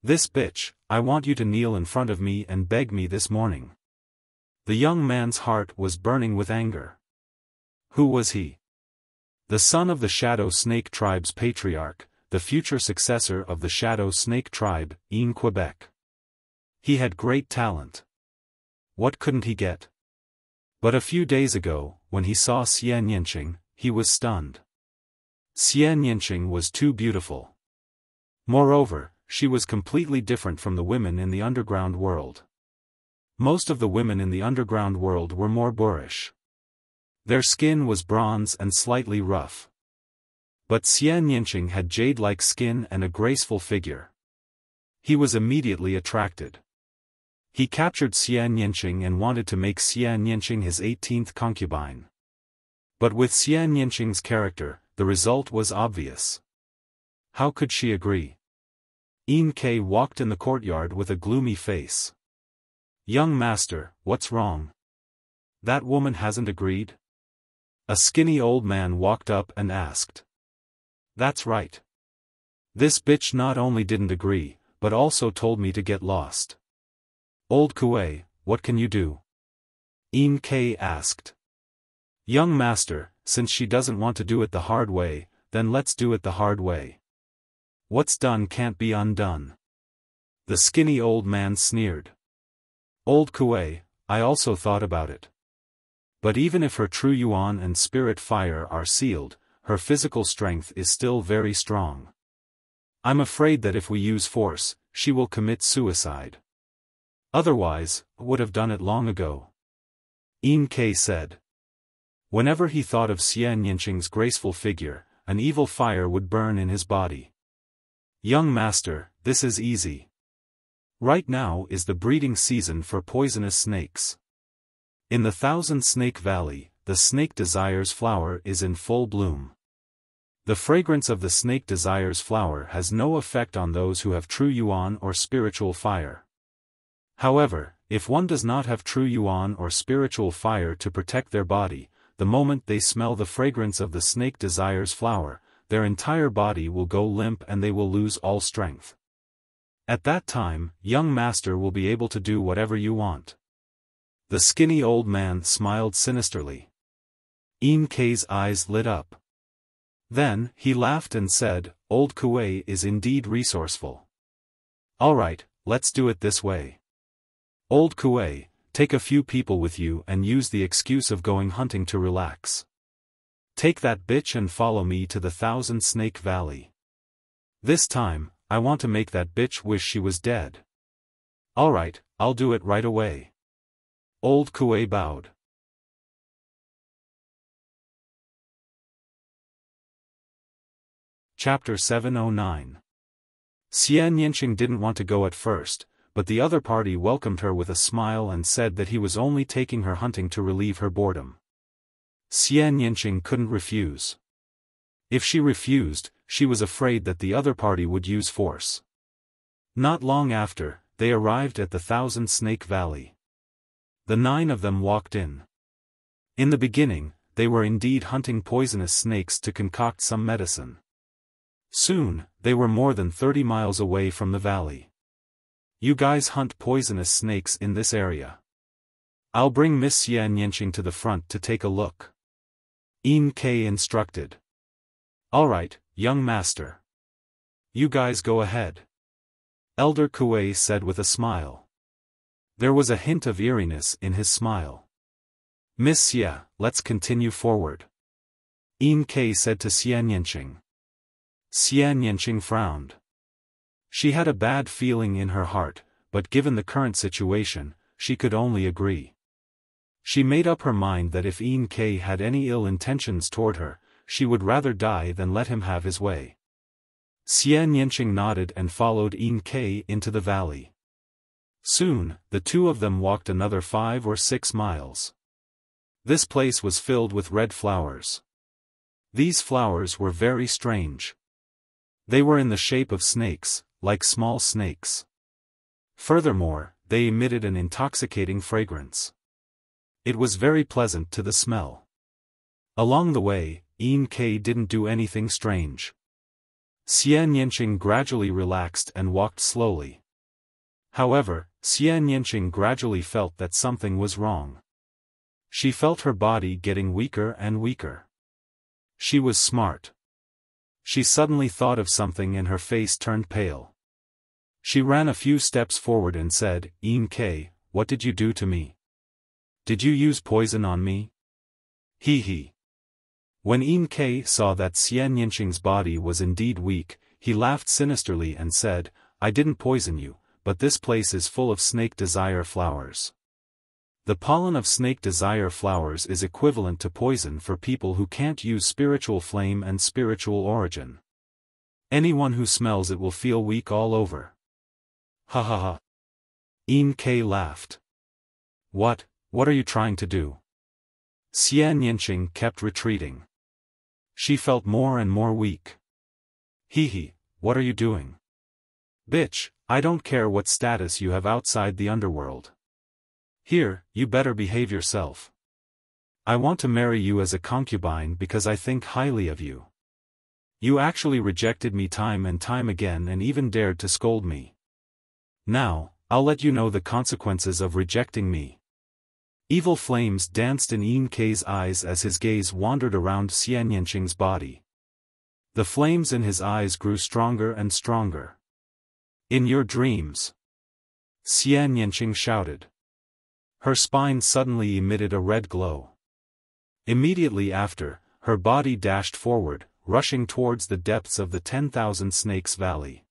"This bitch, I want you to kneel in front of me and beg me this morning." The young man's heart was burning with anger. Who was he? The son of the Shadow Snake tribe's patriarch, the future successor of the Shadow Snake tribe, in Quebec. He had great talent. What couldn't he get? But a few days ago, when he saw Xian Yanqing, he was stunned. Xian Yanqing was too beautiful. Moreover, she was completely different from the women in the underground world. Most of the women in the underground world were more boorish. Their skin was bronze and slightly rough. But Xian Yanqing had jade-like skin and a graceful figure. He was immediately attracted. He captured Xian Yanqing and wanted to make Xian Yanqing his 18th concubine. But with Xian Yanqing's character, the result was obvious. How could she agree? Yin Ke walked in the courtyard with a gloomy face. "Young master, what's wrong? That woman hasn't agreed?" A skinny old man walked up and asked. "That's right. This bitch not only didn't agree, but also told me to get lost." "Old Kuei, what can you do?" Yin Ke asked. "Young master, since she doesn't want to do it the hard way, then let's do it the hard way. What's done can't be undone." The skinny old man sneered. "Old Kuei, I also thought about it. But even if her true yuan and spirit fire are sealed, her physical strength is still very strong. I'm afraid that if we use force, she will commit suicide. Otherwise, would have done it long ago." Yin Ke said. Whenever he thought of Xian Yanqing's graceful figure, an evil fire would burn in his body. "Young master, this is easy. Right now is the breeding season for poisonous snakes. In the Thousand Snake Valley, the Snake Desires flower is in full bloom. The fragrance of the Snake Desires flower has no effect on those who have true yuan or spiritual fire. However, if one does not have true yuan or spiritual fire to protect their body, the moment they smell the fragrance of the Snake Desires flower, their entire body will go limp and they will lose all strength. At that time, young master will be able to do whatever you want." The skinny old man smiled sinisterly. Yin Ke's eyes lit up. Then, he laughed and said, "Old Kuei is indeed resourceful. All right, let's do it this way. Old Kuei, take a few people with you and use the excuse of going hunting to relax. Take that bitch and follow me to the Thousand Snake Valley. This time, I want to make that bitch wish she was dead." "All right, I'll do it right away." Old Kuei bowed. Chapter 709. Xian Yanqing didn't want to go at first, but the other party welcomed her with a smile and said that he was only taking her hunting to relieve her boredom. Xian Yanqing couldn't refuse. If she refused, she was afraid that the other party would use force. Not long after, they arrived at the Thousand Snake Valley. The 9 of them walked in. In the beginning, they were indeed hunting poisonous snakes to concoct some medicine. Soon, they were more than 30 miles away from the valley. You guys hunt poisonous snakes in this area. I'll bring Miss Xianyinqing to the front to take a look. Yin Ke instructed. All right, young master. You guys go ahead. Elder Kuei said with a smile. There was a hint of eeriness in his smile. Miss Xia, let's continue forward. Yin Ke said to Xianyinqing. Xianyinqing frowned. She had a bad feeling in her heart, but given the current situation, she could only agree. She made up her mind that if Yin Ke had any ill intentions toward her, she would rather die than let him have his way. Xianyinqing nodded and followed Yin Ke into the valley. Soon, the 2 of them walked another 5 or 6 miles. This place was filled with red flowers. These flowers were very strange. They were in the shape of snakes, like small snakes. Furthermore, they emitted an intoxicating fragrance. It was very pleasant to the smell. Along the way, Yin Ke didn't do anything strange. Xianyinqing gradually relaxed and walked slowly. However, Xianyinqing gradually felt that something was wrong. She felt her body getting weaker and weaker. She was smart. She suddenly thought of something and her face turned pale. She ran a few steps forward and said, Yin Ke, what did you do to me? Did you use poison on me? He. When Yin Ke saw that Xianyinqing's body was indeed weak, he laughed sinisterly and said, I didn't poison you, but this place is full of snake desire flowers. The pollen of snake desire flowers is equivalent to poison for people who can't use spiritual flame and spiritual origin. Anyone who smells it will feel weak all over. Ha ha ha. Yin Ke laughed. What are you trying to do? Xianyinqing kept retreating. She felt more and more weak. He, what are you doing? Bitch, I don't care what status you have outside the underworld. Here, you better behave yourself. I want to marry you as a concubine because I think highly of you. You actually rejected me time and time again and even dared to scold me. Now, I'll let you know the consequences of rejecting me. Evil flames danced in Yin Ke's eyes as his gaze wandered around Xianyinqing's body. The flames in his eyes grew stronger and stronger. In your dreams. Xianyinqing shouted. Her spine suddenly emitted a red glow. Immediately after, her body dashed forward, rushing towards the depths of the 10,000 Snakes Valley.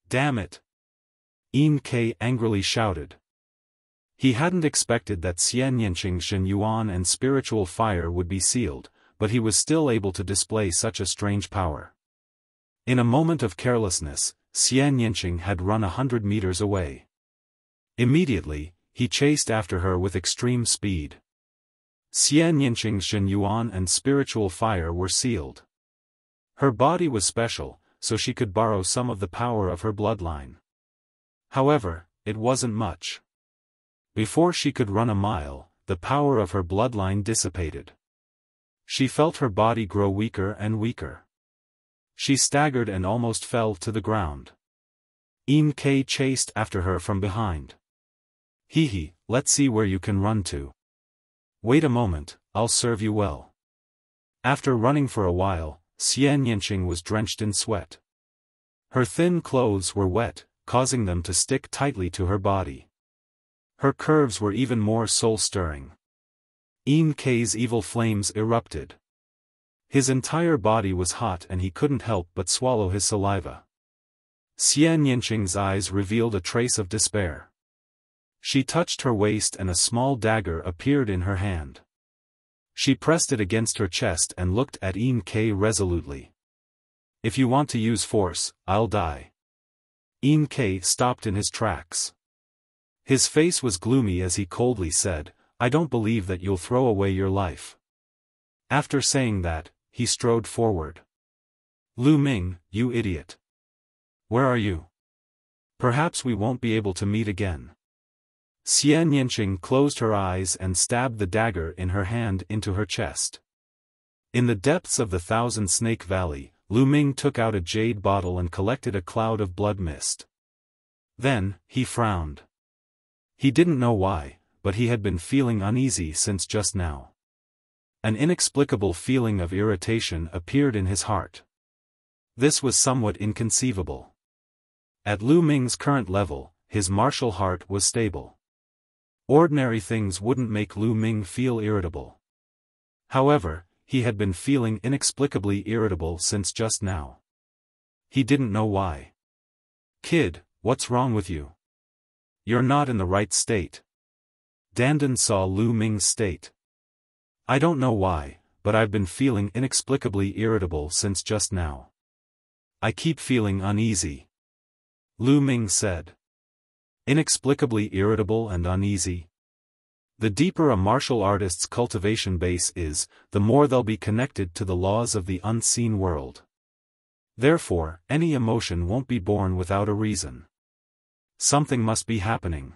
Damn it! Yin Ke angrily shouted. He hadn't expected that Xianyinqing's Shen Yuan and spiritual fire would be sealed, but he was still able to display such a strange power. In a moment of carelessness, Xianyinqing had run 100 meters away. Immediately, he chased after her with extreme speed. Xianyinqing's Shen Yuan and spiritual fire were sealed. Her body was special, so she could borrow some of the power of her bloodline. However, it wasn't much. Before she could run a mile, the power of her bloodline dissipated. She felt her body grow weaker and weaker. She staggered and almost fell to the ground. Yin Ke chased after her from behind. He, let's see where you can run to. Wait a moment, I'll serve you well. After running for a while, Xianyinqing was drenched in sweat. Her thin clothes were wet, causing them to stick tightly to her body. Her curves were even more soul-stirring. Yin Ke's evil flames erupted. His entire body was hot and he couldn't help but swallow his saliva. Xianyinqing's eyes revealed a trace of despair. She touched her waist and a small dagger appeared in her hand. She pressed it against her chest and looked at Yin Ke resolutely. If you want to use force, I'll die. Yin Ke stopped in his tracks. His face was gloomy as he coldly said, I don't believe that you'll throw away your life. After saying that, he strode forward. Lu Ming, you idiot. Where are you? Perhaps we won't be able to meet again. Xian Yinqing closed her eyes and stabbed the dagger in her hand into her chest. In the depths of the Thousand Snake Valley, Lu Ming took out a jade bottle and collected a cloud of blood mist. Then, he frowned. He didn't know why, but he had been feeling uneasy since just now. An inexplicable feeling of irritation appeared in his heart. This was somewhat inconceivable. At Lu Ming's current level, his martial heart was stable. Ordinary things wouldn't make Lu Ming feel irritable. However, he had been feeling inexplicably irritable since just now. He didn't know why. Kid, what's wrong with you? You're not in the right state. Dandan saw Lu Ming's state. I don't know why, but I've been feeling inexplicably irritable since just now. I keep feeling uneasy. Lu Ming said. Inexplicably irritable and uneasy? The deeper a martial artist's cultivation base is, the more they'll be connected to the laws of the unseen world. Therefore, any emotion won't be born without a reason. Something must be happening.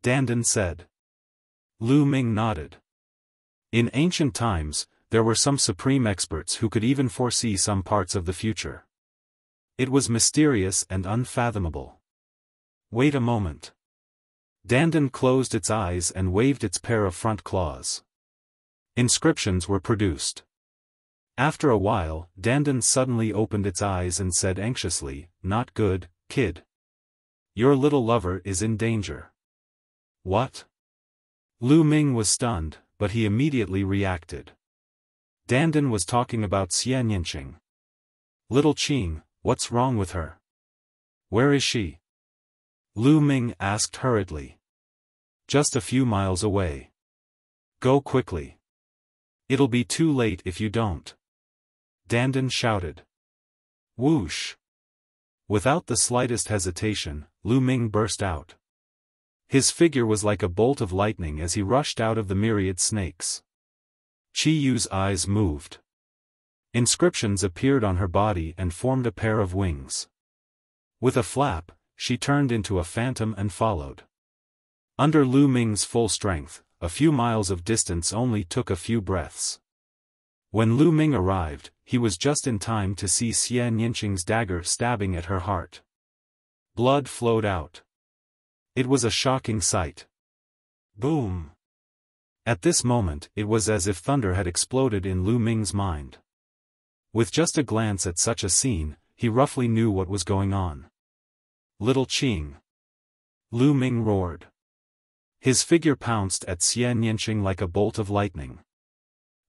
Dandan said. Lu Ming nodded. In ancient times, there were some supreme experts who could even foresee some parts of the future. It was mysterious and unfathomable. Wait a moment. Dandan closed its eyes and waved its pair of front claws. Inscriptions were produced. After a while, Dandan suddenly opened its eyes and said anxiously, "Not good, kid. Your little lover is in danger." What? Lu Ming was stunned, but he immediately reacted. Dandan was talking about Xian Yinqing. Little Qing, what's wrong with her? Where is she? Lu Ming asked hurriedly. Just a few miles away. Go quickly. It'll be too late if you don't. Dandan shouted. Whoosh. Without the slightest hesitation, Lu Ming burst out. His figure was like a bolt of lightning as he rushed out of the myriad snakes. Chi Yu's eyes moved. Inscriptions appeared on her body and formed a pair of wings. With a flap, she turned into a phantom and followed. Under Lu Ming's full strength, a few miles of distance only took a few breaths. When Lu Ming arrived, he was just in time to see Xian Yinqing's dagger stabbing at her heart. Blood flowed out. It was a shocking sight. Boom! At this moment, it was as if thunder had exploded in Lu Ming's mind. With just a glance at such a scene, he roughly knew what was going on. Little Qing! Lu Ming roared. His figure pounced at Xian Yinqing like a bolt of lightning.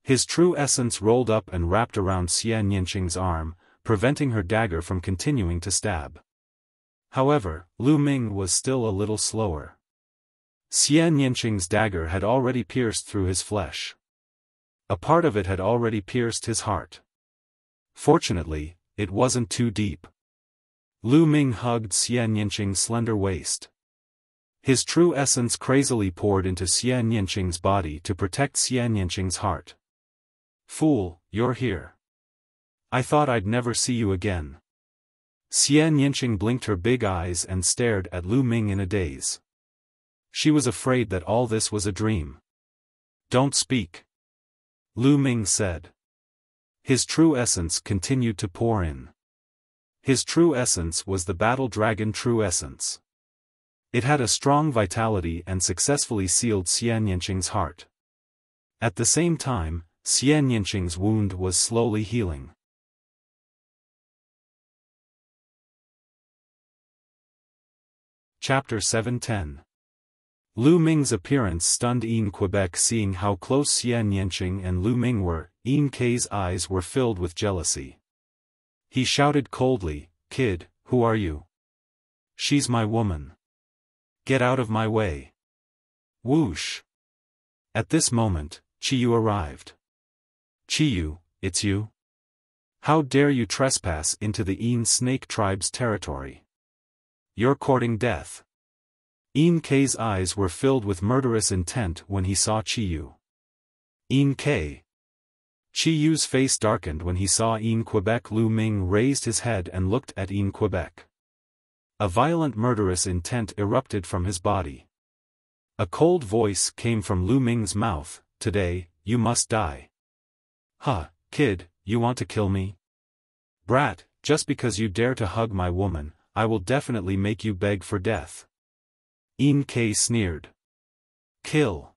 His true essence rolled up and wrapped around Xian Yinqing's arm, preventing her dagger from continuing to stab. However, Lu Ming was still a little slower. Xian Yinqing's dagger had already pierced through his flesh. A part of it had already pierced his heart. Fortunately, it wasn't too deep. Lu Ming hugged Xian Yinqing's slender waist. His true essence crazily poured into Xian Yinqing's body to protect Xian Yinqing's heart. Fool, you're here. I thought I'd never see you again. Xian Yinqing blinked her big eyes and stared at Lu Ming in a daze. She was afraid that all this was a dream. Don't speak. Lu Ming said. His true essence continued to pour in. His true essence was the battle dragon true essence. It had a strong vitality and successfully sealed Xian Yinqing's heart. At the same time, Xian Yinqing's wound was slowly healing. Chapter 710. Lu Ming's appearance stunned Yin Quebec. Seeing how close Xian Yinqing and Lu Ming were, Yin K's eyes were filled with jealousy. He shouted coldly, "Kid, who are you?" "She's my woman. Get out of my way." Whoosh. At this moment, Chi Yu arrived. "Chi Yu, it's you? How dare you trespass into the Yin Snake Tribe's territory? You're courting death." Yin K's eyes were filled with murderous intent when he saw Chi Yu. "Yin K. Chi Yu's face darkened when he saw Quebec. Lu Ming raised his head and looked at Quebec. A violent murderous intent erupted from his body. A cold voice came from Lu Ming's mouth, "Today, you must die." "Huh, kid, you want to kill me? Brat, just because you dare to hug my woman, I will definitely make you beg for death." K sneered. "Kill."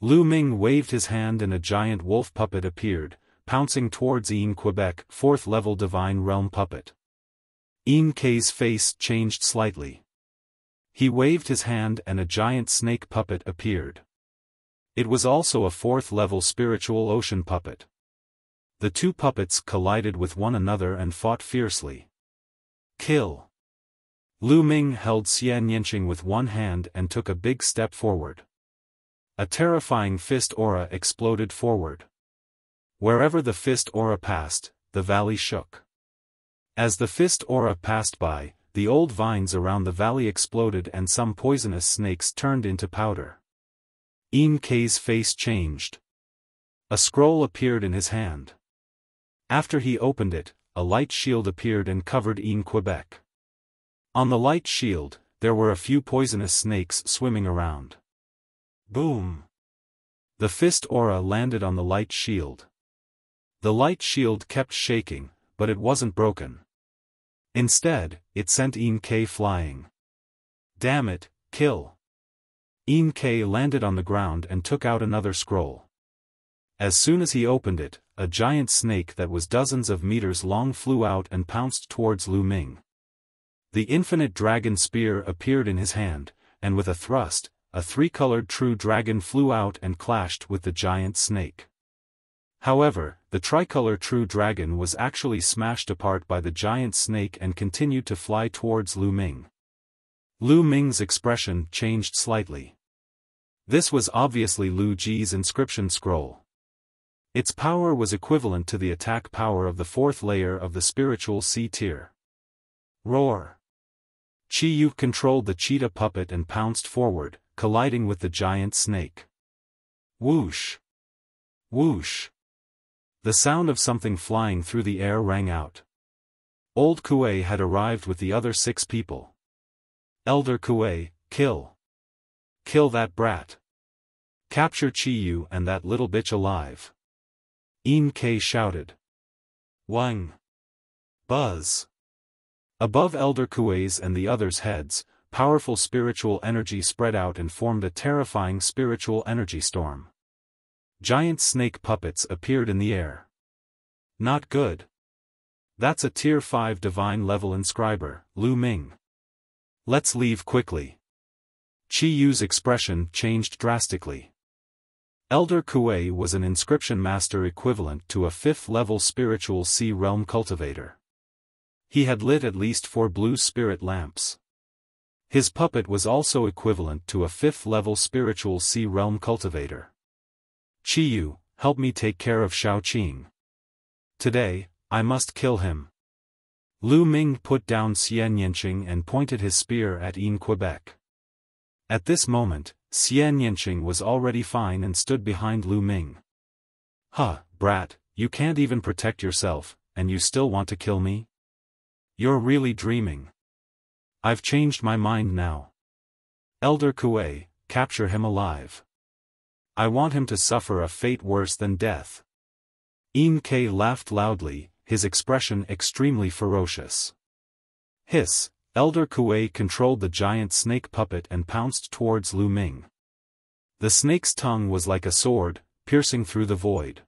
Lu Ming waved his hand and a giant wolf puppet appeared, pouncing towards Quebec, 4th level Divine Realm puppet. K's face changed slightly. He waved his hand and a giant snake puppet appeared. It was also a 4th level Spiritual Ocean puppet. The two puppets collided with one another and fought fiercely. "Kill." Lu Ming held Xian Yanqing with one hand and took a big step forward. A terrifying fist aura exploded forward. Wherever the fist aura passed, the valley shook. As the fist aura passed by, the old vines around the valley exploded and some poisonous snakes turned into powder. K's face changed. A scroll appeared in his hand. After he opened it, a light shield appeared and covered Quebec. On the light shield, there were a few poisonous snakes swimming around. Boom! The fist aura landed on the light shield. The light shield kept shaking, but it wasn't broken. Instead, it sent K flying. "Damn it, kill." K landed on the ground and took out another scroll. As soon as he opened it, a giant snake that was dozens of meters long flew out and pounced towards Lu Ming. The infinite dragon spear appeared in his hand, and with a thrust, a three-colored true dragon flew out and clashed with the giant snake. However, the tricolor true dragon was actually smashed apart by the giant snake and continued to fly towards Lu Ming. Lu Ming's expression changed slightly. This was obviously Lu Ji's inscription scroll. Its power was equivalent to the attack power of the 4th layer of the spiritual C tier. Roar! Chi Yu controlled the cheetah puppet and pounced forward, colliding with the giant snake. Whoosh! Whoosh! The sound of something flying through the air rang out. Old Kuei had arrived with the other 6 people. "Elder Kuei, kill! Kill that brat! Capture Chi Yu and that little bitch alive!" K shouted. Wang! Buzz! Above Elder Kuei's and the others' heads, powerful spiritual energy spread out and formed a terrifying spiritual energy storm. Giant snake puppets appeared in the air. Not good. That's a Tier 5 Divine level inscriber, Lu Ming. Let's leave quickly. Chi Yu's expression changed drastically. Elder Kuei was an inscription master equivalent to a 5th level spiritual sea realm cultivator. He had lit at least 4 blue spirit lamps. His puppet was also equivalent to a 5th level spiritual sea realm cultivator. "Chi Yu, help me take care of Xiaoqing. Today, I must kill him." Lu Ming put down Xian Yanqing and pointed his spear at Quebec. At this moment, Xian Yanqing was already fine and stood behind Lu Ming. "Huh, brat, you can't even protect yourself, and you still want to kill me? You're really dreaming. I've changed my mind now. Elder Kuei, capture him alive. I want him to suffer a fate worse than death." K laughed loudly, his expression extremely ferocious. Hiss! Elder Kuei controlled the giant snake puppet and pounced towards Lu Ming. The snake's tongue was like a sword, piercing through the void.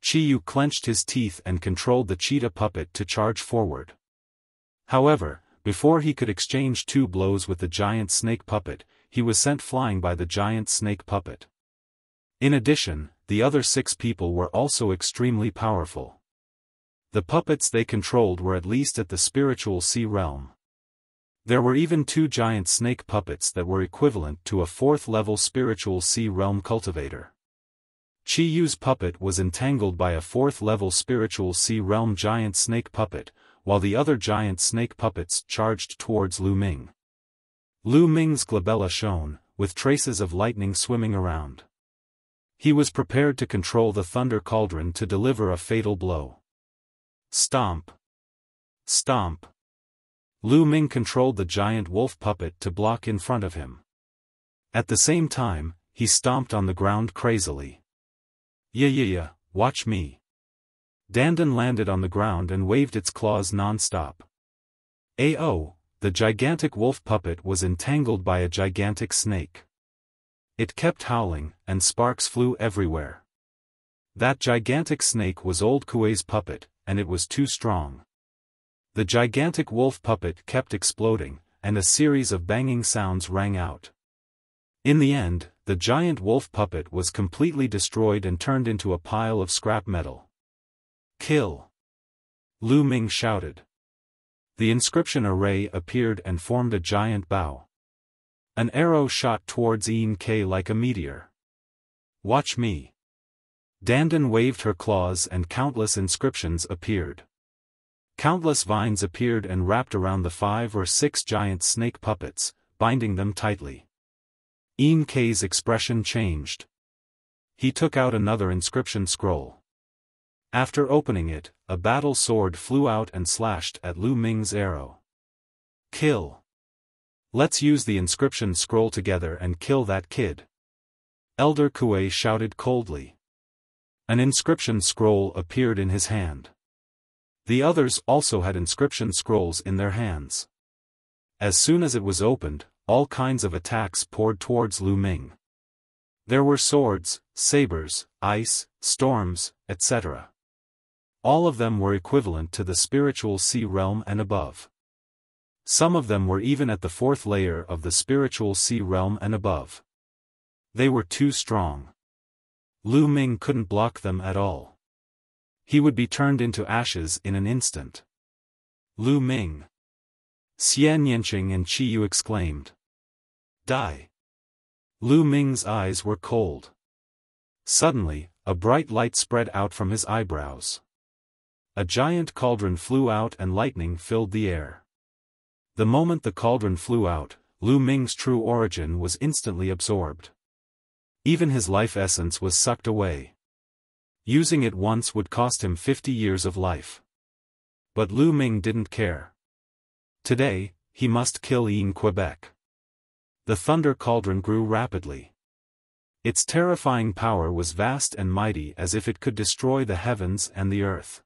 Chi Yu clenched his teeth and controlled the cheetah puppet to charge forward. However, before he could exchange 2 blows with the giant snake puppet, he was sent flying by the giant snake puppet. In addition, the other 6 people were also extremely powerful. The puppets they controlled were at least at the spiritual sea realm. There were even 2 giant snake puppets that were equivalent to a 4th level spiritual sea realm cultivator. Chi Yu's puppet was entangled by a 4th level spiritual sea realm giant snake puppet, while the other giant snake puppets charged towards Lu Ming. Lu Ming's glabella shone, with traces of lightning swimming around. He was prepared to control the thunder cauldron to deliver a fatal blow. Stomp! Stomp! Lu Ming controlled the giant wolf puppet to block in front of him. At the same time, he stomped on the ground crazily. Yeah, watch me. Dandan landed on the ground and waved its claws non-stop. Ao, the gigantic wolf puppet was entangled by a gigantic snake. It kept howling, and sparks flew everywhere. That gigantic snake was old Kuei's puppet, and it was too strong. The gigantic wolf puppet kept exploding, and a series of banging sounds rang out. In the end, the giant wolf puppet was completely destroyed and turned into a pile of scrap metal. Kill! Lu Ming shouted. The inscription array appeared and formed a giant bow. An arrow shot towards Yin Ke like a meteor. Watch me. Dandan waved her claws and countless inscriptions appeared. Countless vines appeared and wrapped around the 5 or 6 giant snake puppets, binding them tightly. Yin Ke's expression changed. He took out another inscription scroll. After opening it, a battle sword flew out and slashed at Lu Ming's arrow. Kill! Let's use the inscription scroll together and kill that kid. Elder Kuei shouted coldly. An inscription scroll appeared in his hand. The others also had inscription scrolls in their hands. As soon as it was opened, all kinds of attacks poured towards Lu Ming. There were swords, sabers, ice, storms, etc. All of them were equivalent to the spiritual sea realm and above. Some of them were even at the 4th layer of the spiritual sea realm and above. They were too strong. Lu Ming couldn't block them at all. He would be turned into ashes in an instant. Lu Ming! Xian Yanqing and Qi Yu exclaimed. Die! Lu Ming's eyes were cold. Suddenly, a bright light spread out from his eyebrows. A giant cauldron flew out and lightning filled the air. The moment the cauldron flew out, Lu Ming's true origin was instantly absorbed. Even his life essence was sucked away. Using it once would cost him 50 years of life. But Lu Ming didn't care. Today, he must kill Yin Quebec. The thunder cauldron grew rapidly. Its terrifying power was vast and mighty as if it could destroy the heavens and the earth.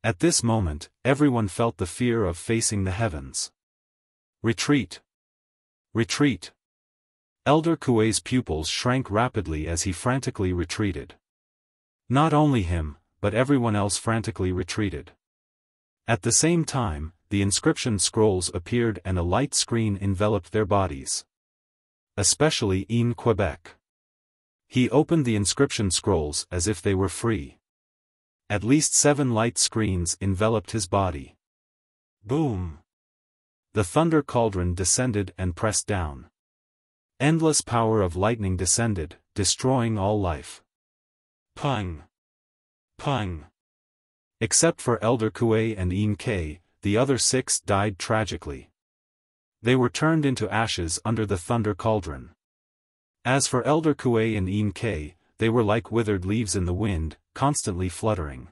At this moment, everyone felt the fear of facing the heavens. Retreat! Retreat! Elder Kuei's pupils shrank rapidly as he frantically retreated. Not only him, but everyone else frantically retreated. At the same time, the inscription scrolls appeared and a light screen enveloped their bodies. Especially Yin Quebec. He opened the inscription scrolls as if they were free. At least 7 light screens enveloped his body. Boom! The thunder cauldron descended and pressed down. Endless power of lightning descended, destroying all life. Pung! Pung! Except for Elder Kuei and Yin Ke, the other 6 died tragically. They were turned into ashes under the thunder cauldron. As for Elder Kuei and Yin Ke, they were like withered leaves in the wind, constantly fluttering.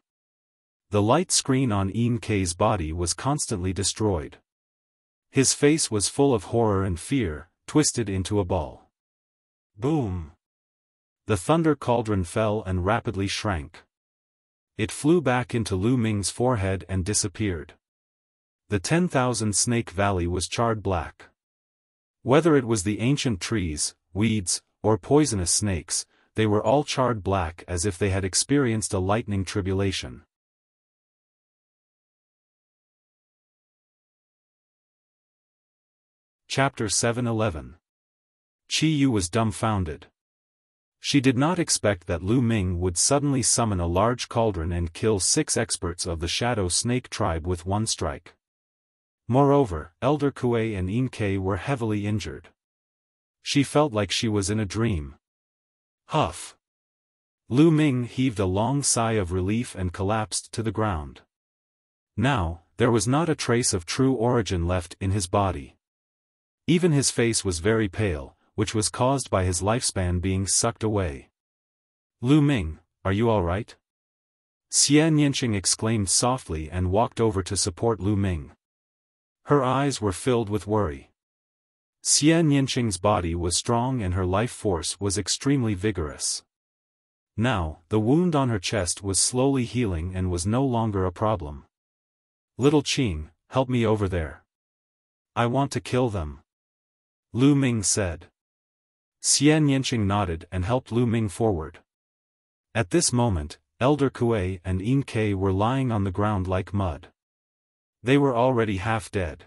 The light screen on Yin Ke's body was constantly destroyed. His face was full of horror and fear, twisted into a ball. Boom! The thunder cauldron fell and rapidly shrank. It flew back into Lu Ming's forehead and disappeared. The 10,000 Snake Valley was charred black. Whether it was the ancient trees, weeds, or poisonous snakes, they were all charred black as if they had experienced a lightning tribulation. Chapter 7:11. Qi Yu was dumbfounded. She did not expect that Lu Ming would suddenly summon a large cauldron and kill 6 experts of the Shadow Snake tribe with one strike. Moreover, Elder Kuei and Yin Ke were heavily injured. She felt like she was in a dream. Huff! Lu Ming heaved a long sigh of relief and collapsed to the ground. Now, there was not a trace of true origin left in his body. Even his face was very pale, which was caused by his lifespan being sucked away. Lu Ming, are you alright? Xian Yinqing exclaimed softly and walked over to support Lu Ming. Her eyes were filled with worry. Xian Yinqing's body was strong and her life force was extremely vigorous. Now, the wound on her chest was slowly healing and was no longer a problem. Little Qing, help me over there. I want to kill them. Lu Ming said. Xian Yinqing nodded and helped Lu Ming forward. At this moment, Elder Kuei and Yin Kei were lying on the ground like mud. They were already half dead.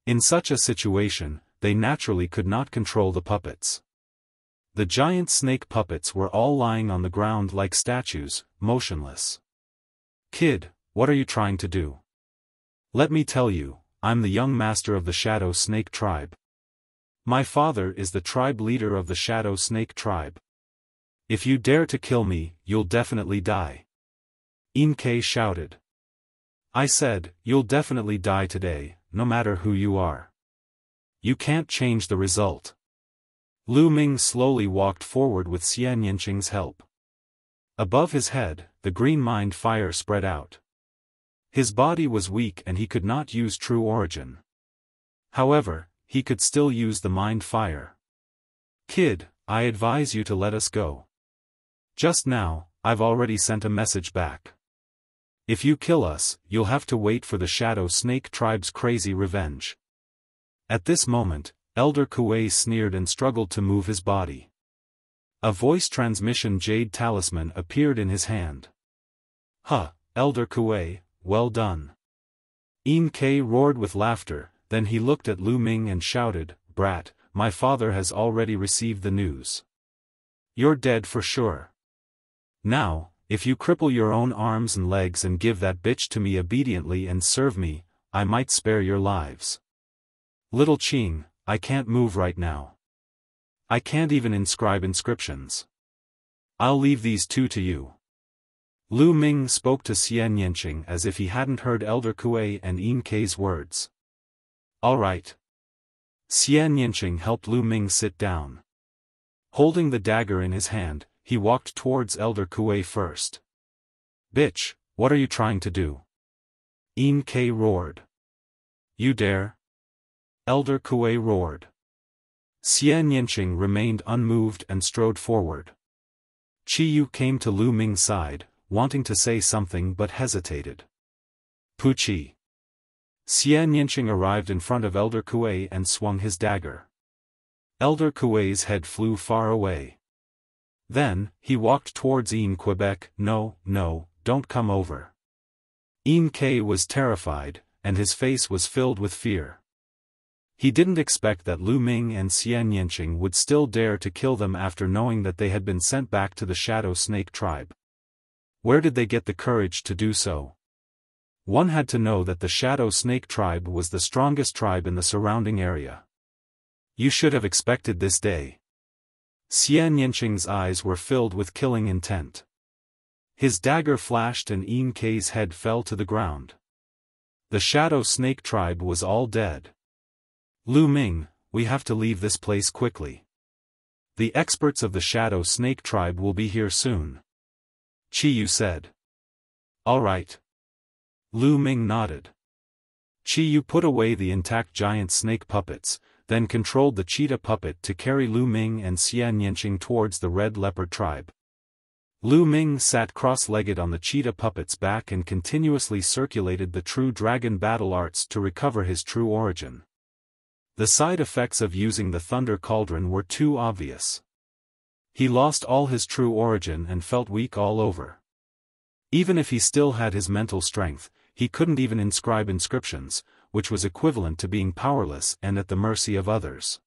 In such a situation, they naturally could not control the puppets. The giant snake puppets were all lying on the ground like statues, motionless. Kid, what are you trying to do? Let me tell you, I'm the young master of the Shadow Snake tribe. My father is the tribe leader of the Shadow Snake tribe. If you dare to kill me, you'll definitely die. Yin Kei shouted. I said, you'll definitely die today, no matter who you are. You can't change the result. Lu Ming slowly walked forward with Xian Yinqing's help. Above his head, the green mind fire spread out. His body was weak and he could not use true origin. However, he could still use the mind fire. Kid, I advise you to let us go. Just now, I've already sent a message back. If you kill us, you'll have to wait for the Shadow Snake tribe's crazy revenge. At this moment, Elder Kuei sneered and struggled to move his body. A voice transmission jade talisman appeared in his hand. Huh, Elder Kuei, well done. Yin Kei roared with laughter, then he looked at Lu Ming and shouted, Brat, my father has already received the news. You're dead for sure. Now, if you cripple your own arms and legs and give that bitch to me obediently and serve me, I might spare your lives. Little Qing, I can't move right now. I can't even inscribe inscriptions. I'll leave these two to you. Lu Ming spoke to Xian Yinqing as if he hadn't heard Elder Kuei and Yin Kei's words. All right. Xian Yinqing helped Lu Ming sit down. Holding the dagger in his hand, he walked towards Elder Kuei first. Bitch, what are you trying to do? Yin Kei roared. You dare? Elder Kuei roared. Xian Yinqing remained unmoved and strode forward. Qi Yu came to Lu Ming's side, wanting to say something but hesitated. Puqi. Xian Yinqing arrived in front of Elder Kuei and swung his dagger. Elder Kuei's head flew far away. Then, he walked towards Yin Quebec. No, don't come over. Yin Kei was terrified, and his face was filled with fear. He didn't expect that Lu Ming and Xian Yinqing would still dare to kill them after knowing that they had been sent back to the Shadow Snake tribe. Where did they get the courage to do so? One had to know that the Shadow Snake tribe was the strongest tribe in the surrounding area. You should have expected this day. Xian Yinqing's eyes were filled with killing intent. His dagger flashed and Yin Kei's head fell to the ground. The Shadow Snake tribe was all dead. Lu Ming, we have to leave this place quickly. The experts of the Shadow Snake tribe will be here soon. Qi Yu said. All right. Lu Ming nodded. Qi Yu put away the intact giant snake puppets, then controlled the cheetah puppet to carry Lu Ming and Xian Yinqing towards the red leopard tribe. Lu Ming sat cross-legged on the cheetah puppet's back and continuously circulated the true dragon battle arts to recover his true origin. The side effects of using the thunder cauldron were too obvious. He lost all his true origin and felt weak all over. Even if he still had his mental strength, he couldn't even inscribe inscriptions, which was equivalent to being powerless and at the mercy of others.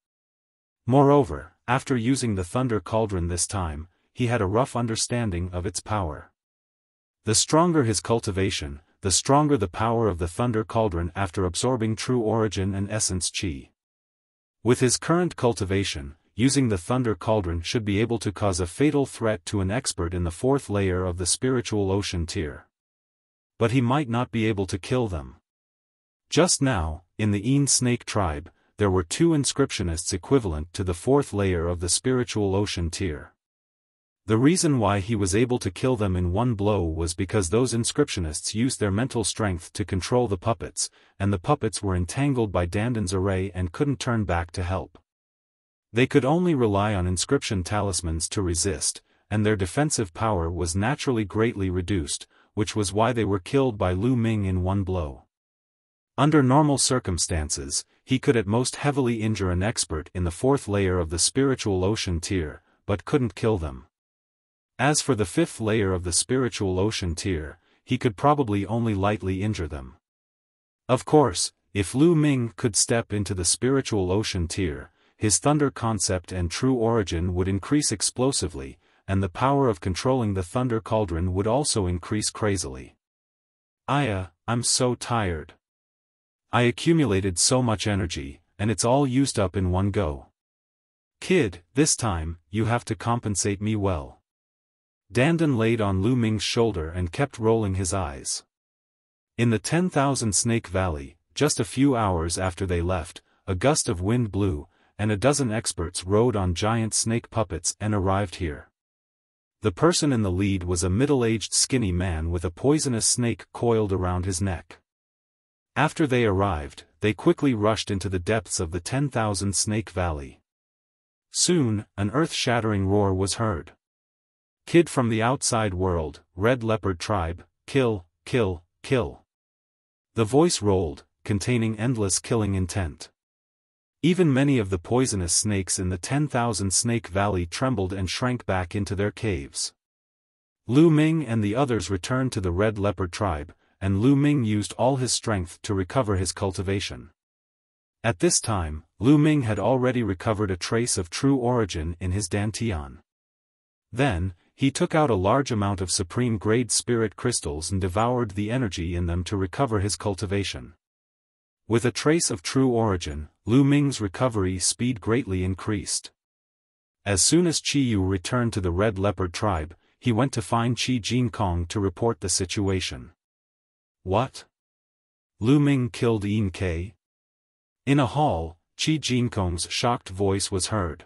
Moreover, after using the thunder cauldron this time, he had a rough understanding of its power. The stronger his cultivation, the stronger the power of the thunder cauldron after absorbing true origin and essence qi. With his current cultivation, using the thunder cauldron should be able to cause a fatal threat to an expert in the fourth layer of the spiritual ocean tier. But he might not be able to kill them. Just now, in the Yin Snake tribe, there were 2 inscriptionists equivalent to the 4th layer of the spiritual ocean tier. The reason why he was able to kill them in one blow was because those inscriptionists used their mental strength to control the puppets, and the puppets were entangled by Dandan's array and couldn't turn back to help. They could only rely on inscription talismans to resist, and their defensive power was naturally greatly reduced, which was why they were killed by Lu Ming in one blow. Under normal circumstances, he could at most heavily injure an expert in the fourth layer of the spiritual ocean tier, but couldn't kill them. As for the fifth layer of the spiritual ocean tier, he could probably only lightly injure them. Of course, if Lu Ming could step into the spiritual ocean tier, his thunder concept and true origin would increase explosively, and the power of controlling the thunder cauldron would also increase crazily. I'm so tired. I accumulated so much energy, and it's all used up in one go. Kid, this time, you have to compensate me well. Dandan laid on Lu Ming's shoulder and kept rolling his eyes. In the 10,000 Snake Valley, just a few hours after they left, a gust of wind blew, and a dozen experts rode on giant snake puppets and arrived here. The person in the lead was a middle-aged skinny man with a poisonous snake coiled around his neck. After they arrived, they quickly rushed into the depths of the 10,000 Snake Valley. Soon, an earth-shattering roar was heard. Kid from the outside world, Red Leopard Tribe, kill, kill, kill. The voice rolled, containing endless killing intent. Even many of the poisonous snakes in the 10,000 Snake Valley trembled and shrank back into their caves. Lu Ming and the others returned to the Red Leopard Tribe, and Lu Ming used all his strength to recover his cultivation. At this time, Lu Ming had already recovered a trace of true origin in his dantian. Then, he took out a large amount of supreme-grade spirit crystals and devoured the energy in them to recover his cultivation. With a trace of true origin, Lu Ming's recovery speed greatly increased. As soon as Qi Yu returned to the Red Leopard Tribe, he went to find Qi Jinkong to report the situation. What? Lu Ming killed Yin Ke? In a hall, Qi Jinkong's shocked voice was heard.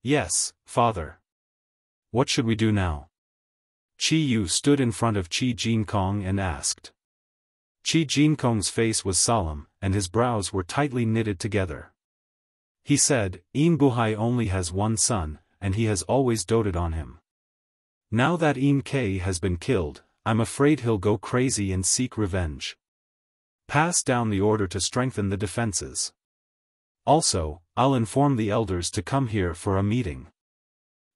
Yes, father. What should we do now? Qi Yu stood in front of Qi Jinkong and asked. Qi Jinkong's face was solemn, and his brows were tightly knitted together. He said, Yin Buhai only has one son, and he has always doted on him. Now that Yin Ke has been killed, I'm afraid he'll go crazy and seek revenge. Pass down the order to strengthen the defenses. Also, I'll inform the elders to come here for a meeting.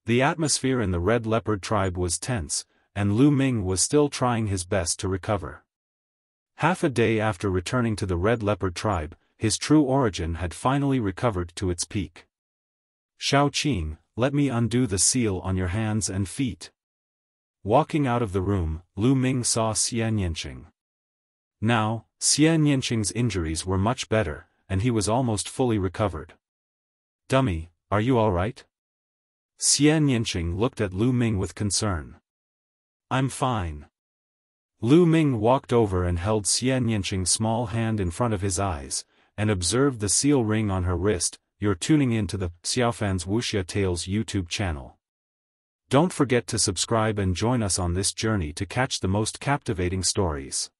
The atmosphere in the Red Leopard Tribe was tense, and Lu Ming was still trying his best to recover. Half a day after returning to the Red Leopard Tribe, his true origin had finally recovered to its peak. Shao Qing, let me undo the seal on your hands and feet. Walking out of the room, Lu Ming saw Xian Yanqing. Now, Xian Yanqing's injuries were much better, and he was almost fully recovered. Dummy, are you all right? Xian Yanqing looked at Lu Ming with concern. I'm fine. Lu Ming walked over and held Xian Yanqing's small hand in front of his eyes, and observed the seal ring on her wrist. You're tuning in to the Xiaofan's Wuxia Tales YouTube channel. Don't forget to subscribe and join us on this journey to catch the most captivating stories.